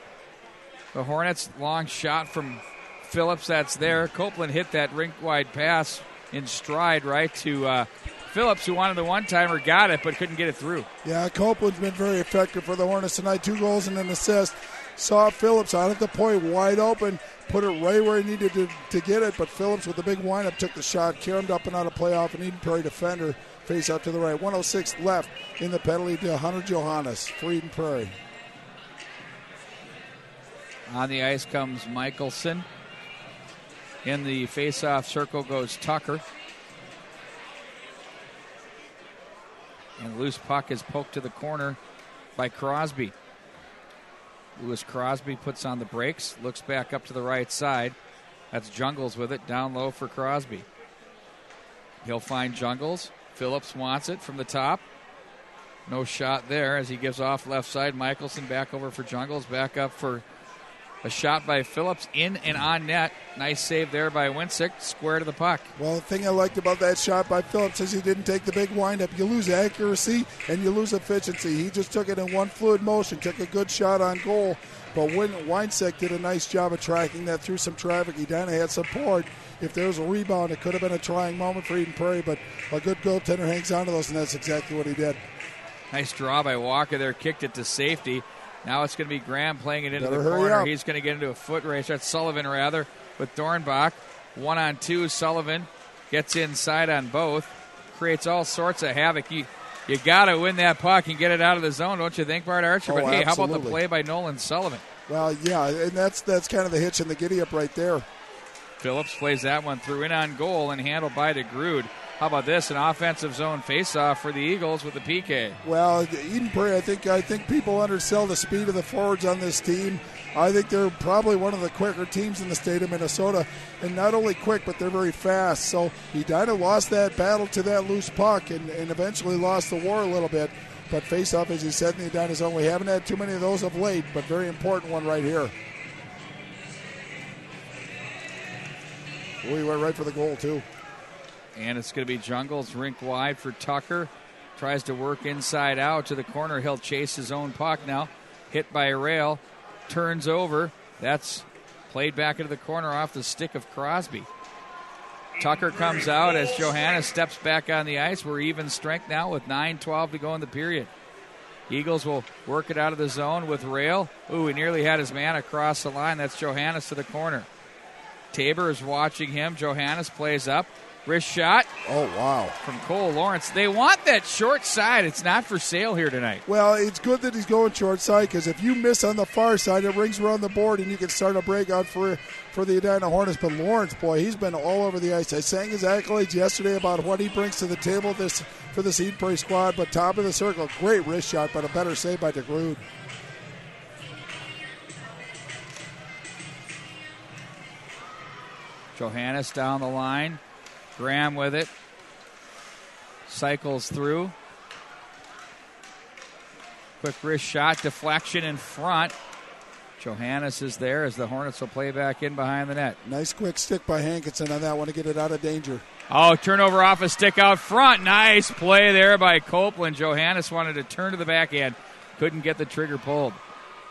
S18: the Hornets. Long shot from Phillips. That's there. Copeland hit that rink-wide pass in stride right to Phillips, who wanted the one-timer, got it, but couldn't get it through.
S19: Yeah, Copeland's been very effective for the Hornets tonight. 2 goals and an assist. Saw Phillips out at the point, wide open, put it right where he needed to get it, but Phillips with the big windup took the shot, carried up and out of play off an Eden Prairie defender. Face out to the right. 106 left in the penalty to Hunter Johannes for Eden Prairie.
S18: On the ice comes Michelson. In the face-off circle goes Tucker. And loose puck is poked to the corner by Crosby. Lewis Crosby puts on the brakes, looks back up to the right side. That's Jungles with it, down low for Crosby. He'll find Jungles. Phillips wants it from the top. No shot there as he gives off left side. Michelson back over for Jungles, back up for a shot by Phillips, in and on net. Nice save there by Winsick, square to the puck.
S19: Well, the thing I liked about that shot by Phillips is he didn't take the big windup. You lose accuracy and you lose efficiency. He just took it in one fluid motion, took a good shot on goal. But Winsick did a nice job of tracking that through some traffic. Edina had support. If there was a rebound, it could have been a trying moment for Eden Prairie, but a good goaltender hangs on to those, and that's exactly what he did.
S18: Nice draw by Walker there, kicked it to safety. Now it's going to be Graham playing it into the corner. He's going to get into a foot race. That's Sullivan, rather, with Dornbach. 1-on-2. Sullivan gets inside on both. Creates all sorts of havoc. You got to win that puck and get it out of the zone, don't you think, Bart Archer? But, hey,
S19: absolutely.
S18: How about the play by Nolan Sullivan?
S19: Well, yeah, and that's kind of the hitch and the giddy-up right there.
S18: Phillips plays that one through in on goal and handled by DeGrude. How about this? An offensive zone faceoff for the Eagles with the PK.
S19: Well, Eden Prairie, I think people undersell the speed of the forwards on this team. I think they're probably one of the quicker teams in the state of Minnesota. And not only quick, but they're very fast. So Edina lost that battle to that loose puck and eventually lost the war a little bit. But faceoff, as you said, in the Edina zone, we haven't had too many of those of late, but very important one right here. We went right for the goal, too.
S18: And it's going to be Jungles, rink wide for Tucker. Tries to work inside out to the corner. He'll chase his own puck now. Hit by a rail. Turns over. That's played back into the corner off the stick of Crosby. Tucker comes out as Johannes steps back on the ice. We're even strength now with 9:12 to go in the period. Eagles will work it out of the zone with Rail. Ooh, he nearly had his man across the line. That's Johannes to the corner. Tabor is watching him. Johannes plays up. Wrist shot.
S19: Oh, wow.
S18: From Cole Lawrence. They want that short side. It's not for sale here tonight.
S19: Well, it's good that he's going short side because if you miss on the far side, it rings around the board and you can start a breakout for the Edina Hornets. But Lawrence, boy, he's been all over the ice. I sang his accolades yesterday about what he brings to the table for the Eden Prairie squad. But top of the circle, great wrist shot, but a better save by DeGrude.
S18: Johannes down the line. Graham with it. Cycles through. Quick wrist shot. Deflection in front. Johannes is there as the Hornets will play back in behind the net.
S19: Nice quick stick by Hankinson on that one to get it out of danger.
S18: Oh, turnover off a stick out front. Nice play there by Copeland. Johannes wanted to turn to the backhand. Couldn't get the trigger pulled.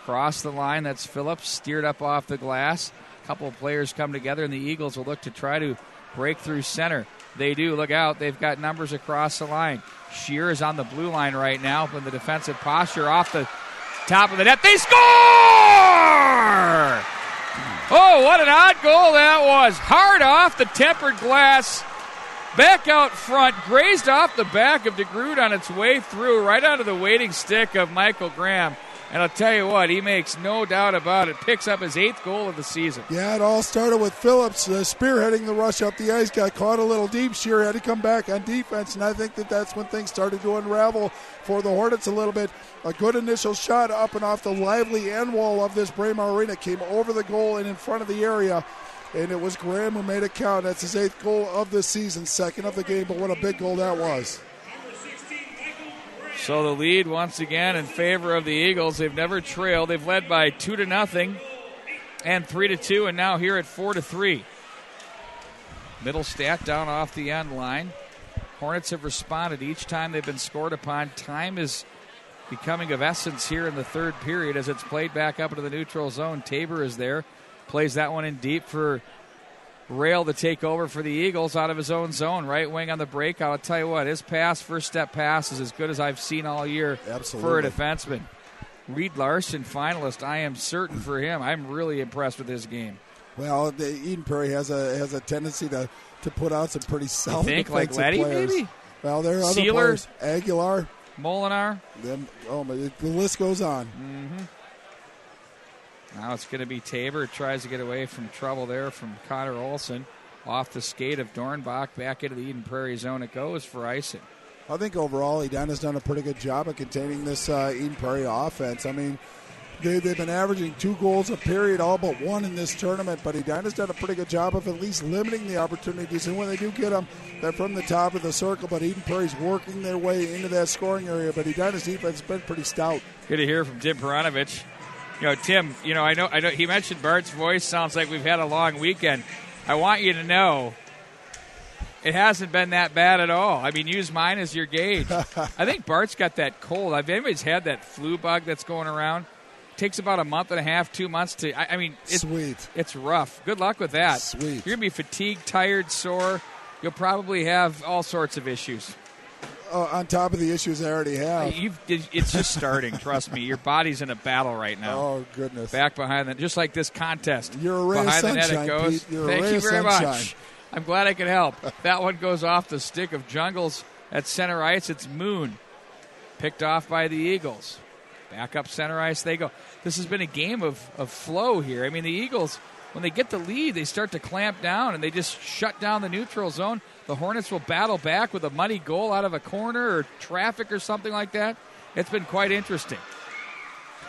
S18: Cross the line. That's Phillips. Steered up off the glass. A couple of players come together, and the Eagles will look to try to break through center. They do. Look out. They've got numbers across the line. Shear is on the blue line right now with the defensive posture off the top of the net. They score! Oh, what an odd goal that was. Hard off the tempered glass. Back out front. Grazed off the back of DeGrude on its way through. Right onto the waiting stick of Michael Graham. And I'll tell you what, he makes no doubt about it. Picks up his 8th goal of the season.
S19: Yeah, it all started with Phillips spearheading the rush up the ice. Got caught a little deep. Shear had to come back on defense, and I think that's when things started to unravel for the Hornets a little bit. A good initial shot up and off the lively end wall of this Braemar Arena. Came over the goal and in front of the area. And it was Graham who made it count. That's his 8th goal of the season, 2nd of the game, but what a big goal that was.
S18: So the lead once again in favor of the Eagles. They've never trailed. They've led by 2-0 and 3-2, and now here at 4-3. Middlestat down off the end line. Hornets have responded each time they've been scored upon. Time is becoming of essence here in the third period as it's played back up into the neutral zone. Tabor is there. Plays that one in deep for Rail to take over for the Eagles out of his own zone. Right wing on the break. I'll tell you what, his pass, first step pass, is as good as I've seen all year.
S19: Absolutely.
S18: For a defenseman. Reed Larson, finalist, I am certain for him. I'm really impressed with his game.
S19: Well, Eden Prairie has a tendency to put out some pretty solid defensive
S18: like Letty,
S19: players.
S18: Maybe?
S19: Well, there are other
S18: Sealer,
S19: players. Aguilar.
S18: Molinar.
S19: The list goes on.
S18: Mm-hmm. Now it's going to be Tabor. Tries to get away from trouble there from Connor Olson. Off the skate of Dornbach. Back into the Eden Prairie zone it goes for icing.
S19: I think overall Edina's done a pretty good job of containing this Eden Prairie offense. I mean, they've been averaging 2 goals a period, all but 1 in this tournament, but Edina's done a pretty good job of at least limiting the opportunities. And when they do get them, they're from the top of the circle, but Eden Prairie's working their way into that scoring area. But Edina's defense has been pretty stout.
S18: Good to hear from Tim Paranovich. Tim, I know he mentioned Bart's voice sounds like we've had a long weekend. I want you to know it hasn't been that bad at all. I mean, use mine as your gauge. I think Bart's got that cold. If anybody's had that flu bug that's going around, it takes about a month and a half, 2 months to.
S19: Sweet.
S18: It's rough. Good luck with that.
S19: Sweet.
S18: You're gonna be fatigued, tired, sore. You'll probably have all sorts of issues.
S19: On top of the issues I already have.
S18: It's just starting. Trust me. Your body's in a battle right now.
S19: Oh, goodness.
S18: Back behind that, just like this contest.
S19: You're a ray
S18: behind
S19: of sunshine,
S18: the net it goes.
S19: Pete. You're
S18: Thank
S19: a ray
S18: you
S19: of
S18: very
S19: sunshine.
S18: much. I'm glad I could help. That one goes off the stick of Jungles at center ice. It's Moon. Picked off by the Eagles. Back up center ice they go. This has been a game of flow here. I mean, the Eagles, when they get the lead, they start to clamp down and they just shut down the neutral zone. The Hornets will battle back with a muddy goal out of a corner or traffic or something like that. It's been quite interesting.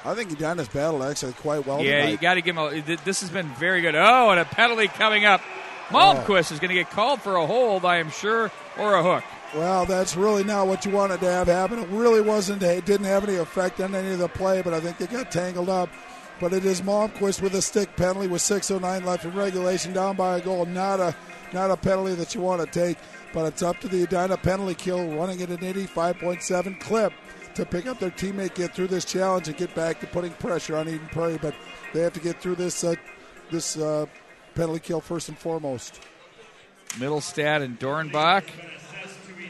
S19: I think Edina's battled actually quite well
S18: Yeah,
S19: tonight.
S18: you got to give him this has been very good. Oh, and a penalty coming up. Malmquist is going to get called for a hold, I am sure, or a hook.
S19: Well, that's really not what you wanted to have happen. It really wasn't. It didn't have any effect on any of the play, but I think they got tangled up. But it is Malmquist with a stick penalty with 6:09 left in regulation, down by a goal. Not a penalty that you want to take, but it's up to the Edina penalty kill, running at an 85.7 clip to pick up their teammate, get through this challenge, and get back to putting pressure on Eden Prairie. But they have to get through this penalty kill first and foremost.
S18: Middlestat and Dornbach.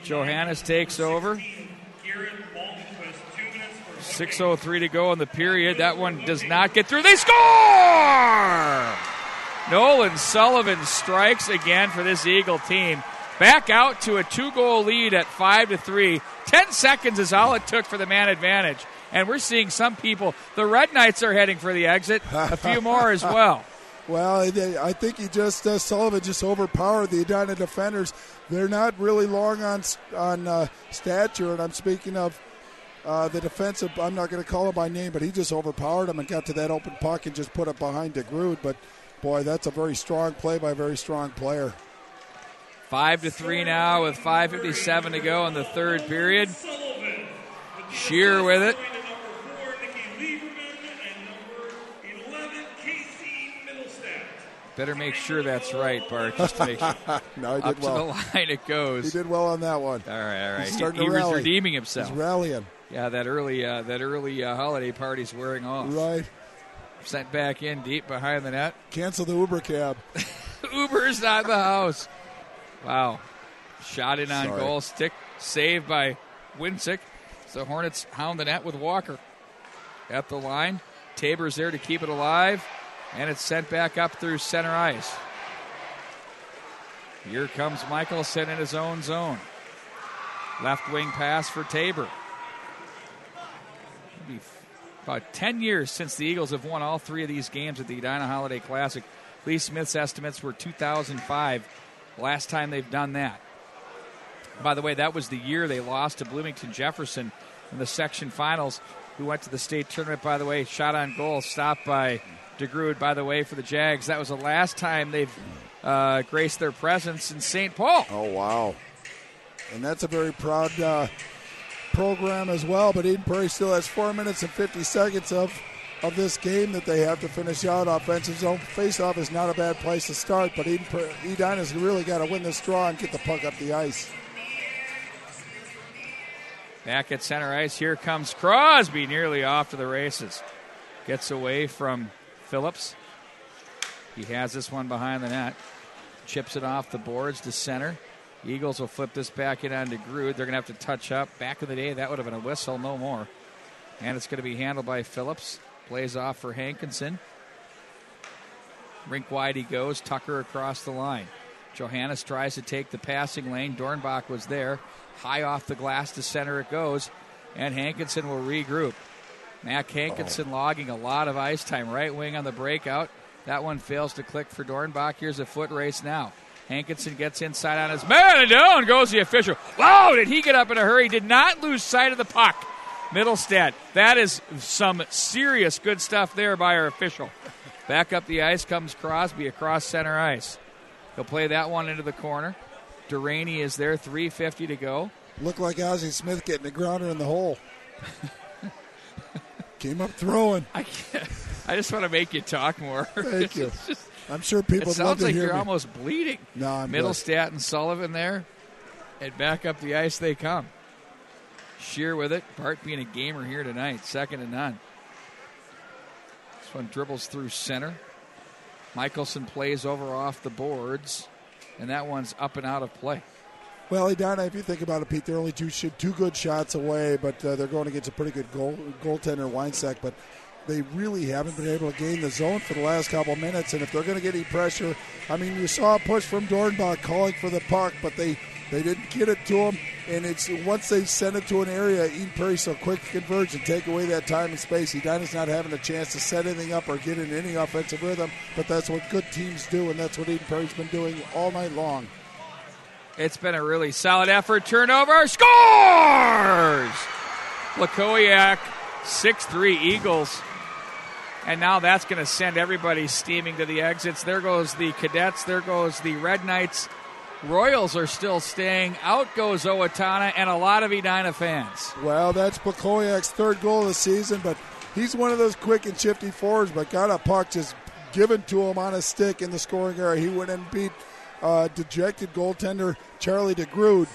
S18: Johannes takes over. 6:03 to go in the period. That one does not get through. They score! Nolan Sullivan strikes again for this Eagle team. Back out to a 2-goal lead at 5-3. 10 seconds is all it took for the man advantage. And we're seeing some people, the Red Knights are heading for the exit. A few more as well.
S19: Well, I think Sullivan just overpowered the Edina defenders. They're not really long on stature, and I'm speaking of the defensive. I'm not going to call him by name, but he just overpowered him and got to that open puck and just put it behind DeGrood. But, boy, that's a very strong play by a very strong player.
S18: 5-3 now with 5:57 to go in the third period. Shear with it. Better make sure that's right, Bart, just to make sure.
S19: No, he did
S18: up
S19: well.
S18: to the line it goes.
S19: He did well on that one.
S18: All right.
S19: He's starting
S18: He
S19: to
S18: was
S19: rally.
S18: redeeming himself.
S19: He's rallying.
S18: Yeah, that early holiday party's wearing off.
S19: Right.
S18: Sent back in deep behind the net.
S19: Cancel the Uber cab.
S18: Uber's not in the house. Wow. Shot in on goal. Stick saved by Winsick. So Hornets hound the net with Walker at the line. Tabor's there to keep it alive. And it's sent back up through center ice. Here comes Michelson in his own zone. Left wing pass for Tabor. It'll be about 10 years since the Eagles have won all 3 of these games at the Edina Holiday Classic. Lee Smith's estimates were 2005, last time they've done that. By the way, that was the year they lost to Bloomington Jefferson in the section finals, who went to the state tournament, by the way. Shot on goal, stopped by DeGrood, by the way, for the Jags. That was the last time they've graced their presence in St. Paul.
S19: Oh, wow. And that's a very proud program as well, but Eden Prairie still has 4 minutes and 50 seconds of this game that they have to finish out. Offensive zone face-off is not a bad place to start, but Edina's really got to win this draw and get the puck up the ice.
S18: Back at center ice, here comes Crosby, nearly off to the races. Gets away from Phillips. He has this one behind the net. Chips it off the boards to center. Eagles will flip this back in onto Grood. They're going to have to touch up. Back in the day, that would have been a whistle, no more. And it's going to be handled by Phillips. Plays off for Hankinson. Rink wide he goes. Tucker across the line. Johannes tries to take the passing lane. Dornbach was there. High off the glass to center it goes. And Hankinson will regroup. Mac Hankinson logging a lot of ice time. Right wing on the breakout. That one fails to click for Dornbach. Here's a foot race now. Hankinson gets inside on his man, and down goes the official. Wow, did he get up in a hurry? Did not lose sight of the puck. Middlestad. That is some serious good stuff there by our official. Back up the ice comes Crosby across center ice. He'll play that one into the corner. Duraney is there, 3:50 to go.
S19: Looked like Ozzie Smith getting a grounder in the hole. Came up throwing.
S18: I just want to make you talk more.
S19: Thank you. I'm sure people would love to hear me.
S18: It sounds like you're almost bleeding.
S19: No, I'm
S18: Middlestat and Sullivan there. And back up the ice they come. Shear with it. Bart being a gamer here tonight. Second to none. This one dribbles through center. Michelson plays over off the boards. And that one's up and out of play.
S19: Well, Edina, if you think about it, Pete, they're only two good shots away, but they're going against a pretty good goaltender, Weinsack. But they really haven't been able to gain the zone for the last couple of minutes. And if they're going to get any pressure, I mean, you saw a push from Dornbach calling for the puck, but they didn't get it to him. And it's once they send it to an area, Eden Prairie so quick to converge and take away that time and space. Edina's not having a chance to set anything up or get in any offensive rhythm, but that's what good teams do, and that's what Eden Prairie's been doing all night long.
S18: It's been a really solid effort. Turnover. Scores! Lakowiak, 6-3 Eagles. And now that's going to send everybody steaming to the exits. There goes the Cadets. There goes the Red Knights. Royals are still staying. Out goes Owatonna and a lot of Edina fans.
S19: Well, that's Plakowiak's third goal of the season, but he's one of those quick and shifty forwards, but got a puck just given to him on a stick in the scoring area. He went and beat dejected goaltender Charlie DeGrood.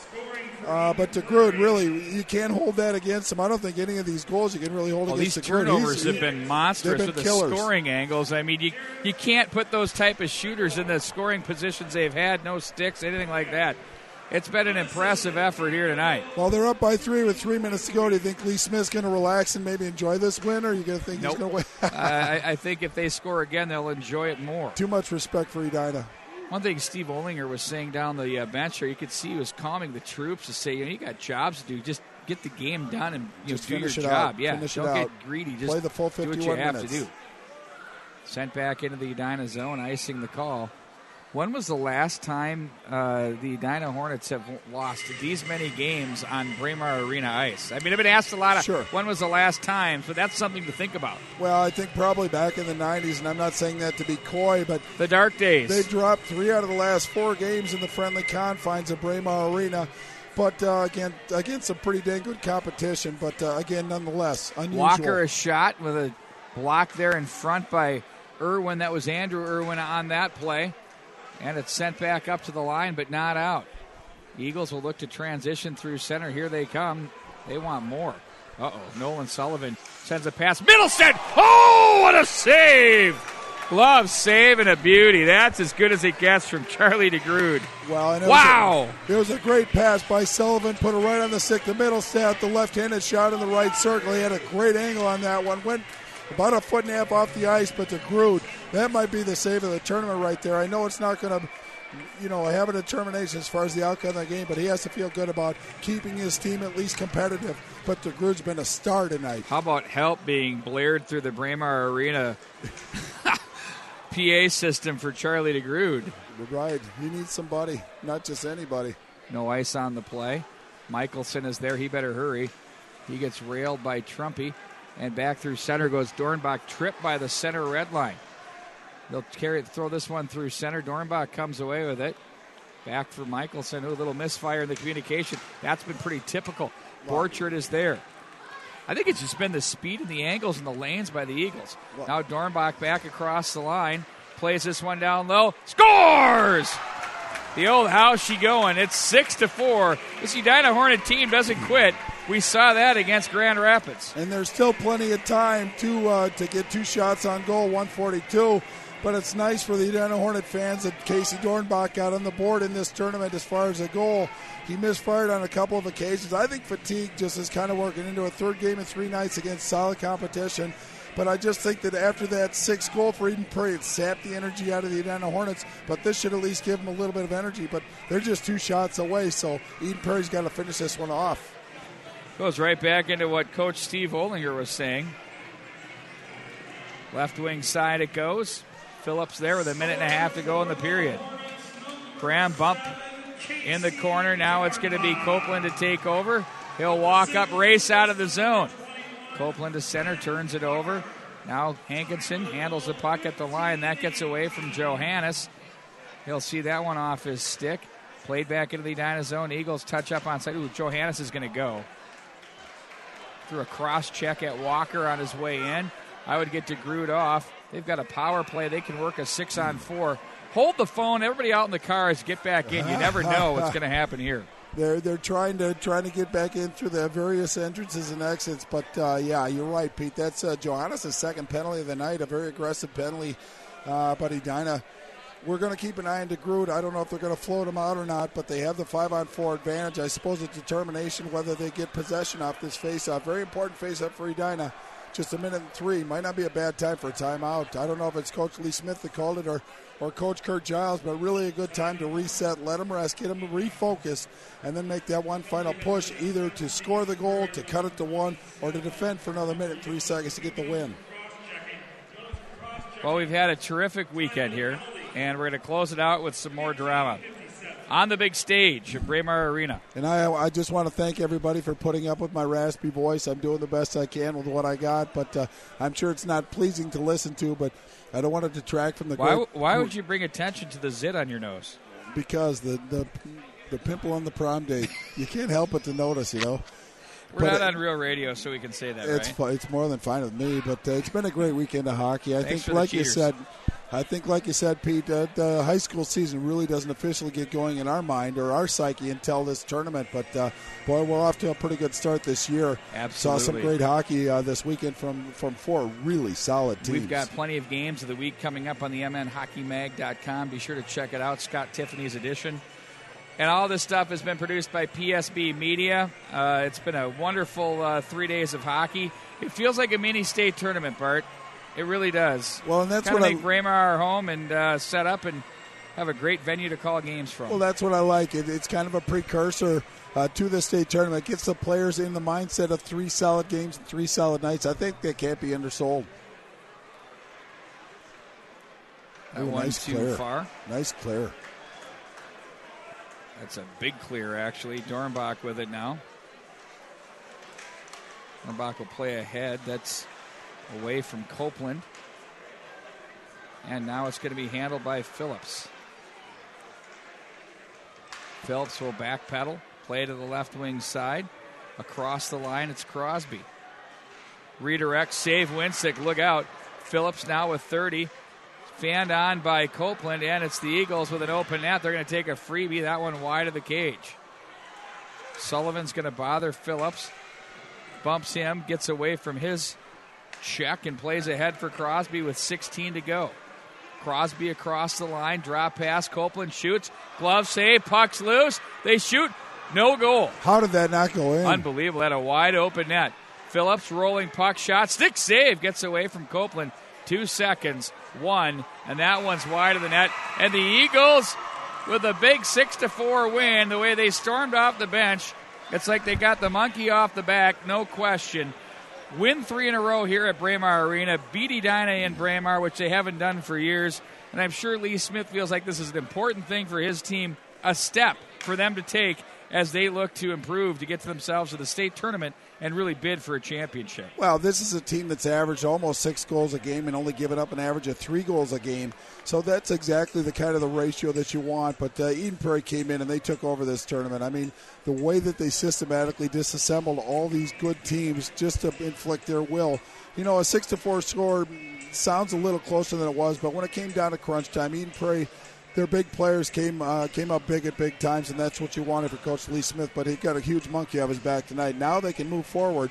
S19: But DeGrood, really, you can't hold that against him. I don't think any of these goals you can really hold against
S18: these
S19: DeGrood.
S18: Turnovers have been monstrous with the scoring angles. I mean, you can't put those type of shooters in the scoring positions they've had, no sticks, anything like that. It's been an impressive effort here tonight.
S19: Well, they're up by 3 with 3 minutes to go. Do you think Lee Smith's going to relax and maybe enjoy this win, or are you going to think he's going to win?
S18: I think if they score again, they'll enjoy it more.
S19: Too much respect for Edina.
S18: One thing Steve Olinger was saying down the bench there, you could see he was calming the troops to say, you got jobs to do. Just get the game done and do your job. Yeah, don't get greedy. Just
S19: play the full 51
S18: do what you have
S19: minutes.
S18: to do. Sent back into the Edina zone, icing the call. When was the last time the Edina Hornets have lost these many games on Braemar Arena ice? I mean, I've been asked a lot of when was the last time, so that's something to think about.
S19: Well, I think probably back in the 90s, and I'm not saying that to be coy, but
S18: the dark days.
S19: They dropped 3 out of the last 4 games in the friendly confines of Braemar Arena. But, again, against some pretty dang good competition, but, again, nonetheless, unusual.
S18: Walker a shot with a block there in front by Irwin. That was Andrew Irwin on that play. And it's sent back up to the line, but not out. Eagles will look to transition through center. Here they come. They want more. Nolan Sullivan sends a pass. Middlestead! Oh, what a save! Glove save and a beauty. That's as good as it gets from Charlie DeGrood.
S19: Wow! It was a great pass by Sullivan. Put it right on the stick. The Middlestead, the left-handed shot in the right circle. He had a great angle on that one. Went about a foot and a half off the ice, but DeGrood, that might be the save of the tournament right there. I know it's not going to, have a determination as far as the outcome of the game, but he has to feel good about keeping his team at least competitive. But DeGrood's been a star tonight.
S18: How about help being blared through the Braemar Arena PA system for Charlie DeGrood?
S19: Right. He needs somebody, not just anybody.
S18: No ice on the play. Michelson is there. He better hurry. He gets railed by Trumpy. And back through center goes Dornbach, tripped by the center red line. They'll throw this one through center. Dornbach comes away with it. Back for Michelson, a little misfire in the communication. That's been pretty typical. Borchard is there. I think it's just been the speed and the angles and the lanes by the Eagles. Now Dornbach back across the line. Plays this one down low. Scores! The old how's she going? It's 6-4. This Edina Hornet team doesn't quit. We saw that against Grand Rapids.
S19: And there's still plenty of time to get 2 shots on goal, 142. But it's nice for the Edina Hornet fans that Casey Dornbach got on the board in this tournament as far as a goal. He misfired on a couple of occasions. I think fatigue just is kind of working into a third game in 3 nights against solid competition. But I just think that after that 6th goal for Eden Prairie, it sapped the energy out of the Edina Hornets. But this should at least give them a little bit of energy. But they're just 2 shots away, so Eden Prairie's got to finish this one off.
S18: Goes right back into what Coach Steve Olinger was saying. Left wing side it goes. Phillips there with 1.5 minutes to go in the period. Graham bump in the corner. Now it's going to be Copeland to take over. He'll walk up, race out of the zone. Copeland to center, turns it over. Now Hankinson handles the puck at the line. That gets away from Johannes. He'll see that one off his stick. Played back into the Edina zone. Eagles touch up on side. Ooh, Johannes is going to go. Threw a cross check at Walker on his way in. I would get DeGroot off. They've got a power play. They can work a 6-on-4. Hold the phone. Everybody out in the cars, get back in. You never know what's going to happen here.
S19: They're trying to get back in through the various entrances and exits. But, yeah, you're right, Pete. That's Johannes' second penalty of the night, a very aggressive penalty. But Edina, we're going to keep an eye on DeGroot. I don't know if they're going to float him out or not, but they have the 5-on-4 advantage. I suppose it's determination whether they get possession off this faceoff. Very important faceoff for Edina. Just 1.3 minutes. Might not be a bad time for a timeout. I don't know if it's Coach Lee Smith that called it or Coach Kurt Giles, but really a good time to reset, let them rest, get them to refocus, and then make that one final push, either to score the goal, to cut it to 1, or to defend for another 1.3 to get the win.
S18: Well, we've had a terrific weekend here, and we're going to close it out with some more drama on the big stage at Braemar Arena.
S19: And I just want to thank everybody for putting up with my raspy voice. I'm doing the best I can with what I got, but I'm sure it's not pleasing to listen to, but I don't want to detract from the
S18: Why would you bring attention to the zit on your nose?
S19: Because the pimple on the prom date, you can't help but to notice, you know.
S18: We're not on real radio, so we can say that, right?
S19: It's more than fine with me, but it's been a great weekend of hockey. I think, like you said, Pete, the high school season really doesn't officially get going in our mind or our psyche until this tournament. But, boy, we're off to a pretty good start this year.
S18: Absolutely.
S19: Saw some great hockey this weekend from 4 really solid teams.
S18: We've got plenty of games of the week coming up on the mnhockeymag.com. Be sure to check it out, Scott Tiffany's edition. And all this stuff has been produced by PSB Media. It's been a wonderful 3 days of hockey. It feels like a mini state tournament, Bart. It really does.
S19: Well, and that's
S18: kind
S19: what
S18: of make Braemar our home and set up and have a great venue to call games from.
S19: Well, that's what I like. It's kind of a precursor to the state tournament. It gets the players in the mindset of 3 solid games and 3 solid nights. I think they can't be undersold.
S18: That one's too far.
S19: Nice clear.
S18: That's a big clear, actually. Dornbach with it now. Dornbach will play ahead. That's away from Copeland. And now it's going to be handled by Phillips. Phillips will backpedal. Play to the left wing side. Across the line, it's Crosby. Redirect, save Winsick. Look out. Phillips now with 30. Fanned on by Copeland, and it's the Eagles with an open net. They're going to take a freebie, that one wide of the cage. Sullivan's going to bother Phillips. Bumps him, gets away from his check, and plays ahead for Crosby with 16 to go. Crosby across the line, drop pass, Copeland shoots. Glove save, puck's loose. They shoot, no goal.
S19: How did that not go in?
S18: Unbelievable, had a wide open net. Phillips rolling puck shot, stick save, gets away from Copeland. 2 seconds, 1, and that one's wide of the net. And the Eagles, with a big 6-4 win, the way they stormed off the bench, it's like they got the monkey off the back, no question. Win 3 in a row here at Braemar Arena, beat Edina in Braemar, which they haven't done for years. And I'm sure Lee Smith feels like this is an important thing for his team, a step for them to take as they look to improve to get to themselves to the state tournament and really bid for a championship.
S19: Well, this is a team that's averaged almost 6 goals a game and only given up an average of 3 goals a game. So that's exactly the kind of the ratio that you want. But Eden Prairie came in and they took over this tournament. I mean, the way that they systematically disassembled all these good teams just to inflict their will. You know, a 6-4 score sounds a little closer than it was, but when it came down to crunch time, Eden Prairie, their big players came up big at big times, and that's what you wanted for Coach Lee Smith. But he got a huge monkey off his back tonight. Now they can move forward.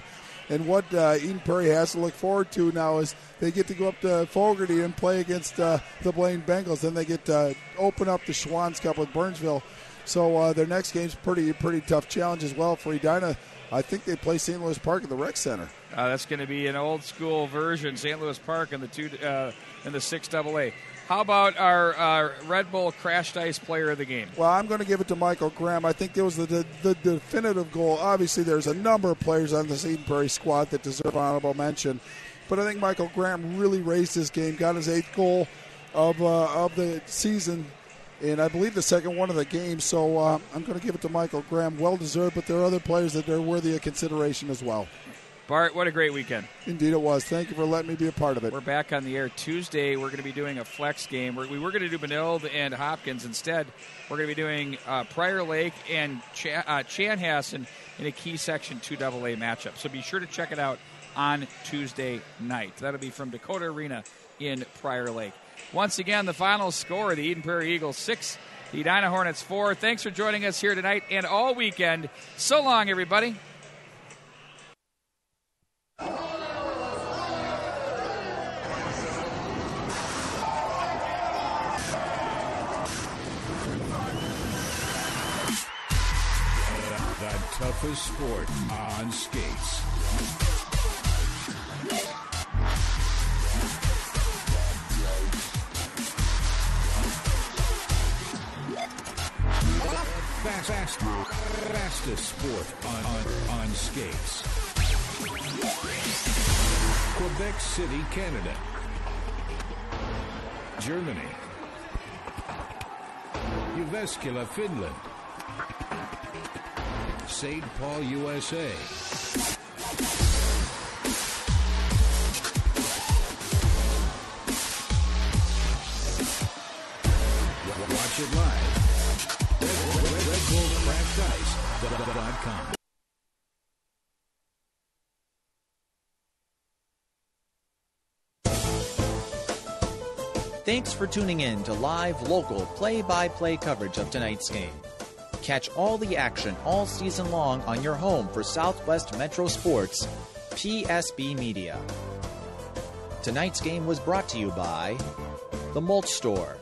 S19: And what Eden Prairie has to look forward to now is they get to go up to Fogarty and play against the Blaine Bengals. Then they get to open up the Schwann's Cup with Burnsville. So their next game's pretty tough challenge as well for Edina. I think they play St. Louis Park at the Rec Center.
S18: That's going to be an old school version, St. Louis Park in the 6AA. How about our Red Bull Crashed Ice player of the game?
S19: Well, I'm going to give it to Michael Graham. I think it was the definitive goal. Obviously, there's a number of players on the Eden Prairie squad that deserve honorable mention. But I think Michael Graham really raised his game, got his 8th goal of the season, and I believe the second one of the game. So I'm going to give it to Michael Graham. Well-deserved, but there are other players that are worthy of consideration as well.
S18: Bart, what a great weekend.
S19: Indeed it was. Thank you for letting me be a part of it.
S18: We're back on the air Tuesday. We're going to be doing a flex game. We were going to do Benilde and Hopkins. Instead, we're going to be doing Prairie Lake and Chanhassen in a key Section 2AA matchup. So be sure to check it out on Tuesday night. That'll be from Dakota Arena in Prairie Lake. Once again, the final score, the Eden Prairie Eagles 6, the Edina Hornets 4. Thanks for joining us here tonight and all weekend. So long, everybody.
S20: The toughest sport on skates. Fastest sport on skates. Quebec City, Canada. Germany. Jyväskylä, Finland. St. Paul, USA. Watch it live. Red Bull Crashed Ice.com.
S16: Thanks for tuning in to live, local, play-by-play coverage of tonight's game. Catch all the action all season long on your home for Southwest Metro Sports, PSB Media. Tonight's game was brought to you by The Mulch Store,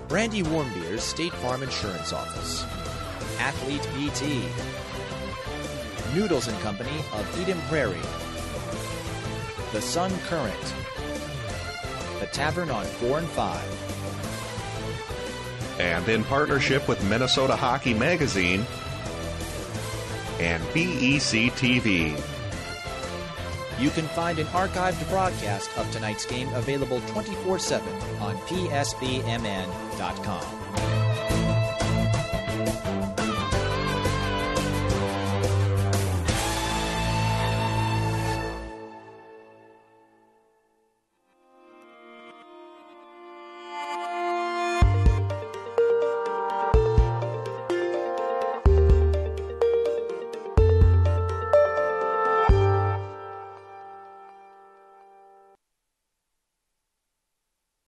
S16: Brandy Warmbier's State Farm Insurance Office, Athlete BT, Noodles & Company of Eden Prairie, The Sun Current, The Tavern on 4 and 5.
S7: And in partnership with Minnesota Hockey Magazine and BEC TV.
S16: You can find an archived broadcast of tonight's game available 24/7 on PSBMN.com.